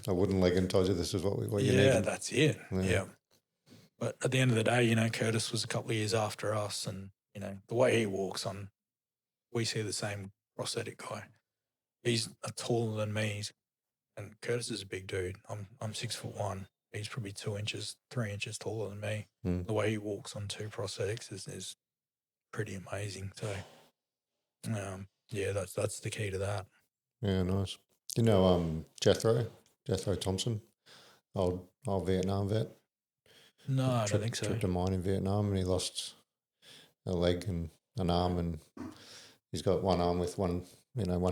a wooden leg and told you this is what you need. Yeah, that's it. Yeah. But at the end of the day, Curtis was a couple of years after us, and the way he walks on, we see the same prosthetic guy. He's taller than me, and Curtis is a big dude. I'm 6'1". He's probably 2 inches, 3 inches taller than me. The way he walks on 2 prosthetics is pretty amazing. So, that's the key to that. Yeah, nice. Jethro Thompson, old Vietnam vet. No, I don't think so. Tripped a mine in Vietnam and he lost a leg and an arm, and he's got one arm with one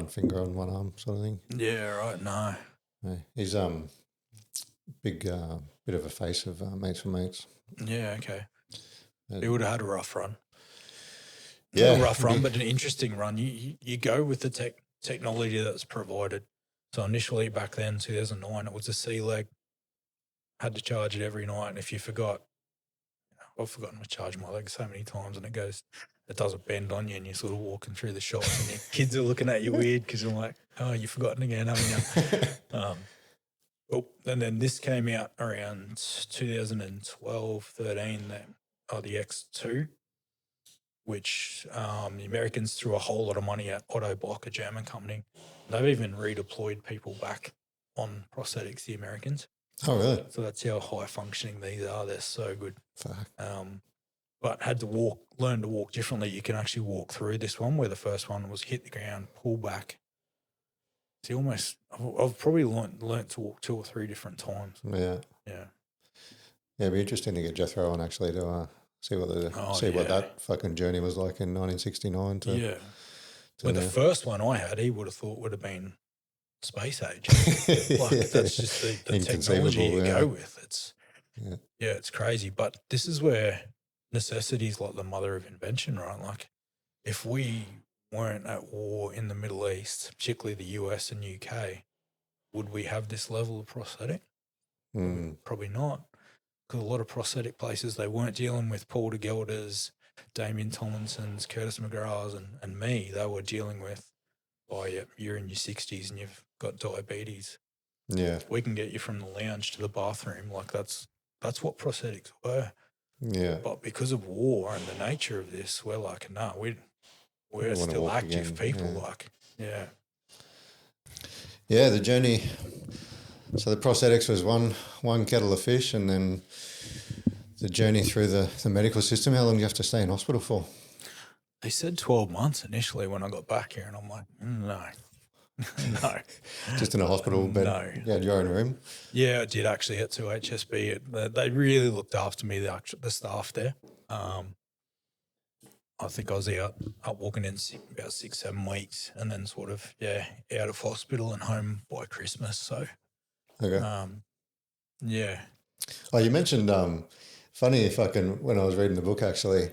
finger on one arm, sort of thing. Yeah, right. No. Yeah, he's big bit of a face of Mates for Mates. Yeah, okay. He would have had a rough run. Yeah, a rough run, but an interesting run. You go with the technology that's provided. So initially back then, 2009, it was a C leg. Had to charge it every night, and if you forgot, I've forgotten to charge my leg so many times, and it doesn't bend on you, and you're sort of walking through the shops, and your kids are looking at you weird because you're like, oh, you've forgotten again, haven't you? And then this came out around 2012, 13, the X2, which the Americans threw a whole lot of money at Otto Bock, a German company. They've even redeployed people back on prosthetics, the Americans. Oh, really? So that's how high functioning these are. They're so good. Fuck. But had to learn to walk differently. You can actually walk through this one, where the first one was hit the ground, pull back. See, I've probably learnt to walk 2 or 3 different times. Yeah. Yeah. Yeah, it'd be interesting to get Jethro on actually to see what that fucking journey was like in 1969. The first one I had, he would have thought would have been space age. That's just the technology you go with. It's crazy. But this is where necessity is like the mother of invention, right? Like, if we weren't at war in the Middle East, particularly the US and UK, would we have this level of prosthetic? Probably not. Because a lot of prosthetic places, they weren't dealing with Paul de Gelders, Damien Tomlinsons, Curtis McGraths, and me, they were dealing with, you're in your 60s and you've got diabetes. Yeah. We can get you from the lounge to the bathroom. Like that's what prosthetics were. Yeah. But because of war and the nature of this, we're like, no, we're wanna still walk active again, people. yeah. Like, yeah. Yeah, the journey. So the prosthetics was one kettle of fish, and then the journey through the medical system. How long do you have to stay in hospital for? They said 12 months initially when I got back here, and I'm like, no. No. Just in a hospital bed? No. You had your own room? Yeah, I did actually at 2HSB. They really looked after me, the staff there. I think I was out walking in about 6-7 weeks, and then sort of, out of hospital and home by Christmas. So, Okay. yeah. Oh, you mentioned, funny if I can, when I was reading the book actually,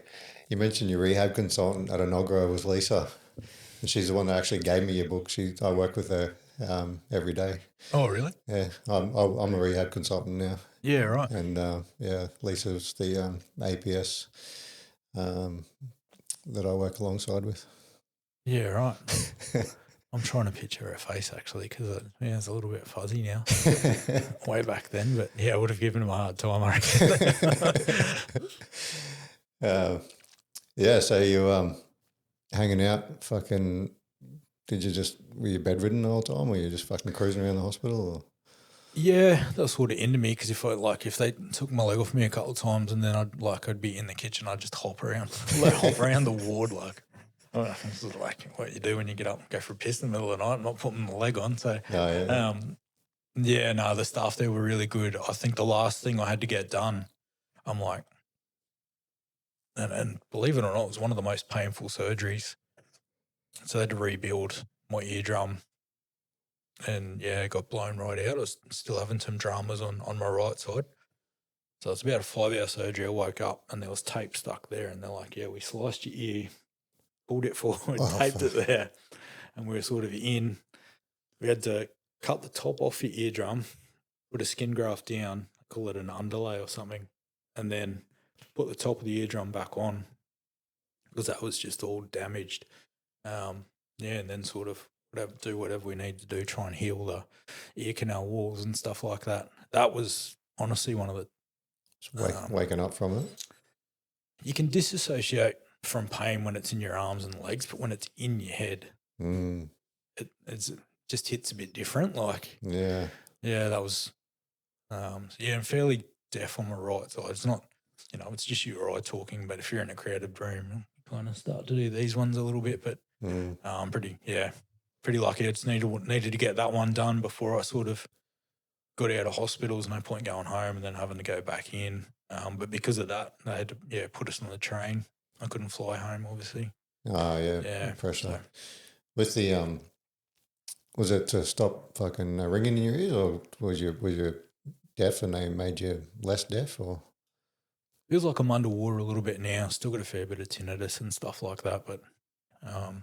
you mentioned your rehab consultant at Inogra was Lisa, and she's the one that actually gave me your book. I work with her every day. Oh, really? Yeah, I'm a rehab consultant now. Yeah, right. And Lisa's the APS that I work alongside with. Yeah, right. I'm trying to picture her face actually because it's a little bit fuzzy now. Way back then, but yeah, I would have given him a hard time, I reckon. So you hanging out, fucking. Were you bedridden the whole time, or were you just fucking cruising around the hospital? Or? Yeah, that was sort of into me because if they took my leg off me a couple of times and then I'd be in the kitchen, I'd just hop around the ward like. This is like what you do when you get up and go for a piss in the middle of the night. I'm not putting the leg on. So, the staff there were really good. I think the last thing I had to get done, I'm like, and believe it or not, it was one of the most painful surgeries. So I had to rebuild my eardrum and, it got blown right out. I was still having some dramas on my right side. So it's about a 5-hour surgery. I woke up and there was tape stuck there and they're like, we sliced your ear, pulled it forward, taped it there, and we were sort of in. We had to cut the top off your eardrum, put a skin graft down, call it an underlay or something, and then put the top of the eardrum back on because that was just all damaged. And then sort of do whatever we need to do, try and heal the ear canal walls and stuff like that. That was honestly one of the... waking up from it? You can disassociate from pain when it's in your arms and legs, but when it's in your head, it just hits a bit different. Like, that was, I'm fairly deaf on my right side. It's not, it's just you or I talking, but if you're in a crowded room, you kind of start to do these ones a little bit, but I'm pretty lucky. I just needed to get that one done before I sort of got out of hospital. There's no point going home and then having to go back in. But because of that, they had to put us on the train. I couldn't fly home, obviously. Oh, yeah. Pressure. So. With the, was it to stop fucking ringing in your ears, or was you deaf and they made you less deaf, or? Feels like I'm underwater a little bit now. Still got a fair bit of tinnitus and stuff like that, but I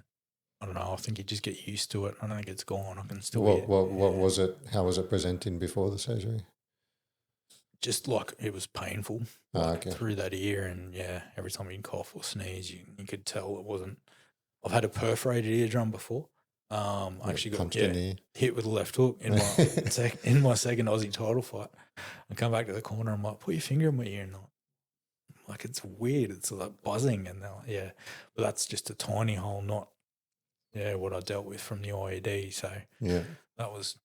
don't know. I think you just get used to it. I don't think it's gone. I can still What was it? How was it presenting before the surgery? Just like it was painful through that ear, and every time you cough or sneeze, you could tell it wasn't. I've had a perforated eardrum before. I actually got hit with a left hook in my in my second Aussie title fight. I come back to the corner. I'm like, put your finger in my ear, and like it's weird. It's like buzzing, and they're like, but that's just a tiny hole, not what I dealt with from the IED. So that was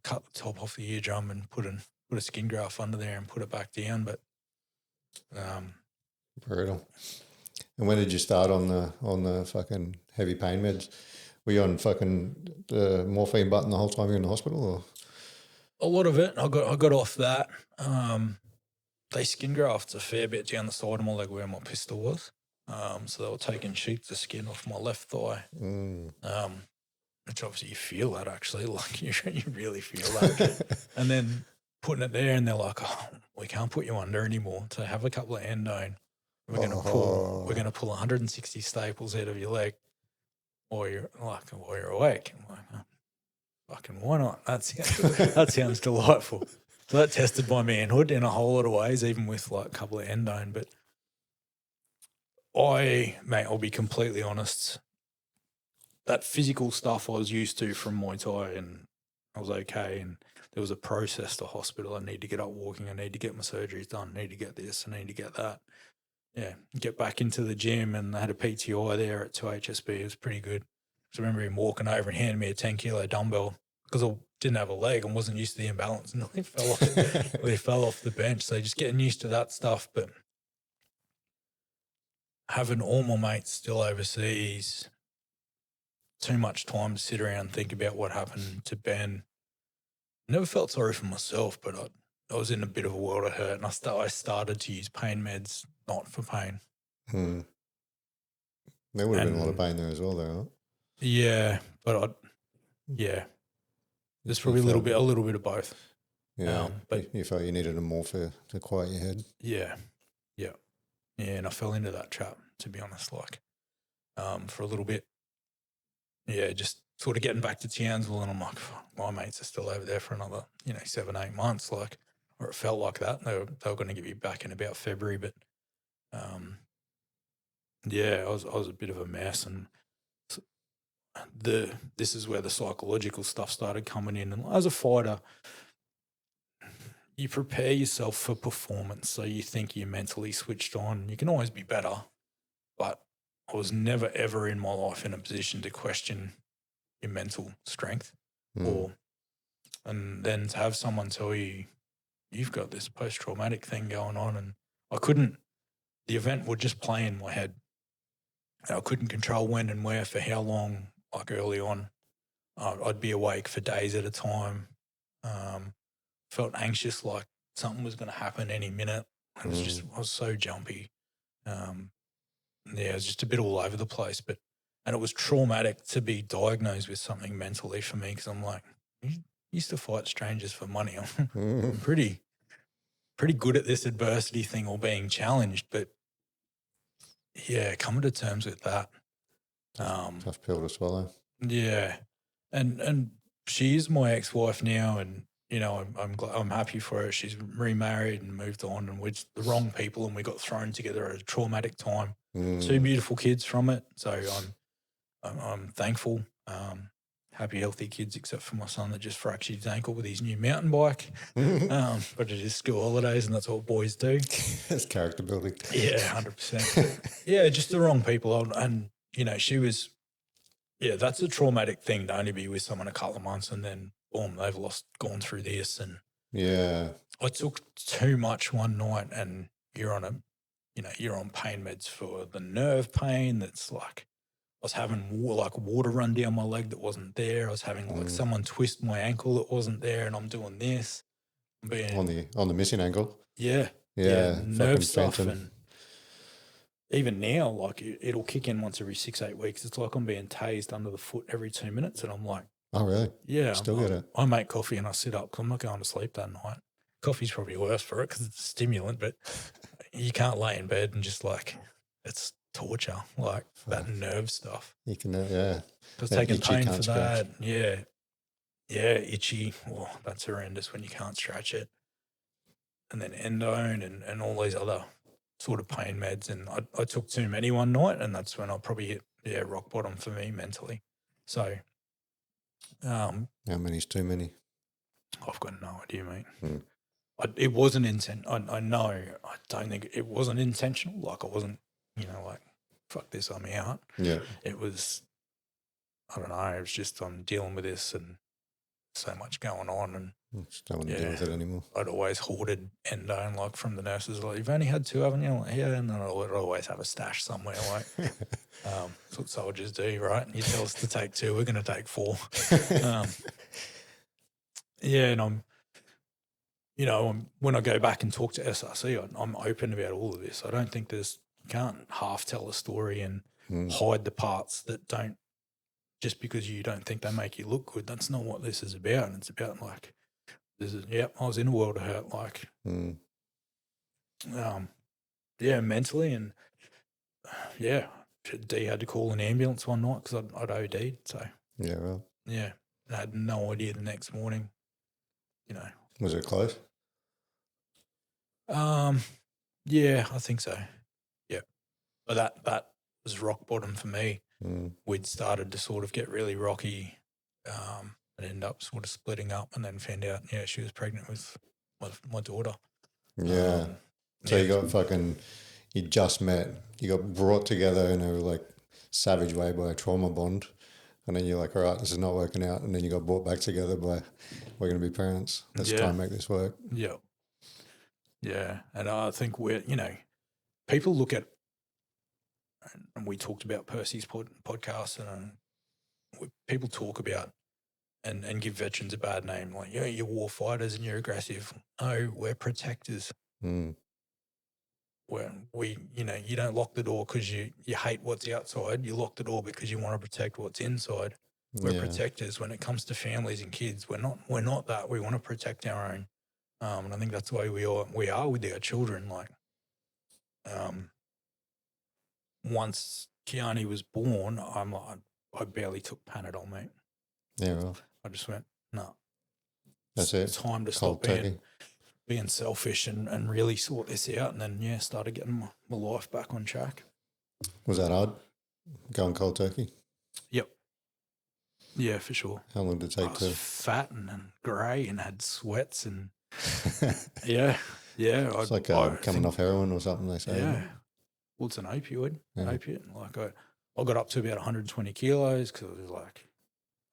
cut the top off the eardrum and put a skin graft under there and put it back down. But brutal. And when did you start on the fucking heavy pain meds? Were you on fucking the morphine button the whole time you were in the hospital? Or? A lot of it. I got off that. They skin grafts a fair bit down the side of my leg where my pistol was. So they were taking sheets of skin off my left thigh. Which obviously you feel that actually, like you really feel that. And then putting it there, and they're like, we can't put you under anymore. So have a couple of endone. We're gonna pull 160 staples out of your leg, or you're awake. I'm like, fucking why not? That sounds delightful. So that tested my manhood in a whole lot of ways, even with like a couple of endone. But Mate, I'll be completely honest. That physical stuff I was used to from Muay Thai, and I was okay. And there was a process to hospital. I need to get up walking. I need to get my surgeries done. I need to get this. I need to get that. Yeah, get back into the gym, and I had a PTI there at 2HSB. It was pretty good. So I remember him walking over and handing me a 10-kilo dumbbell because I didn't have a leg and wasn't used to the imbalance, and he fell off the bench. So just getting used to that stuff, but having all my mates still overseas, too much time to sit around and think about what happened to Ben. Never felt sorry for myself, but I was in a bit of a world of hurt, and I started to use pain meds, not for pain. There would have been a lot of pain there as well, though. Right? Yeah, but there's probably a little bit of both. Yeah, but you felt you needed a morphine to quiet your head. Yeah, and I fell into that trap, to be honest. Like, for a little bit. Yeah, just sort of getting back to Townsville, and I'm like, my mates are still over there for another, 7-8 months, like, or it felt like that. They were going to get me back in about February, but I was a bit of a mess, and this is where the psychological stuff started coming in. And as a fighter, you prepare yourself for performance, so you think you're mentally switched on. You can always be better, but I was never ever in my life in a position to question your mental strength, and then to have someone tell you you've got this post-traumatic thing going on, and the event would just play in my head. I couldn't control when and where for how long. Like early on, I'd be awake for days at a time. Felt anxious, like something was going to happen any minute. I was so jumpy. It was just a bit all over the place. And it was traumatic to be diagnosed with something mentally for me, because I'm like, you used to fight strangers for money. I'm pretty good at this adversity thing or being challenged, but yeah, coming to terms with that. Tough pill to swallow. Yeah, and she is my ex-wife now, and I'm happy for her. She's remarried and moved on, and we're just the wrong people, and we got thrown together at a traumatic time. 2 beautiful kids from it, so I'm thankful. Happy, healthy kids, except for my son that just fractured his ankle with his new mountain bike. But it is school holidays, and that's what boys do. That's character building. Yeah, 100%. Yeah, just the wrong people, and she was. Yeah, that's a traumatic thing to only be with someone a couple of months, and then boom, they've gone through this. And yeah, I took too much one night, and you're on pain meds for the nerve pain. That's like, I was having water run down my leg that wasn't there. I was having like someone twist my ankle that wasn't there, and I'm doing this. I'm being on the missing ankle. Yeah, nerve stuff. And even now, like, it'll kick in once every 6-8 weeks. It's like I'm being tased under the foot every 2 minutes, and I'm like, oh really? Yeah, still get it. I make coffee and I sit up because I'm not going to sleep that night. Coffee's probably worse for it because it's a stimulant, but you can't lay in bed and just like, it's torture, like that nerve stuff. You can, yeah. I was taking pain for that. Yeah, itchy. Oh, that's horrendous when you can't stretch it. And then endone and all these other sort of pain meds, and I took too many one night, and that's when I probably hit rock bottom for me mentally. So, how many's too many? I've got no idea, mate. It wasn't I know. I don't think it wasn't intentional. Like, I wasn't, like, fuck this, I'm out. Yeah. It was, I don't know. It was just, I'm dealing with this and so much going on, and just don't want to deal with it anymore. I'd always hoarded endone, like, from the nurses, like, you've only had 2, haven't you? Like, yeah, and then I'd always have a stash somewhere, like, that's what soldiers do, right? You tell us to take 2, we're going to take 4. And I'm, when I go back and talk to SRC, I'm open about all of this. I don't think you can't half tell a story and hide the parts that don't, just because you don't think they make you look good. That's not what this is about. It's about, like, I was in a world of hurt, like, mentally, and D had to call an ambulance one night because I'd OD'd. So yeah, right. Yeah, I had no idea the next morning. Was it close? Yeah, I think so. Yeah, But that was rock bottom for me. Mm. We'd started to sort of get really rocky, and end up sort of splitting up, and then found out, she was pregnant with my daughter. Yeah. So you got you just met, you got brought together in a like savage way by a trauma bond, and then you're like, all right, this is not working out, and then you got brought back together by, we're going to be parents. Let's try and make this work. Yeah. Yeah. And I think people look at, and we talked about Percy's podcast, and people talk about and give veterans a bad name, like, you're war fighters and you're aggressive. No, we're protectors. Mm. Where you don't lock the door because you hate what's outside. You lock the door because you want to protect what's inside. We're protectors when it comes to families and kids. We're not that. We want to protect our own. And I think that's the way we are with our children. Like, once Kiani was born, I barely took Panadol, mate. Yeah, well, I just went, no. That's it. It's time to Cold stop turkey. being selfish and really sort this out. And then, started getting my life back on track. Was that hard, going cold turkey? Yep. Yeah, for sure. How long did it take I was fat and grey and had sweats and yeah. It's like coming off heroin or something, they say. Yeah. Well, it's an opioid. Like I got up to about 120 kilos because I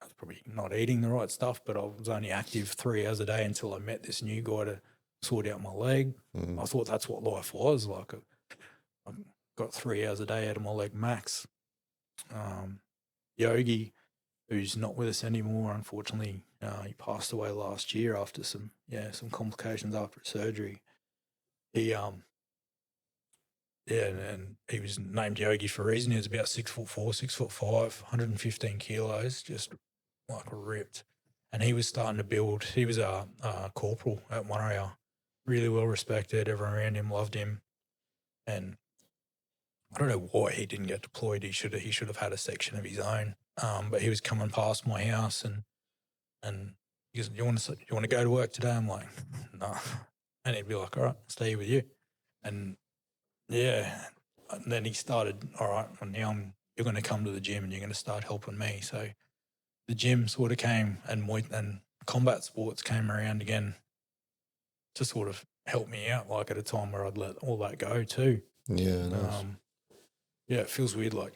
was probably not eating the right stuff, but I was only active 3 hours a day until I met this new guy to sort out my leg. Mm. I thought that's what life was. Like, I got 3 hours a day out of my leg max. Yogi, who's not with us anymore, unfortunately, he passed away last year after some complications after surgery. He and he was named Yogi for a reason. He was about 6'4", 6'5", 115 kilos, just like ripped. And he was starting to build. He was a corporal at 1AR, really well respected. Everyone around him loved him. And I don't know why he didn't get deployed. He should have had a section of his own. But he was coming past my house and he goes, you want to go to work today? I'm like, no. And he'd be like, all right, I'll stay with you. And yeah, and then he started, all right, well, now you're going to come to the gym and you're going to start helping me. So the gym sort of came and combat sports came around again to sort of help me out, like at a time where I'd let all that go too. Yeah, nice. It feels weird. Like,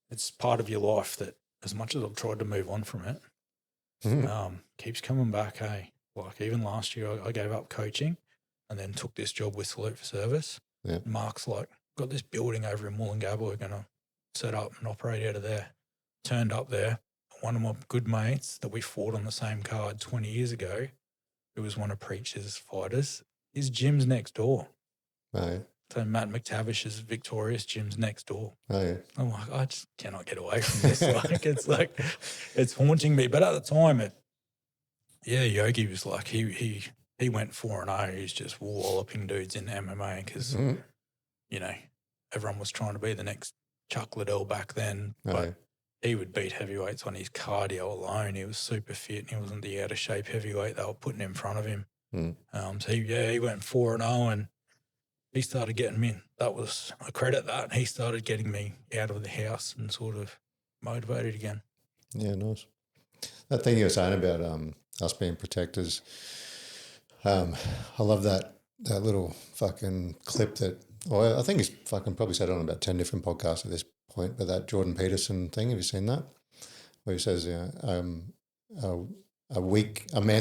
it's part of your life that, as much as I've tried to move on from it, keeps coming back. Hey, like even last year, I gave up coaching and then took this job with Salute for Service. Yeah. Mark's like, got this building over in Wollongabba, we're going to set up and operate out of there. Turned up there. One of my good mates that we fought on the same card 20 years ago, who was one of Preacher's fighters, his gym's next door. Right. So Matt McTavish's Victorious gym's next door. Oh, yeah. I'm like, I just cannot get away from this. It's haunting me. But at the time, Yogi was like, he went 4-0. He's just walloping dudes in MMA because, everyone was trying to be the next Chuck Liddell back then. But he would beat heavyweights on his cardio alone. He was super fit and he wasn't the out of shape heavyweight they were putting in front of him. So he went 4-0 and he started getting me. I credit that. And he started getting me out of the house and sort of motivated again. Yeah, nice. That thing you were saying about us being protectors, I love that little fucking clip that, I think he's fucking probably said it on about 10 different podcasts at this point, but that Jordan Peterson thing, have you seen that? Where he says, a man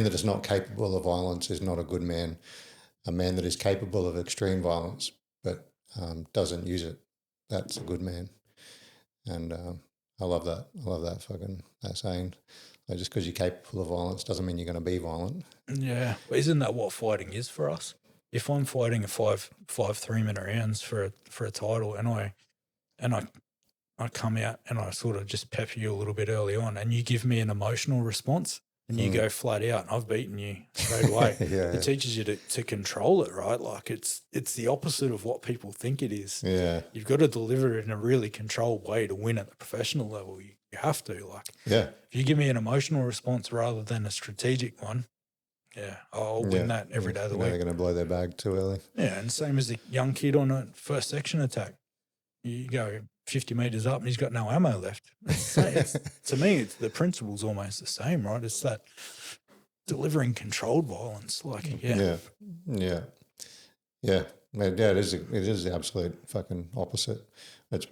that is not capable of violence is not a good man. A man that is capable of extreme violence but doesn't use it, that's a good man. And I love that. I love that saying. Like, just because you're capable of violence doesn't mean you're going to be violent. Yeah. But isn't that what fighting is for us? If I'm fighting a five 3-minute rounds for a title and I come out and I sort of just pepper you a little bit early on and you give me an emotional response and you go flat out, I've beaten you straight away. It teaches you to control it, right? Like it's the opposite of what people think it is. Yeah. You've got to deliver it in a really controlled way to win at the professional level. You have to. If you give me an emotional response rather than a strategic one, I'll win that every day of the week. They're going to blow their bag too early. Yeah, and same as the young kid on a first section attack. You go 50 metres up and he's got no ammo left. To me, the principle's almost the same, right? It's that delivering controlled violence. Like, Yeah. Man, yeah, it is the absolute fucking opposite. It's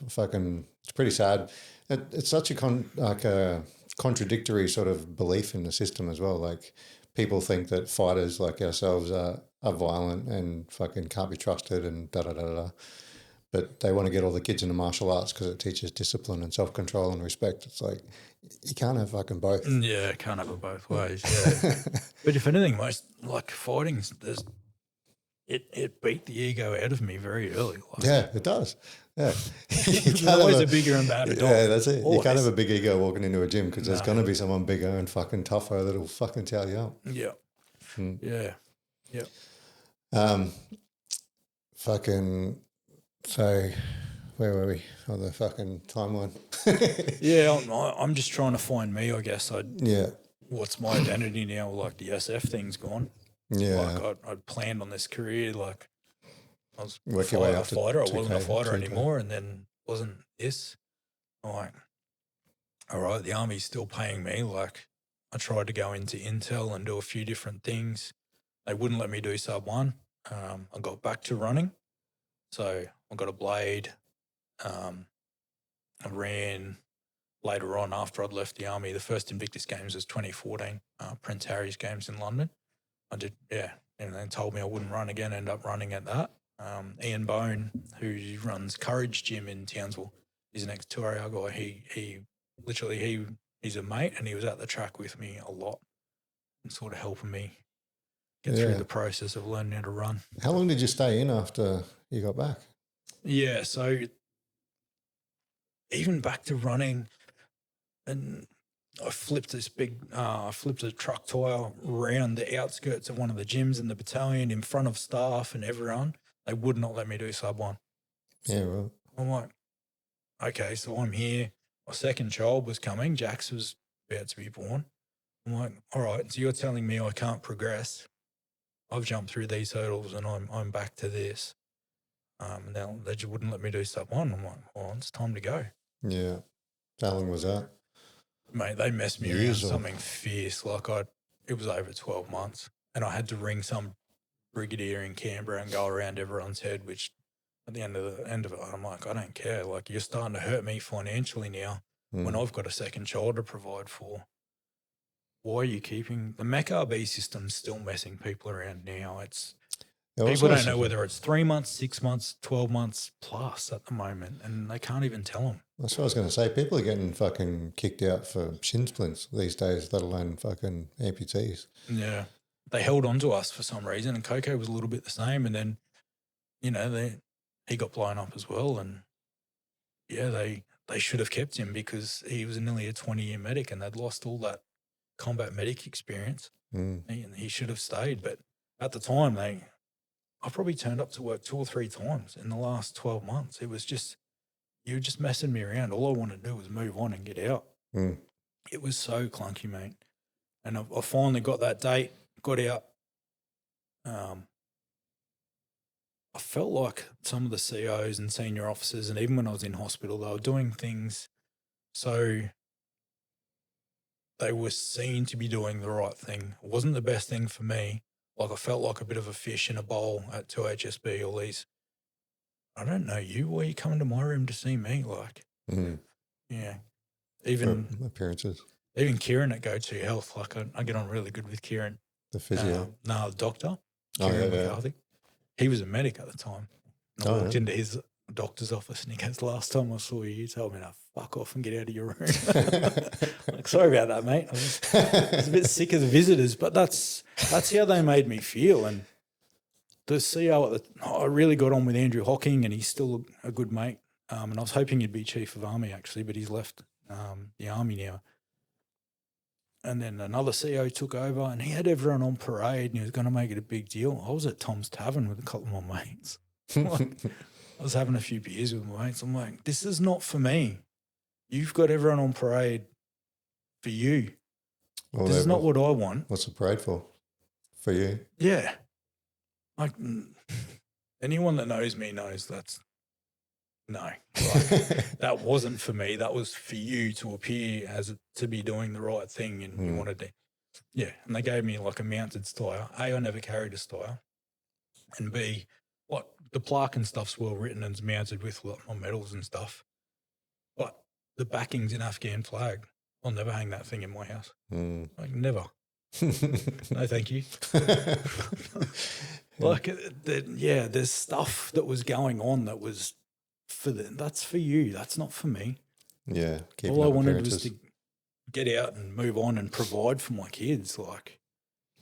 pretty sad. It's such a contradictory sort of belief in the system as well. Like, people think that fighters like ourselves are violent and fucking can't be trusted and da. But they want to get all the kids into martial arts because it teaches discipline and self-control and respect. It's like, you can't have fucking both. Yeah, can't have it both ways. Yeah. But if anything, most like fighting, it beat the ego out of me very early. Like, Yeah, it does. Yeah. There's always a bigger and badder dog. Yeah, that's it. Always. You can't have a big ego walking into a gym because there's going to be someone bigger and fucking tougher that'll fucking tell you up. Yeah. Yeah. Fucking, so where were we on the fucking timeline? Yeah, I'm just trying to find me, I guess. Yeah. What's my identity now? Like, the SF thing's gone. Yeah. Like, I'd planned on this career. Like, I was Work your way a up to fighter. I 2K, wasn't a fighter 2K. anymore, and then wasn't this. I'm like, all right, the Army's still paying me. Like, I tried to go into Intel and do a few different things. They wouldn't let me do sub 1. I got back to running. So I got a blade. I ran later on after I'd left the Army. The first Invictus Games was 2014, Prince Harry's Games in London. I did, and they told me I wouldn't run again, ended up running at that. Ian Bone, who runs Courage Gym in Townsville, he's an ex-Tour guy. He's a mate, and he was at the track with me a lot and sort of helping me get through the process of learning how to run. How long did you stay in after you got back? Yeah, so even back to running, and I flipped a truck tire around the outskirts of one of the gyms in the battalion in front of staff and everyone. They would not let me do sub 1. Yeah, right. I'm like, okay, so I'm here. My second child was coming. Jax was about to be born. I'm like, all right, so you're telling me I can't progress. I've jumped through these hurdles and I'm back to this. Now they just wouldn't let me do sub 1. I'm like, oh, it's time to go. Yeah. How long was that? Mate, they messed me around something fierce. Like, it was over 12 months, and I had to ring some brigadier in Canberra and go around everyone's head, which at the end of it, I'm like, I don't care. Like, you're starting to hurt me financially now when I've got a second child to provide for. Why are you keeping the MECRB system's still messing people around now? People don't know whether it's 3 months, 6 months, 12 months plus at the moment, and they can't even tell them. That's what I was going to say. People are getting fucking kicked out for shin splints these days, let alone fucking amputees. Yeah. They held on to us for some reason, and Coco was a little bit the same. And then, he got blown up as well. And, they should have kept him because he was nearly a 20-year medic and they'd lost all that combat medic experience. And he should have stayed. But at the time, I probably turned up to work 2 or 3 times in the last 12 months. It was just, you were just messing me around. All I wanted to do was move on and get out. It was so clunky, mate. And I finally got that date, got out. I felt like some of the COs and senior officers, and even when I was in hospital, they were doing things so they were seen to be doing the right thing. It wasn't the best thing for me. Like, I felt like a bit of a fish in a bowl at 2HSB. All these, I don't know you. Why are you coming to my room to see me? Like, yeah. Even for appearances. Even Kieran at Go To Health. Like, I get on really good with Kieran. The physio. No, the doctor. Kieran McCarthy. He was a medic at the time. And I walked into his doctor's office and he goes, last time I saw you told me to fuck off and get out of your room. Like, sorry about that, mate. I was a bit sick of the visitors, but that's how they made me feel. And the CO, I really got on with Andrew Hocking, and he's still a good mate. And I was hoping he'd be Chief of Army, actually, but he's left the Army now. And then another CO took over, and he had everyone on parade, and he was going to make it a big deal. I was at Tom's Tavern with a couple of my mates. I was having a few beers with my mates. I'm like, this is not for me. You've got everyone on parade for you. Well, this is not what I want. What's the parade for? For you? Yeah. Like, anyone that knows me knows no, that wasn't for me. That was for you to appear as to be doing the right thing, and you wanted to. Yeah, and they gave me like a mounted style. A, I never carried a style, and B, what the plaque and stuff's well written and it's mounted with like my medals and stuff, but the backing's an Afghan flag. I'll never hang that thing in my house. Like never. No, thank you. Like, there's stuff that was going on that was that's for you. That's not for me. Yeah. All I wanted was to get out and move on and provide for my kids. Like,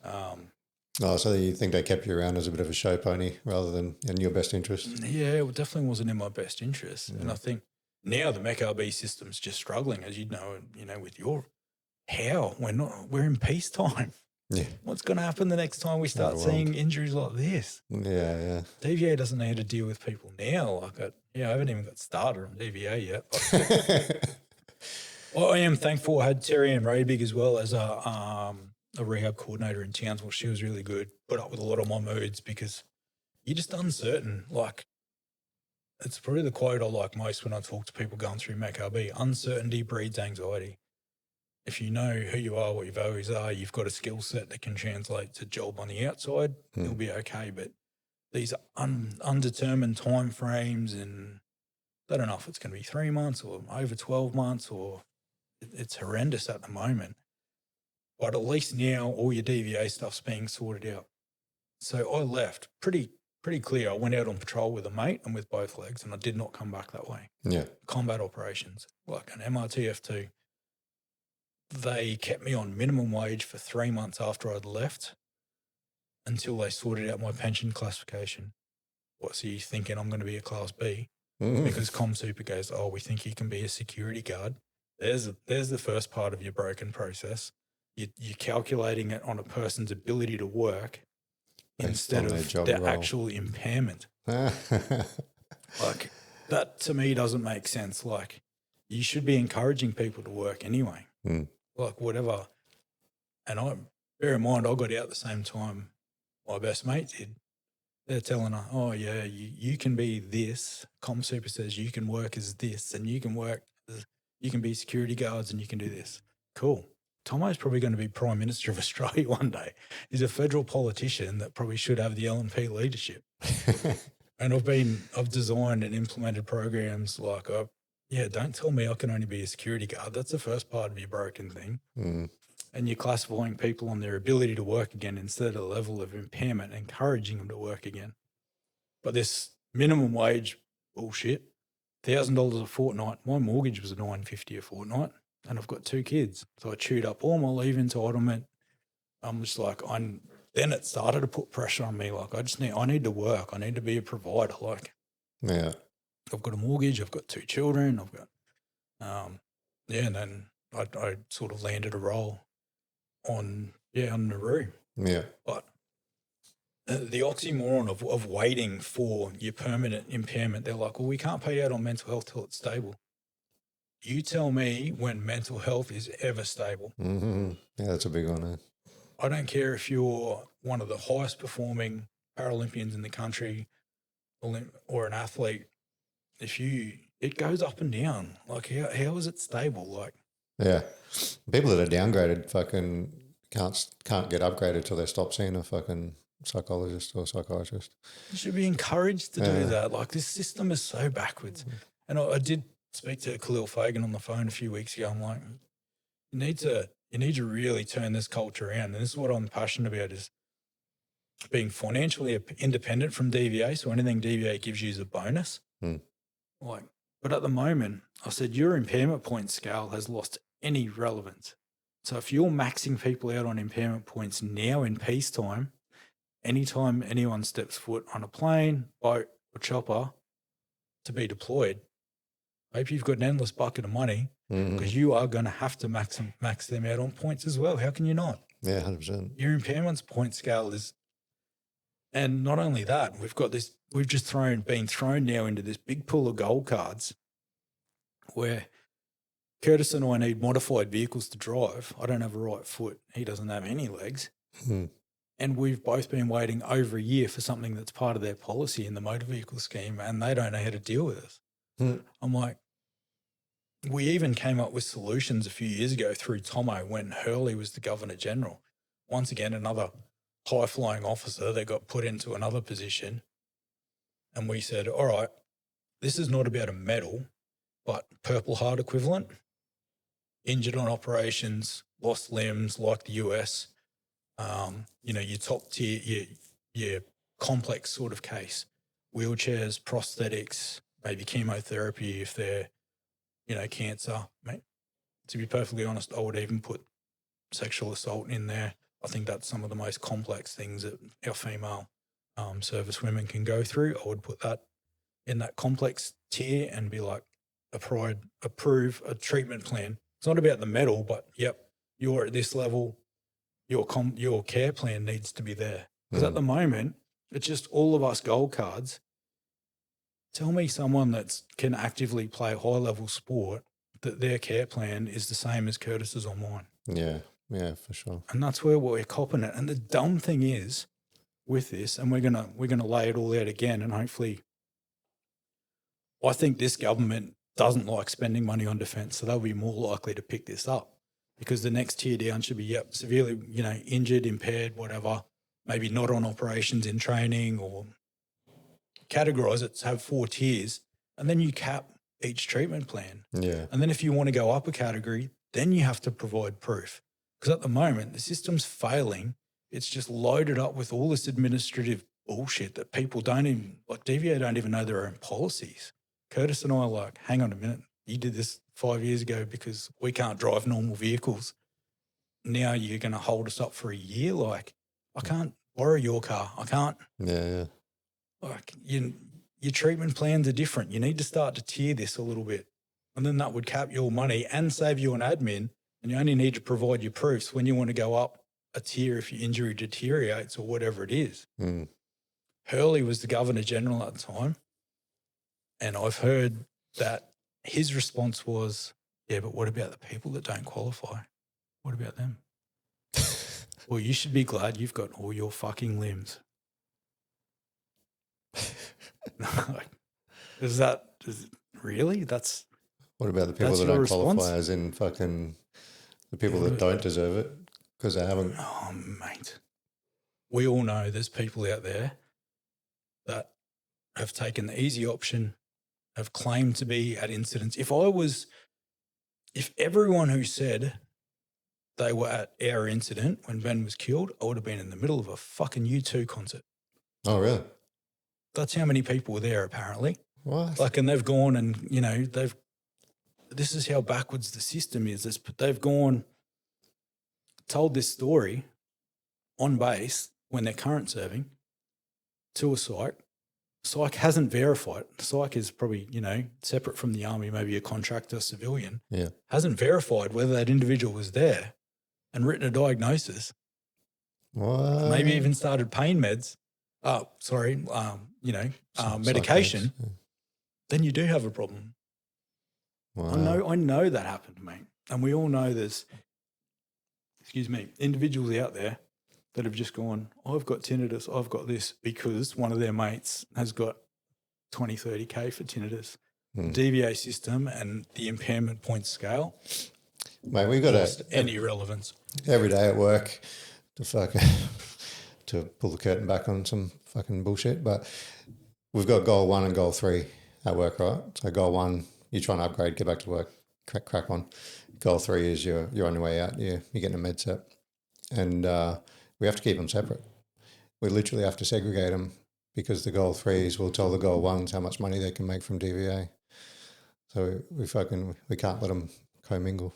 so you think they kept you around as a bit of a show pony rather than in your best interest? Yeah, it definitely wasn't in my best interest. And I think now the MECRB system's just struggling, as you know, with we're in peacetime. Yeah. What's going to happen the next time we start seeing injuries like this? Yeah. DVA doesn't know how to deal with people now. I haven't even got started on DVA yet. I am thankful I had Terry Ann Rabig as well as a rehab coordinator in Townsville. She was really good, put up with a lot of my moods because you're just uncertain. Like, it's probably the quote I like most when I talk to people going through MECRB. Uncertainty breeds anxiety. If you know who you are, what your values are, you've got a skill set that can translate to job on the outside, you'll be okay. But these undetermined time frames, and I don't know if it's going to be 3 months or over 12 months, or it's horrendous at the moment. But at least now all your DVA stuff's being sorted out. So I left pretty clear. I went out on patrol with a mate and with both legs, and I did not come back that way. Yeah. Combat operations, like an MRTF2. They kept me on minimum wage for 3 months after I'd left until they sorted out my pension classification. So you thinking I'm going to be a Class B? Because ComSuper goes, we think you can be a security guard. There's the first part of your broken process. You're calculating it on a person's ability to work instead of their actual impairment. Like, that to me doesn't make sense. Like, you should be encouraging people to work anyway. Like, whatever. And bear in mind, I got out the same time my best mate did. They're telling her, you can be this. ComSuper says you can work as this, and you can be security guards, and you can do this. Cool. Tomo's probably going to be Prime Minister of Australia one day. He's a federal politician that probably should have the LNP leadership. And I've designed and implemented programs like, don't tell me I can only be a security guard. That's the first part of your broken thing. And you're classifying people on their ability to work again instead of the level of impairment, encouraging them to work again. But this minimum wage bullshit, $1,000 a fortnight. My mortgage was $950 a fortnight, and I've got 2 kids. So I chewed up all my leave entitlement. I'm just like, then it started to put pressure on me. Like, I need to work. I need to be a provider. Like, I've got a mortgage. I've got 2 children. I've got, and then I sort of landed a role on Nauru. Yeah. But the oxymoron of waiting for your permanent impairment, they're like, well, we can't pay out on mental health till it's stable. You tell me when mental health is ever stable. Yeah, that's a big one. Eh? I don't care if you're one of the highest performing Paralympians in the country or an athlete. It goes up and down. Like, how is it stable? Like, yeah, people that are downgraded fucking can't get upgraded till they stop seeing a fucking psychologist or psychiatrist. You should be encouraged to do that. Like, this system is so backwards. And I did speak to Khalil Fagan on the phone a few weeks ago. I'm like, you need to really turn this culture around. And this is what I'm passionate about, is being financially independent from DVA. So anything DVA gives you is a bonus. But at the moment, I said, your impairment point scale has lost any relevance. So if you're maxing people out on impairment points now in peacetime, anytime anyone steps foot on a plane, boat, or chopper to be deployed, I hope you've got an endless bucket of money, because you are going to have to max them out on points as well. How can you not? Yeah, 100%. Your impairments point scale is, and not only that, we've just been thrown now into this big pool of gold cards where Curtis and I need modified vehicles to drive. I don't have a right foot. He doesn't have any legs. And we've both been waiting over a year for something that's part of their policy in the motor vehicle scheme, and they don't know how to deal with us. I'm like, we even came up with solutions a few years ago through Tomo when Hurley was the Governor General. Once again, another high-flying officer that got put into another position. And we said, all right, this is not about a medal, but Purple Heart equivalent, injured on operations, lost limbs like the US, your top tier, your complex sort of case, wheelchairs, prosthetics, maybe chemotherapy if they're, cancer. Mate, to be perfectly honest, I would even put sexual assault in there. I think that's some of the most complex things that our female service women can go through. I would put that in that complex tier and be like, approve a treatment plan. It's not about the medal, but yep, you're at this level, your care plan needs to be there. Because at the moment, it's just all of us gold cards. Tell me someone that can actively play high-level sport that their care plan is the same as Curtis's or mine. Yeah, for sure. And that's where we're copping it. And the dumb thing is with this, and we're gonna lay it all out again, and hopefully, I think this government doesn't like spending money on defence, so they'll be more likely to pick this up because the next tier down should be severely, injured, impaired, whatever, maybe not on operations in training, or categorise it, have 4 tiers, and then you cap each treatment plan. Yeah. And then if you want to go up a category, then you have to provide proof. Because at the moment, the system's failing. It's just loaded up with all this administrative bullshit that people don't even, like DVA don't even know their own policies. Curtis and I are like, hang on a minute, you did this 5 years ago because we can't drive normal vehicles. Now you're going to hold us up for a year? Like, I can't borrow your car. I can't. Yeah. Like, your treatment plans are different. You need to start to tier this a little bit. And then that would cap your money and save you an admin. And you only need to provide your proofs when you want to go up a tier if your injury deteriorates or whatever it is. Hurley was the Governor General at the time. And I've heard that his response was, yeah, but what about the people that don't qualify? What about them? Well, you should be glad you've got all your fucking limbs. Really? That's what about the people that don't qualify, as in fucking the people that don't deserve it because they haven't? Oh, mate. We all know there's people out there that have taken the easy option, have claimed to be at incidents. If everyone who said they were at our incident when Ben was killed, I would have been in the middle of a fucking U2 concert. Oh, really? That's how many people were there, apparently. What? Like, and they've gone and, this is how backwards the system is. They've gone, told this story on base when they're current serving to a psych. Psych hasn't verified. Psych is probably, separate from the army, maybe a contractor, civilian. Yeah. Hasn't verified whether that individual was there and written a diagnosis. What? Maybe even started pain meds. Medication. Yeah. Then you do have a problem. Wow. I know that happened, mate. And we all know there's, individuals out there that have just gone, I've got tinnitus, I've got this, because one of their mates has got 20, 30K for tinnitus. DVA system and the impairment point scale. Mate, we've got any relevance. Every day at work to pull the curtain back on some fucking bullshit, but we've got goal 1 and goal 3 at work, right? So goal 1, you're trying to upgrade, get back to work, crack on. Goal 3 is you're on your way out, you're getting a med set. And we have to keep them separate. We literally have to segregate them because the goal 3s will tell the goal 1s how much money they can make from DVA. So we can't let them commingle.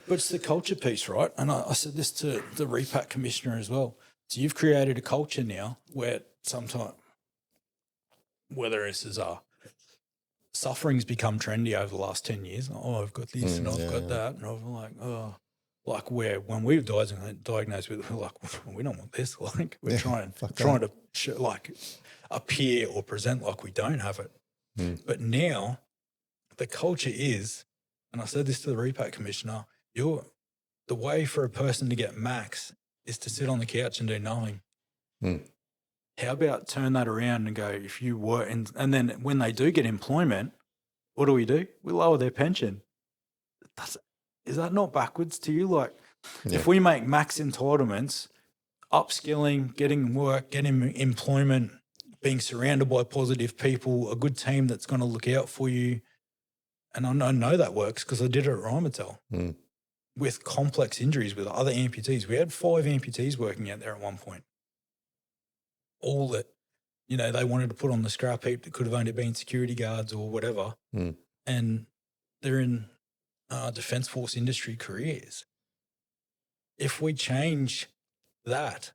But it's the culture piece, right? And I said this to the repat commissioner as well. So you've created a culture now where sometimes, whether it's as suffering's become trendy over the last 10 years. Oh, I've got this and I've got that. And I'm like, oh, like when we were diagnosed with it, we're like, we don't want this. Like we're trying to appear or present like we don't have it. But now the culture is, and I said this to the repat commissioner, the way for a person to get max is to sit on the couch and do nothing. How about turn that around and go, if you were, and then when they do get employment, what do? We lower their pension. Is that not backwards to you? Like, if we make max entitlements, upskilling, getting work, getting employment, being surrounded by positive people, a good team that's going to look out for you. And I know that works because I did it at Rheinmetall with complex injuries with other amputees. We had 5 amputees working out there at one point. All that, they wanted to put on the scrap heap that could have only been security guards or whatever. And they're in Defence Force industry careers. If we change that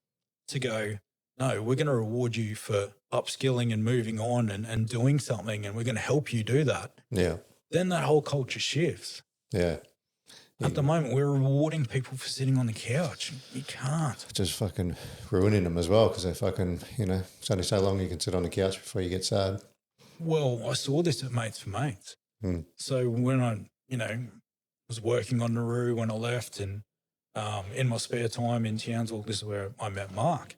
to go, no, we're going to reward you for upskilling and moving on and doing something, and we're going to help you do that. Yeah. Then that whole culture shifts. Yeah. At the moment, we're rewarding people for sitting on the couch. You can't. Just fucking ruining them as well because they fucking, it's only so long you can sit on the couch before you get sad. Well, I saw this at Mates for Mates. So when I, was working on Nauru when I left and in my spare time in Townsville, this is where I met Mark.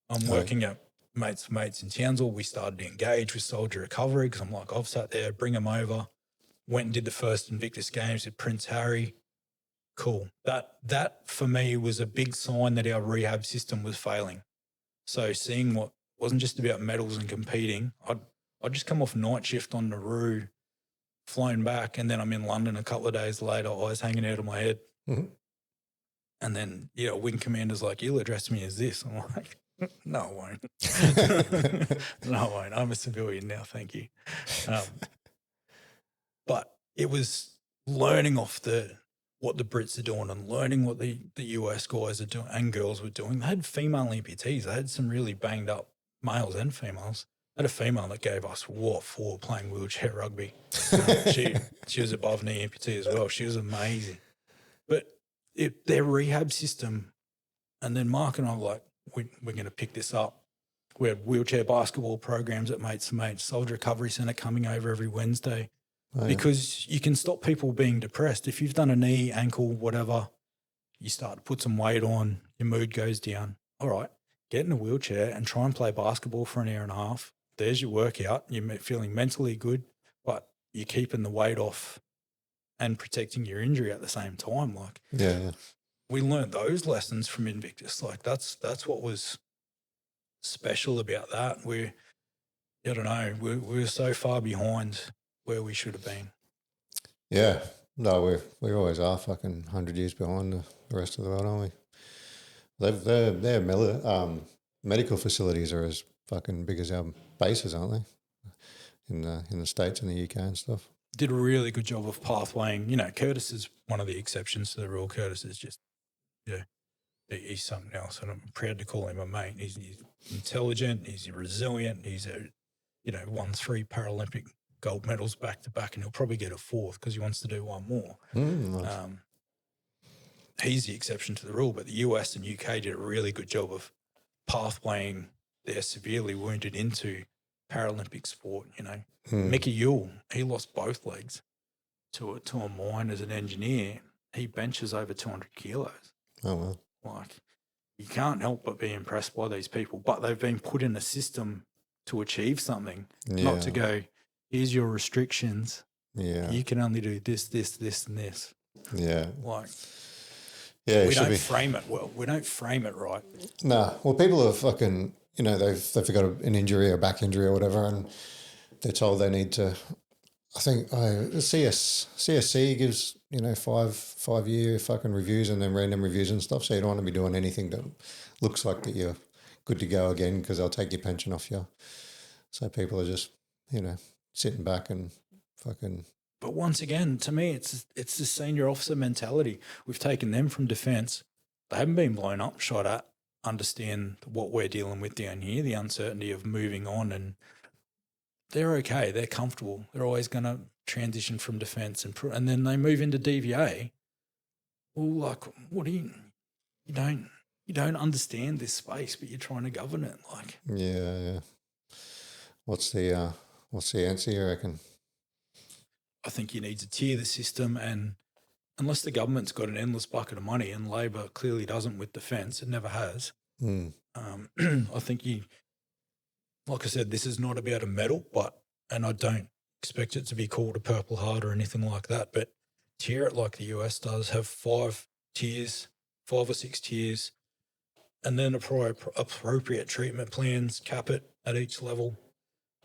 I'm working at Mates for Mates in Townsville. We started to engage with soldier recovery because I'm like, I've sat there, bring them over. Went and did the first Invictus Games with Prince Harry. Cool. That for me was a big sign that our rehab system was failing. So seeing what wasn't just about medals and competing, I'd just come off night shift on Nauru, flown back, and then I'm in London a couple of days later, eyes hanging out of my head. And then, wing commander's like, you'll address me as this. I'm like, no, I won't. No, I won't. I'm a civilian now, thank you. But it was learning off what the Brits are doing and learning what the US guys are doing and girls were doing. They had female amputees. They had some really banged up males and females. They had a female that gave us what for playing wheelchair rugby. She was above knee amputee as well. She was amazing. But their rehab system, and then Mark and I were like, we're going to pick this up. We had wheelchair basketball programs at Mates and Mates, Soldier Recovery Centre coming over every Wednesday. Because you can stop people being depressed. If you've done a knee, ankle, whatever, you start to put some weight on, your mood goes down. All right, get in a wheelchair and try and play basketball for an hour and a half. There's your workout. You're feeling mentally good, but you're keeping the weight off and protecting your injury at the same time. Like, we learned those lessons from Invictus. Like, that's what was special about that. I don't know, we're so far behind where we should have been. Yeah. No, we always are fucking 100 years behind the rest of the world, aren't we? Their medical facilities are as fucking big as our bases, aren't they? In the States and the UK and stuff. Did a really good job of pathwaying. Curtis is one of the exceptions to the rule. Curtis is just, he's something else, and I'm proud to call him a mate. He's intelligent, he's resilient, he's won 3 Paralympic gold medals back to back, and he'll probably get a 4th because he wants to do one more. Nice. He's the exception to the rule, but the US and UK did a really good job of pathwaying their severely wounded into Paralympic sport. Mickey Yule, he lost both legs to a mine as an engineer. He benches over 200 kilos. Oh, well. Like, you can't help but be impressed by these people, but they've been put in a system to achieve something, not to go, here's your restrictions. Yeah. You can only do this, this, this, and this. Yeah. Like, we don't frame it well. We don't frame it right. Nah. Well, people are fucking, they've got an injury or back injury or whatever, and they're told they need to, I think CSC gives, 5-year fucking reviews and then random reviews and stuff. So you don't want to be doing anything that looks like that you're good to go again because they'll take your pension off you. So people are just, sitting back and fucking. But once again, to me, it's the senior officer mentality. We've taken them from defence. They haven't been blown up, shot at, understand what we're dealing with down here, the uncertainty of moving on, and they're okay. They're comfortable. They're always going to transition from defence and then they move into DVA. Well, like, what do you don't understand this space, but you're trying to govern it. Like, yeah. What's the answer, you reckon? I think you need to tier the system, and unless the government's got an endless bucket of money, and Labor clearly doesn't with defence, it never has. I think like I said, this is not about a medal, and I don't expect it to be called a Purple Heart or anything like that, but tier it like the US does, have 5 tiers, 5 or 6 tiers, and then appropriate treatment plans, cap it at each level.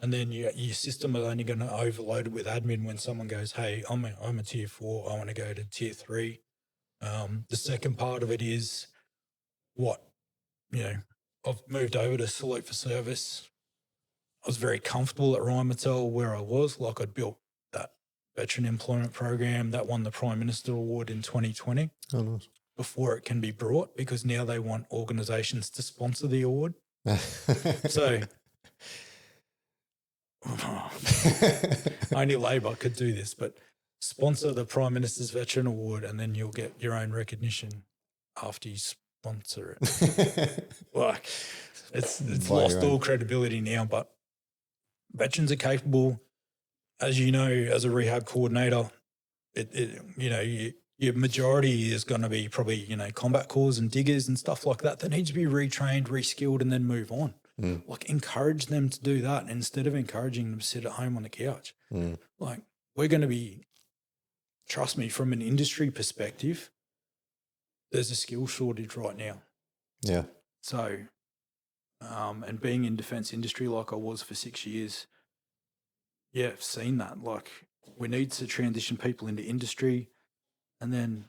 And then your system is only going to overload it with admin when someone goes, hey, I'm a tier 4, I want to go to tier 3. The second part of it is I've moved over to Salute for Service. I was very comfortable at Rheinmetall where I was. Like, I'd built that veteran employment program that won the Prime Minister Award in 2020 before it can be brought, because now they want organisations to sponsor the award. So only Labor could do this, but sponsor the Prime Minister's Veteran Award and then you'll get your own recognition after you sponsor it. Like, it's lost all credibility now, but veterans are capable. As you know, as a rehab coordinator, your majority is going to be probably, combat corps and diggers and stuff like that need to be retrained, reskilled, and then move on. Like, encourage them to do that instead of encouraging them to sit at home on the couch. Like, we're going to be, trust me, from an industry perspective, there's a skill shortage right now. Yeah. So, and being in defence industry like I was for 6 years, yeah, I've seen that. Like, we need to transition people into industry. And then,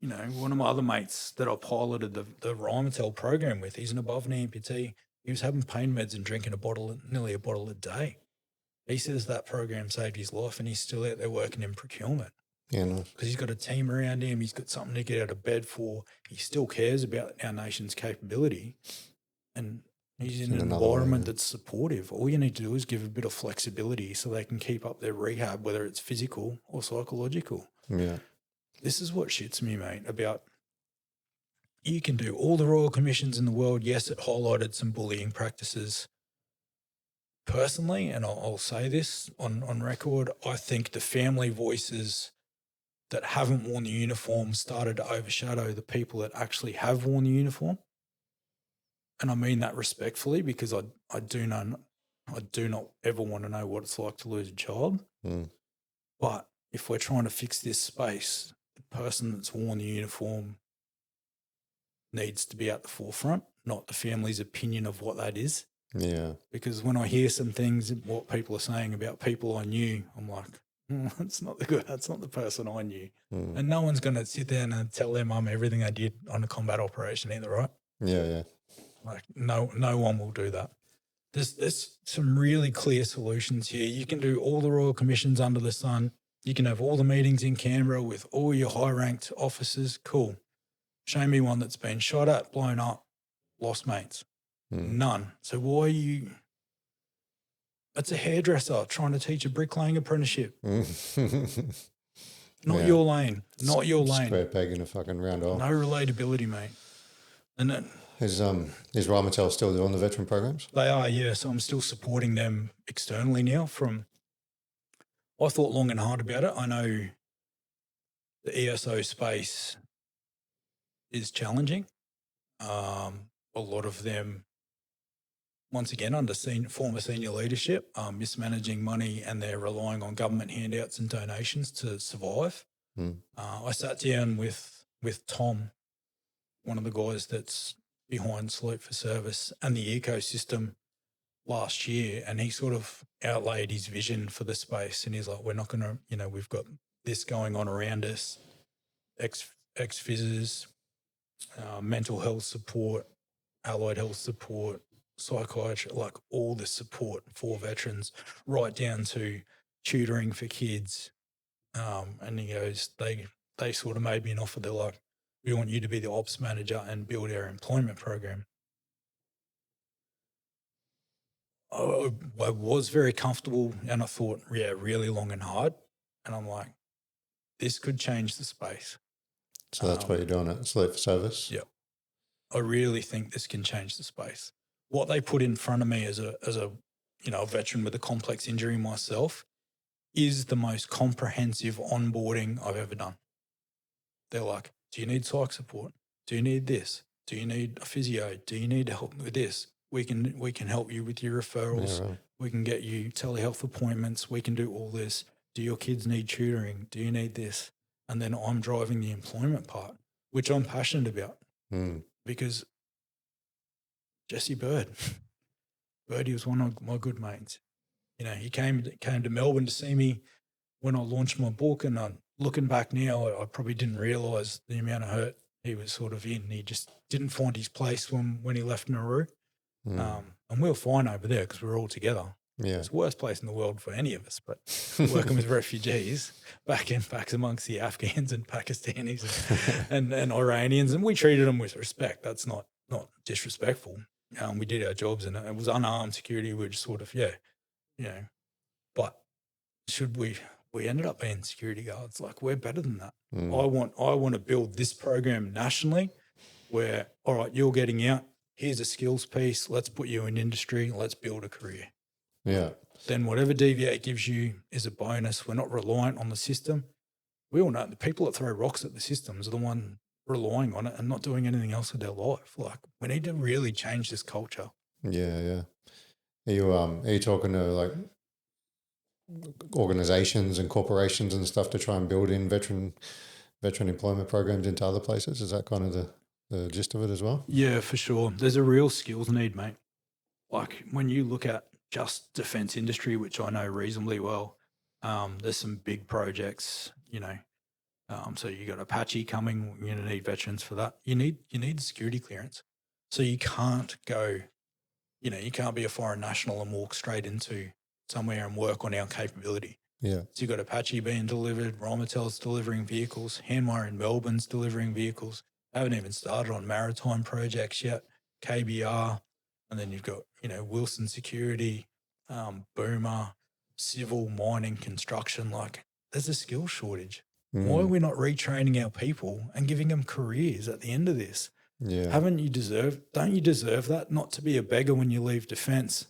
one of my other mates that I piloted the Rheinmetall program with, he's an above knee amputee. He was having pain meds and drinking nearly a bottle a day. He says that program saved his life, and he's still out there working in procurement. Yeah, nice. Because he's got a team around him. He's got something to get out of bed for. He still cares about our nation's capability, and he's in an environment that's supportive. All you need to do is give a bit of flexibility so they can keep up their rehab, whether it's physical or psychological. Yeah. This is what shits me, mate, about you can do all the royal commissions in the world. Yes, it highlighted some bullying practices. Personally, and I'll say this on record, I think the family voices that haven't worn the uniform started to overshadow the people that actually have worn the uniform. And I mean that respectfully, because I do not ever want to know what it's like to lose a child. But if we're trying to fix this space, the person that's worn the uniform needs to be at the forefront, not the family's opinion of what that is. Yeah. Because when I hear some things, what people are saying about people I knew, I'm like, that's not the person I knew. And no one's going to sit there and tell their mum everything they did on a combat operation either, right? Yeah. Like, no one will do that. There's some really clear solutions here. You can do all the royal commissions under the sun. You can have all the meetings in Canberra with all your high-ranked officers. Cool. Show me one that's been shot at, blown up, lost mates. None. So why are you... It's a hairdresser trying to teach a bricklaying apprenticeship. Not your lane. Not your lane. Square peg in a fucking round hole. No relatability, mate. And then... Is Rheinmetall still doing the veteran programs? They are, yeah. So I'm still supporting them externally now I thought long and hard about it. I know the ESO space is challenging. A lot of them, once again, under former senior leadership, mismanaging money, and they're relying on government handouts and donations to survive. I sat down with Tom, one of the guys that's behind Salute for Service and the ecosystem last year, and he sort of outlaid his vision for the space, and he's like, we're not going to, we've got this going on around us, ex-physers, mental health support, allied health support, psychiatry, like all the support for veterans, right down to tutoring for kids. And he goes, they sort of made me an offer. They're like, we want you to be the ops manager and build our employment program. I was very comfortable, and I thought, yeah, really long and hard. And I'm like, this could change the space. So that's what you're doing at Salute for Service? Yeah. I really think this can change the space. What they put in front of me as a a veteran with a complex injury myself is the most comprehensive onboarding I've ever done. They're like, do you need psych support? Do you need this? Do you need a physio? Do you need help with this? we can help you with your referrals. Yeah, right. We can get you telehealth appointments. We can do all this. Do your kids need tutoring? Do you need this? And then I'm driving the employment part, which I'm passionate about because Jesse Birdie was one of my good mates. You know, he came to Melbourne to see me when I launched my book, and looking back now, I probably didn't realise the amount of hurt he was sort of in. He just didn't find his place when he left Nauru. And we were fine over there because we were all together. Yeah. It's the worst place in the world for any of us, but working with refugees back amongst the Afghans and Pakistanis and Iranians, and we treated them with respect. That's not disrespectful. We did our jobs, and it was unarmed security. We were just sort of, but should we ended up being security guards. Like, we're better than that. I want to build this program nationally where, all right, you're getting out. Here's a skills piece. Let's put you in industry. Let's build a career. Yeah. Then whatever DVA gives you is a bonus. We're not reliant on the system. We all know the people that throw rocks at the systems are the one relying on it and not doing anything else with their life. Like, we need to really change this culture. Yeah, yeah. Are you talking to like organizations and corporations and stuff to try and build in veteran employment programs into other places? Is that kind of the gist of it as well? Yeah, for sure. There's a real skills need, mate. Like, when you look at just defense industry, which I know reasonably well, there's some big projects, so you got Apache coming. You're going to need veterans for that. You need security clearance. So you can't go, you can't be a foreign national and walk straight into somewhere and work on our capability. Yeah. So you've got Apache being delivered, Rheinmetall's delivering vehicles, Hanwha in Melbourne's delivering vehicles. I haven't even started on maritime projects yet, KBR, and then you've got, Wilson Security, Boomer, civil, mining, construction. Like, there's a skill shortage. Why are we not retraining our people and giving them careers at the end of this? Yeah. Don't you deserve that? Not to be a beggar when you leave defense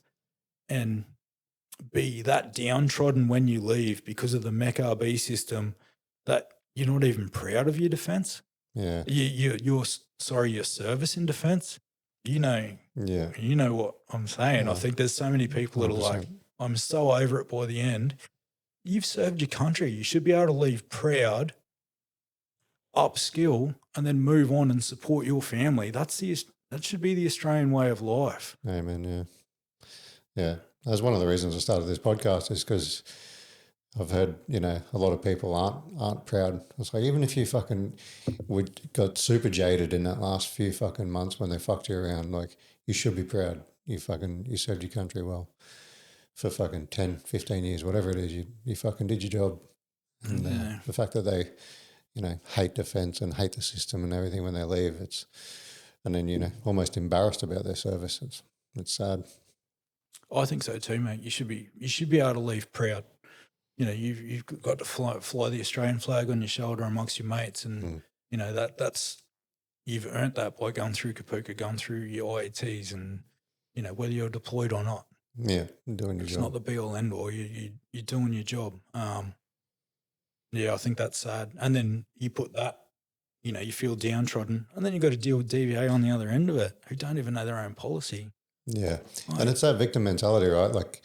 and be that downtrodden when you leave because of the MEC-RB system that you're not even proud of your defense. Yeah. Your service in defense. Yeah. You know what I'm saying. Yeah. I think there's so many people that are like, I'm so over it by the end. You've served your country. You should be able to leave proud, upskill, and then move on and support your family. That should be the Australian way of life. Amen. Yeah. Yeah. That's one of the reasons I started this podcast, is because I've heard, a lot of people aren't proud. It's like, even if you got super jaded in that last few fucking months when they fucked you around, like, you should be proud. You served your country well for fucking 10, 15 years, whatever it is. You fucking did your job. And the fact that they, hate defence and hate the system and everything when they leave, and then, almost embarrassed about their service. It's sad. I think so too, mate. You should be able to leave proud. You've got to fly the Australian flag on your shoulder amongst your mates, and that's you've earned that by going through Kapuka, going through your IETs, and whether you're deployed or not. Yeah, doing your job. It's not the be all end all. You're doing your job. I think that's sad. And then you put that, you feel downtrodden, and then you've got to deal with DVA on the other end of it, who don't even know their own policy. Yeah, and it's that victim mentality, right? Like,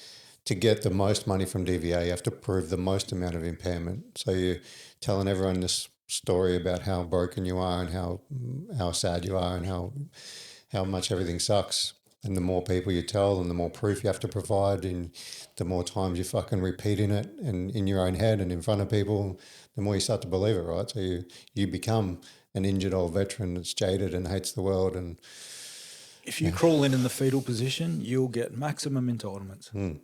to get the most money from DVA, you have to prove the most amount of impairment. So you're telling everyone this story about how broken you are and how sad you are and how much everything sucks. And the more people you tell and the more proof you have to provide, and the more times you're fucking repeating it and in your own head and in front of people, the more you start to believe it, right? So you become an injured old veteran that's jaded and hates the world. And if you crawl in the fetal position, you'll get maximum entitlements.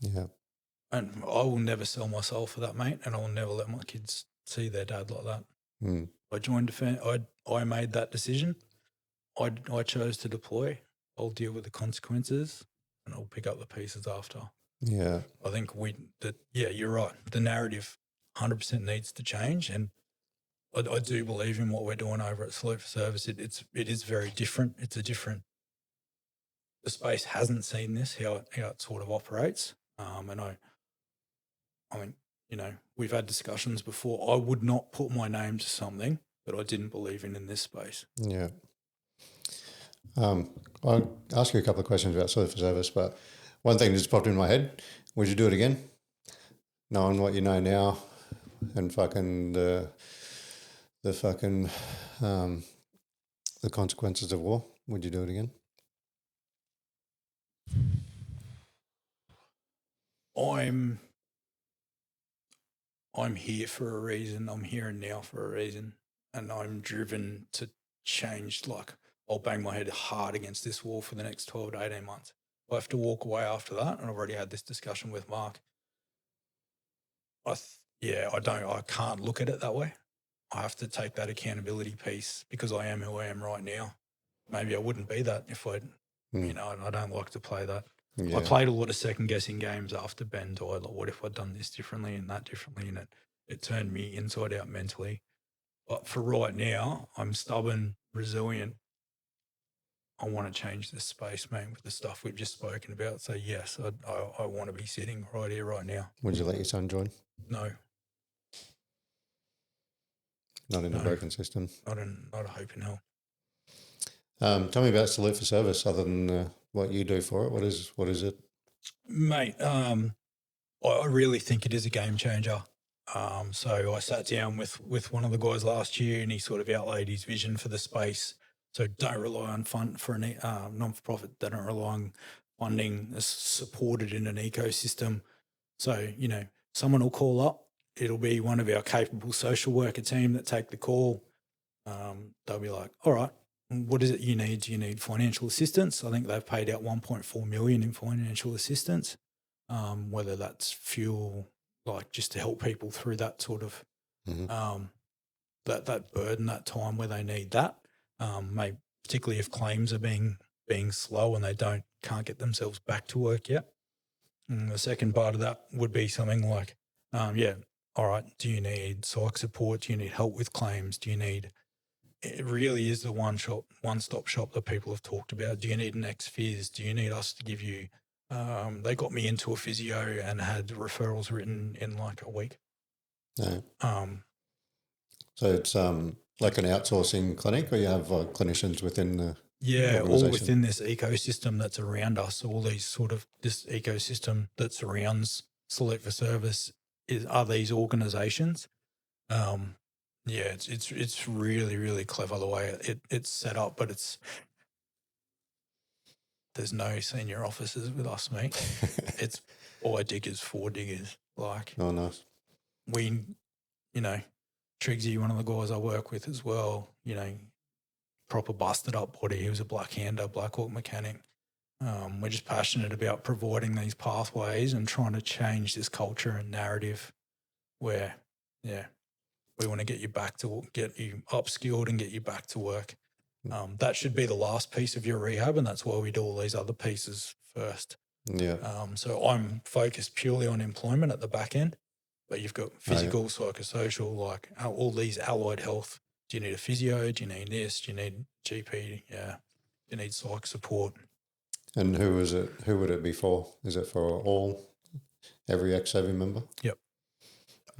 Yeah. And I will never sell my soul for that, mate, and I will never let my kids see their dad like that. I joined defence. I made that decision. I chose to deploy. I'll deal with the consequences, and I'll pick up the pieces after. Yeah. I think you're right. The narrative 100% needs to change, and I do believe in what we're doing over at Salute for Service. It is very different. It's a different. The space hasn't seen this, how it sort of operates. And I mean, we've had discussions before. I would not put my name to something that I didn't believe in this space. Yeah. I'll ask you a couple of questions about salute for service, but one thing just popped in my head. Would you do it again? Knowing what you know now and fucking the fucking the consequences of war, would you do it again? I'm here for a reason. I'm here and now for a reason, and I'm driven to change. Like, I'll bang my head hard against this wall for the next 12 to 18 months. I have to walk away after that, and I've already had this discussion with Mark. I can't look at it that way. I have to take that accountability piece because I am who I am right now. Maybe I wouldn't be that if I don't like to play that. Yeah. I played a lot of second guessing games after Ben died. Like, what if I'd done this differently and that differently? And it turned me inside out mentally. But for right now, I'm stubborn, resilient. I want to change this space, man, with the stuff we've just spoken about. So yes, I want to be sitting right here, right now. Would you let your son join? No. Not in a broken system. Not a hope in hell. Tell me about salute for service, other than what you do for it. What is it, Mate? I really think it is a game changer. So I sat down with one of the guys last year, and he sort of outlaid his vision for the space. So don't rely on fund for a non-for-profit. They don't rely on funding that's supported in an ecosystem. So, someone will call up. It'll be one of our capable social worker team that take the call. They'll be like, all right, what is it you need? Do you need financial assistance? I think they've paid out 1.4 million in financial assistance, whether that's fuel, like just to help people through that sort of that burden, that time where they need that. Maybe particularly if claims are being slow and they can't get themselves back to work yet. And the second part of that would be something like, all right, do you need psych support? Do you need help with claims? It really is the one-stop shop that people have talked about. Do you need an ex-phys? Do you need us to give you, they got me into a physio and had referrals written in like a week. No. So it's like an outsourcing clinic, or you have clinicians within the all within this ecosystem that's around us. All these sort of this ecosystem that surrounds Salute for Service are these organisations. It's really, really clever the way it's set up, but there's no senior officers with us, mate. It's all diggers, 4 diggers. Like, oh, nice. We, Triggsy, one of the guys I work with as well, proper busted up body. He was a Black Hawk mechanic. We're just passionate about providing these pathways and trying to change this culture and narrative where, we want to get you upskilled and get you back to work. That should be the last piece of your rehab, and that's why we do all these other pieces first. Yeah. So I'm focused purely on employment at the back end, but you've got physical, psychosocial, like all these allied health. Do you need a physio? Do you need this? Do you need GP? Yeah. Do you need psych support? And who would it be for? Is it for every ex-serving member? Yep.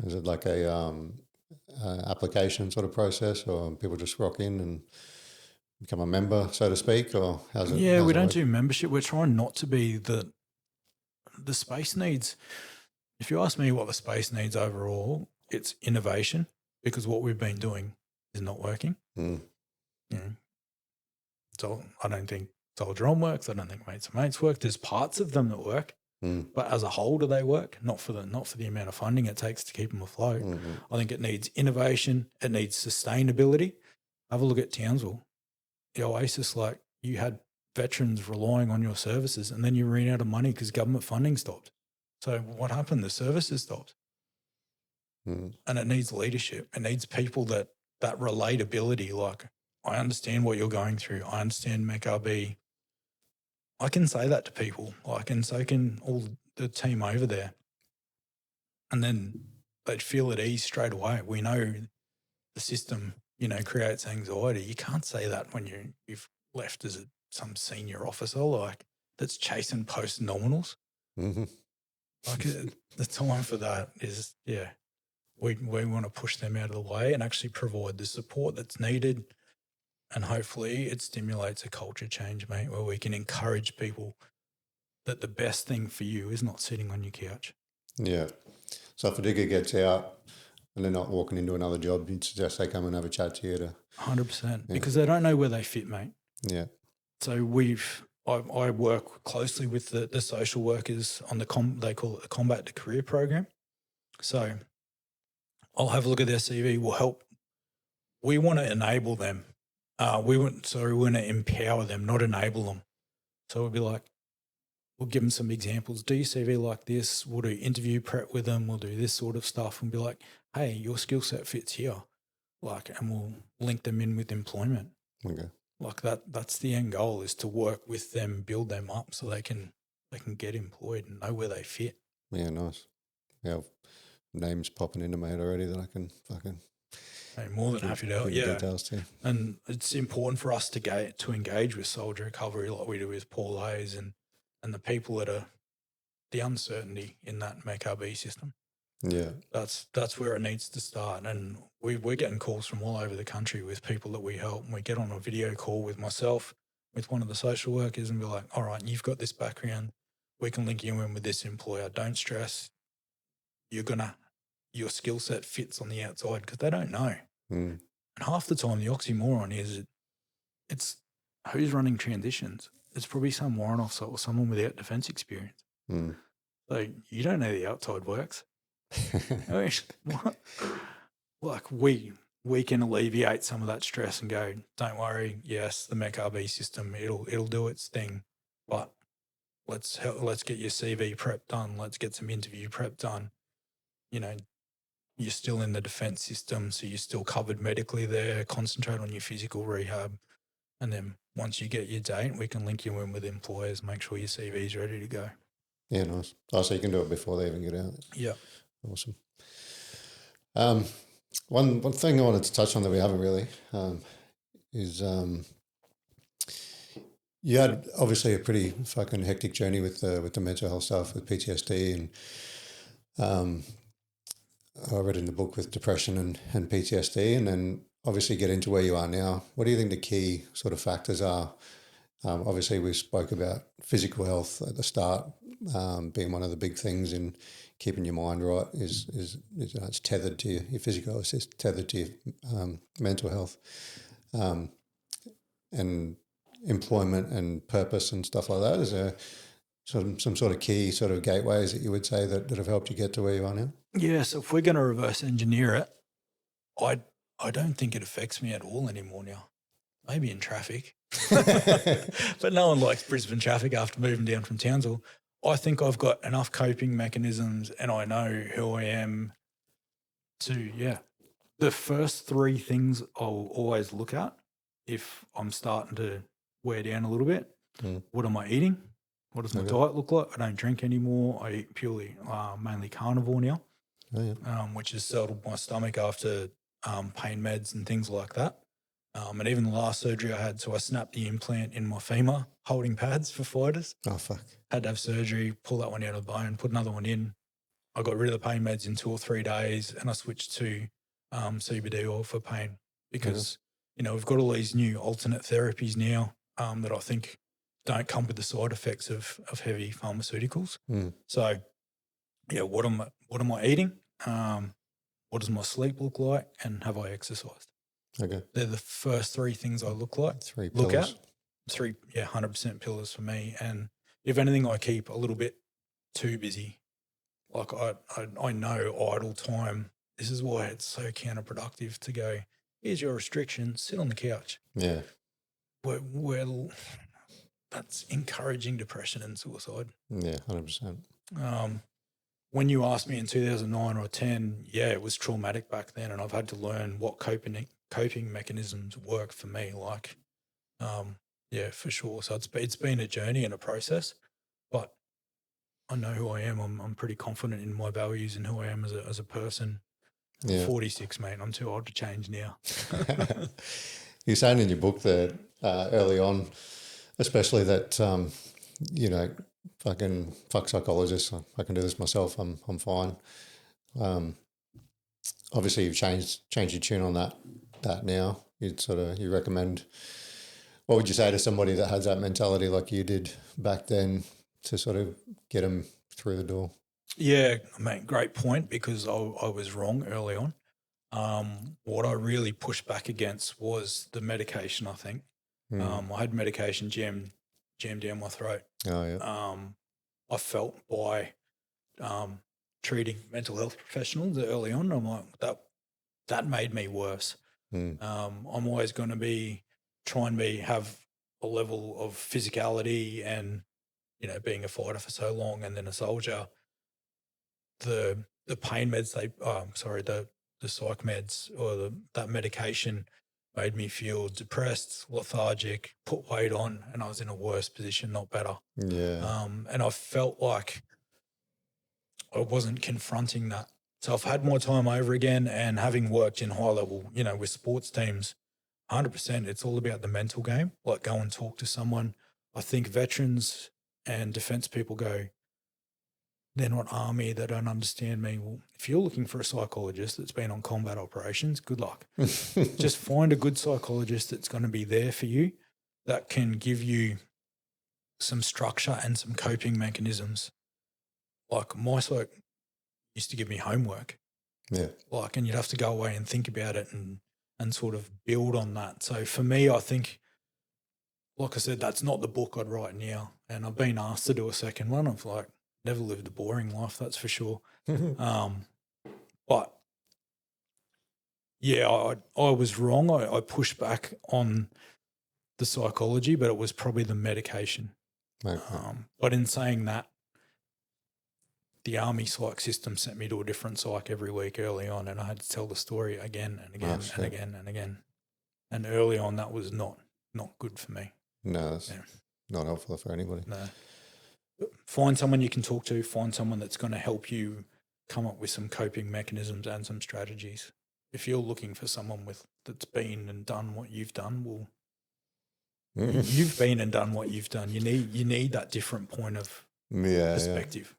Is it like a application sort of process, or people just rock in and become a member, so to speak, or how's it? Yeah, we don't do membership. We're trying not to be the space needs. If you ask me what the space needs overall, it's innovation, because what we've been doing is not working. So I don't think Soldier On works. I don't think Mates and Mates work. There's parts of them that work, but as a whole, do they work? Not for the amount of funding it takes to keep them afloat. I think it needs innovation. It needs sustainability. Have a look at Townsville, the Oasis. Like, you had veterans relying on your services, and then you ran out of money because government funding stopped. So what happened? The services stopped. And it needs leadership. It needs people that relatability. Like, I understand what you're going through. I understand MECRB. I can say that to people, like, and so can all the team over there. And then they'd feel at ease straight away. We know the system, creates anxiety. You can't say that when you've left as some senior officer, like, that's chasing post-nominals. Like, the time for that is, we want to push them out of the way and actually provide the support that's needed. And hopefully it stimulates a culture change, mate, where we can encourage people that the best thing for you is not sitting on your couch. Yeah. So if a digger gets out and they're not walking into another job, you'd suggest they come and have a chat to you to... 100%. Because they don't know where they fit, mate. Yeah. So I work closely with the social workers on they call it the Combat to Career program. So I'll have a look at their CV. We'll help. We want to enable them. We want to empower them, not enable them. So we'll be like, we'll give them some examples. Do your CV like this. We'll do interview prep with them. We'll do this sort of stuff and be like, hey, your skill set fits here. And we'll link them in with employment. Okay. That's the end goal, is to work with them, build them up so they can get employed and know where they fit. Yeah, nice. Yeah, names popping into my head already that I can fucking... Hey, more than happy to help. Yeah. Details too. And it's important for us to engage with soldier recovery like we do with Paul Hayes and the people that are the uncertainty in that MKB system. Yeah. That's where it needs to start. And we're getting calls from all over the country with people that we help. And we get on a video call with myself, with one of the social workers, and be like, all right, you've got this background. We can link you in with this employer. Don't stress. Your skill set fits on the outside, because they don't know. Mm. And half the time the oxymoron is it's who's running transitions. It's probably some warrant officer or someone without defence experience. Mm. So you don't know the outside works. I mean, what? We can alleviate some of that stress and go, don't worry, yes, the MECRB system, it'll do its thing, but let's get your CV prep done. Let's get some interview prep done. You know, you're still in the defence system, so you're still covered medically there. Concentrate on your physical rehab. And then once you get your date, we can link you in with employers, make sure your CV is ready to go. Yeah, nice. Oh, so you can do it before they even get out. Yeah. Awesome. One thing I wanted to touch on that we haven't really is you had obviously a pretty fucking hectic journey with the mental health stuff, with PTSD, and I read in the book with depression and PTSD, and then obviously get into where you are now. What do you think the key sort of factors are? Obviously, we spoke about physical health at the start being one of the big things in keeping your mind right. Is it's tethered to your physical health, it's tethered to your mental health, and employment and purpose and stuff like that. Is there some sort of key sort of gateways that you would say that have helped you get to where you are now? Yeah, so if we're going to reverse engineer it, I don't think it affects me at all anymore now. Maybe in traffic. But no one likes Brisbane traffic after moving down from Townsville. I think I've got enough coping mechanisms and I know who I am to, The first three things I'll always look at if I'm starting to wear down a little bit. What am I eating? What does my diet look like? I don't drink anymore. I eat purely, mainly carnivore now, which has settled my stomach after pain meds and things like that. And even the last surgery I had, so I snapped the implant in my femur, holding pads for fighters. Oh, fuck. Had to have surgery, pull that one out of the bone, put another one in. I got rid of the pain meds in 2 or 3 days, and I switched to CBD oil for pain because, we've got all these new alternate therapies now that I think don't come with the side effects of heavy pharmaceuticals. So, what am I eating? What does my sleep look like? And have I exercised? Okay. They're the first three things I look at. 100% pillars for me. And if anything, I keep a little bit too busy. Like I know idle time. This is why it's so counterproductive to go, here's your restriction, sit on the couch. Yeah. Well, that's encouraging depression and suicide. Yeah, 100%. When you asked me in 2009 or 10, it was traumatic back then, and I've had to learn what coping mechanisms work for me. For sure. So it's been a journey and a process, but I know who I am. I'm pretty confident in my values and who I am as a person. I'm 46, mate. I'm too old to change now. You're saying in your book that early on, especially that fucking fuck psychologists. I can do this myself. I'm fine. Obviously, you've changed your tune on that now. you recommend? What would you say to somebody that has that mentality like you did back then to sort of get them through the door? Yeah, mate, great point, because I was wrong early on. What I really pushed back against was the medication, I think. I had medication jammed down my throat. Oh, yeah. I felt by treating mental health professionals early on, I'm like, that made me worse. I'm always going to have a level of physicality, and being a fighter for so long and then a soldier, the pain meds the psych meds or that medication made me feel depressed, lethargic, put weight on, and I was in a worse position, not better. Yeah. And I felt like I wasn't confronting that. So I've had my time over again, and having worked in high level, with sports teams, 100%, it's all about the mental game. Like, go and talk to someone. I think veterans and defense people go, they're not army, they don't understand me. Well, if you're looking for a psychologist that's been on combat operations, good luck. Just find a good psychologist that's going to be there for you, that can give you some structure and some coping mechanisms. Like, my psych used to give me homework. Yeah. And you'd have to go away and think about it and sort of build on that. So for me, I think, like I said, that's not the book I'd write now. And I've been asked to do a second one. I've never lived a boring life, that's for sure. But yeah, I was wrong. I pushed back on the psychology, but it was probably the medication. Okay. But in saying that, the army psych system sent me to a different psych every week early on, and I had to tell the story again and again and again and again. And early on, that was not good for me. No, that's not helpful for anybody. No. Find someone you can talk to. Find someone that's going to help you come up with some coping mechanisms and some strategies. If you're looking for someone that's been and done what you've done, well, you've been and done what you've done. You need that different point of perspective.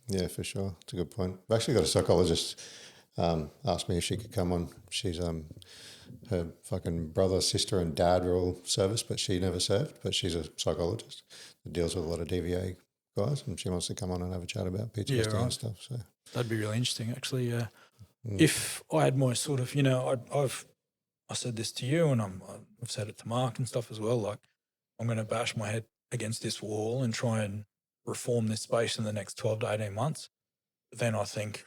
Yeah, for sure. It's a good point. I've actually got a psychologist asked me if she could come on. She's her fucking brother, sister, and dad were all service, but she never served. But she's a psychologist that deals with a lot of DVA guys, and she wants to come on and have a chat about PTSD and stuff. So that'd be really interesting, actually. Yeah. If I had my sort of, I said this to you, and I've said it to Mark and stuff as well. Like, I'm going to bash my head against this wall and try and reform this space in the next 12 to 18 months. But then I think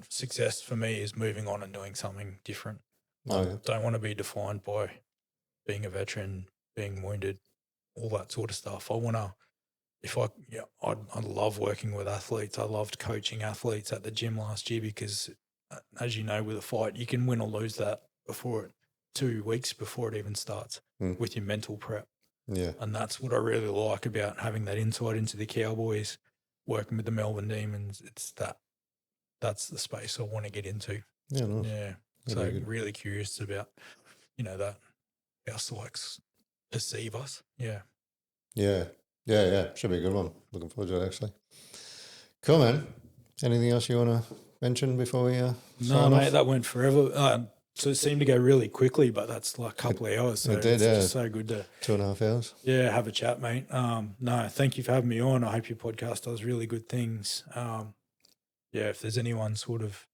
success for me is moving on and doing something different. I don't want to be defined by being a veteran, being wounded, all that sort of stuff. I want to, I love working with athletes. I loved coaching athletes at the gym last year because, as you know, with a fight, you can win or lose that 2 weeks before it even starts with your mental prep. Yeah. And that's what I really like about having that insight into the Cowboys, working with the Melbourne Demons. That's the space I want to get into. Yeah, nice. Yeah. So really curious about, that our psychs perceive us. Yeah. Yeah. Should be a good one. Looking forward to it, actually. Cool, man. Anything else you want to mention before we No, mate, that went forever. So it seemed to go really quickly, but that's like a couple of hours. So it did, it's just so good to 2.5 hours. Yeah, have a chat, mate. No, thank you for having me on. I hope your podcast does really good things. If there's anyone sort of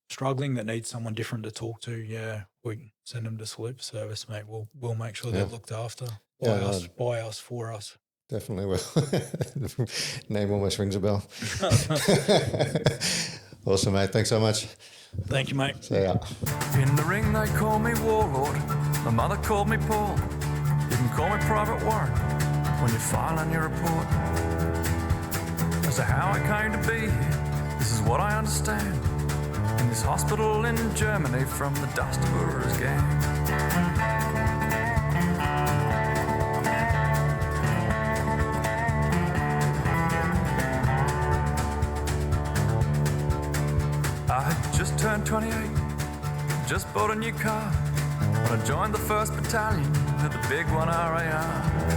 struggling that needs someone different to talk to, we can send them to Salute Service, mate. We'll make sure they're looked after by us, for us. Definitely will. Name almost rings a bell. Awesome, mate. Thanks so much. Thank you, mate. See ya. In the ring they call me Warlord. My mother called me Paul. You can call me Private Warren when you file on your report. As to how I came to be here, this is what I understand. In this hospital in Germany from the Dustburers gang. I had just turned 28, just bought a new car when I joined the 1st Battalion at the Big 1 RAR.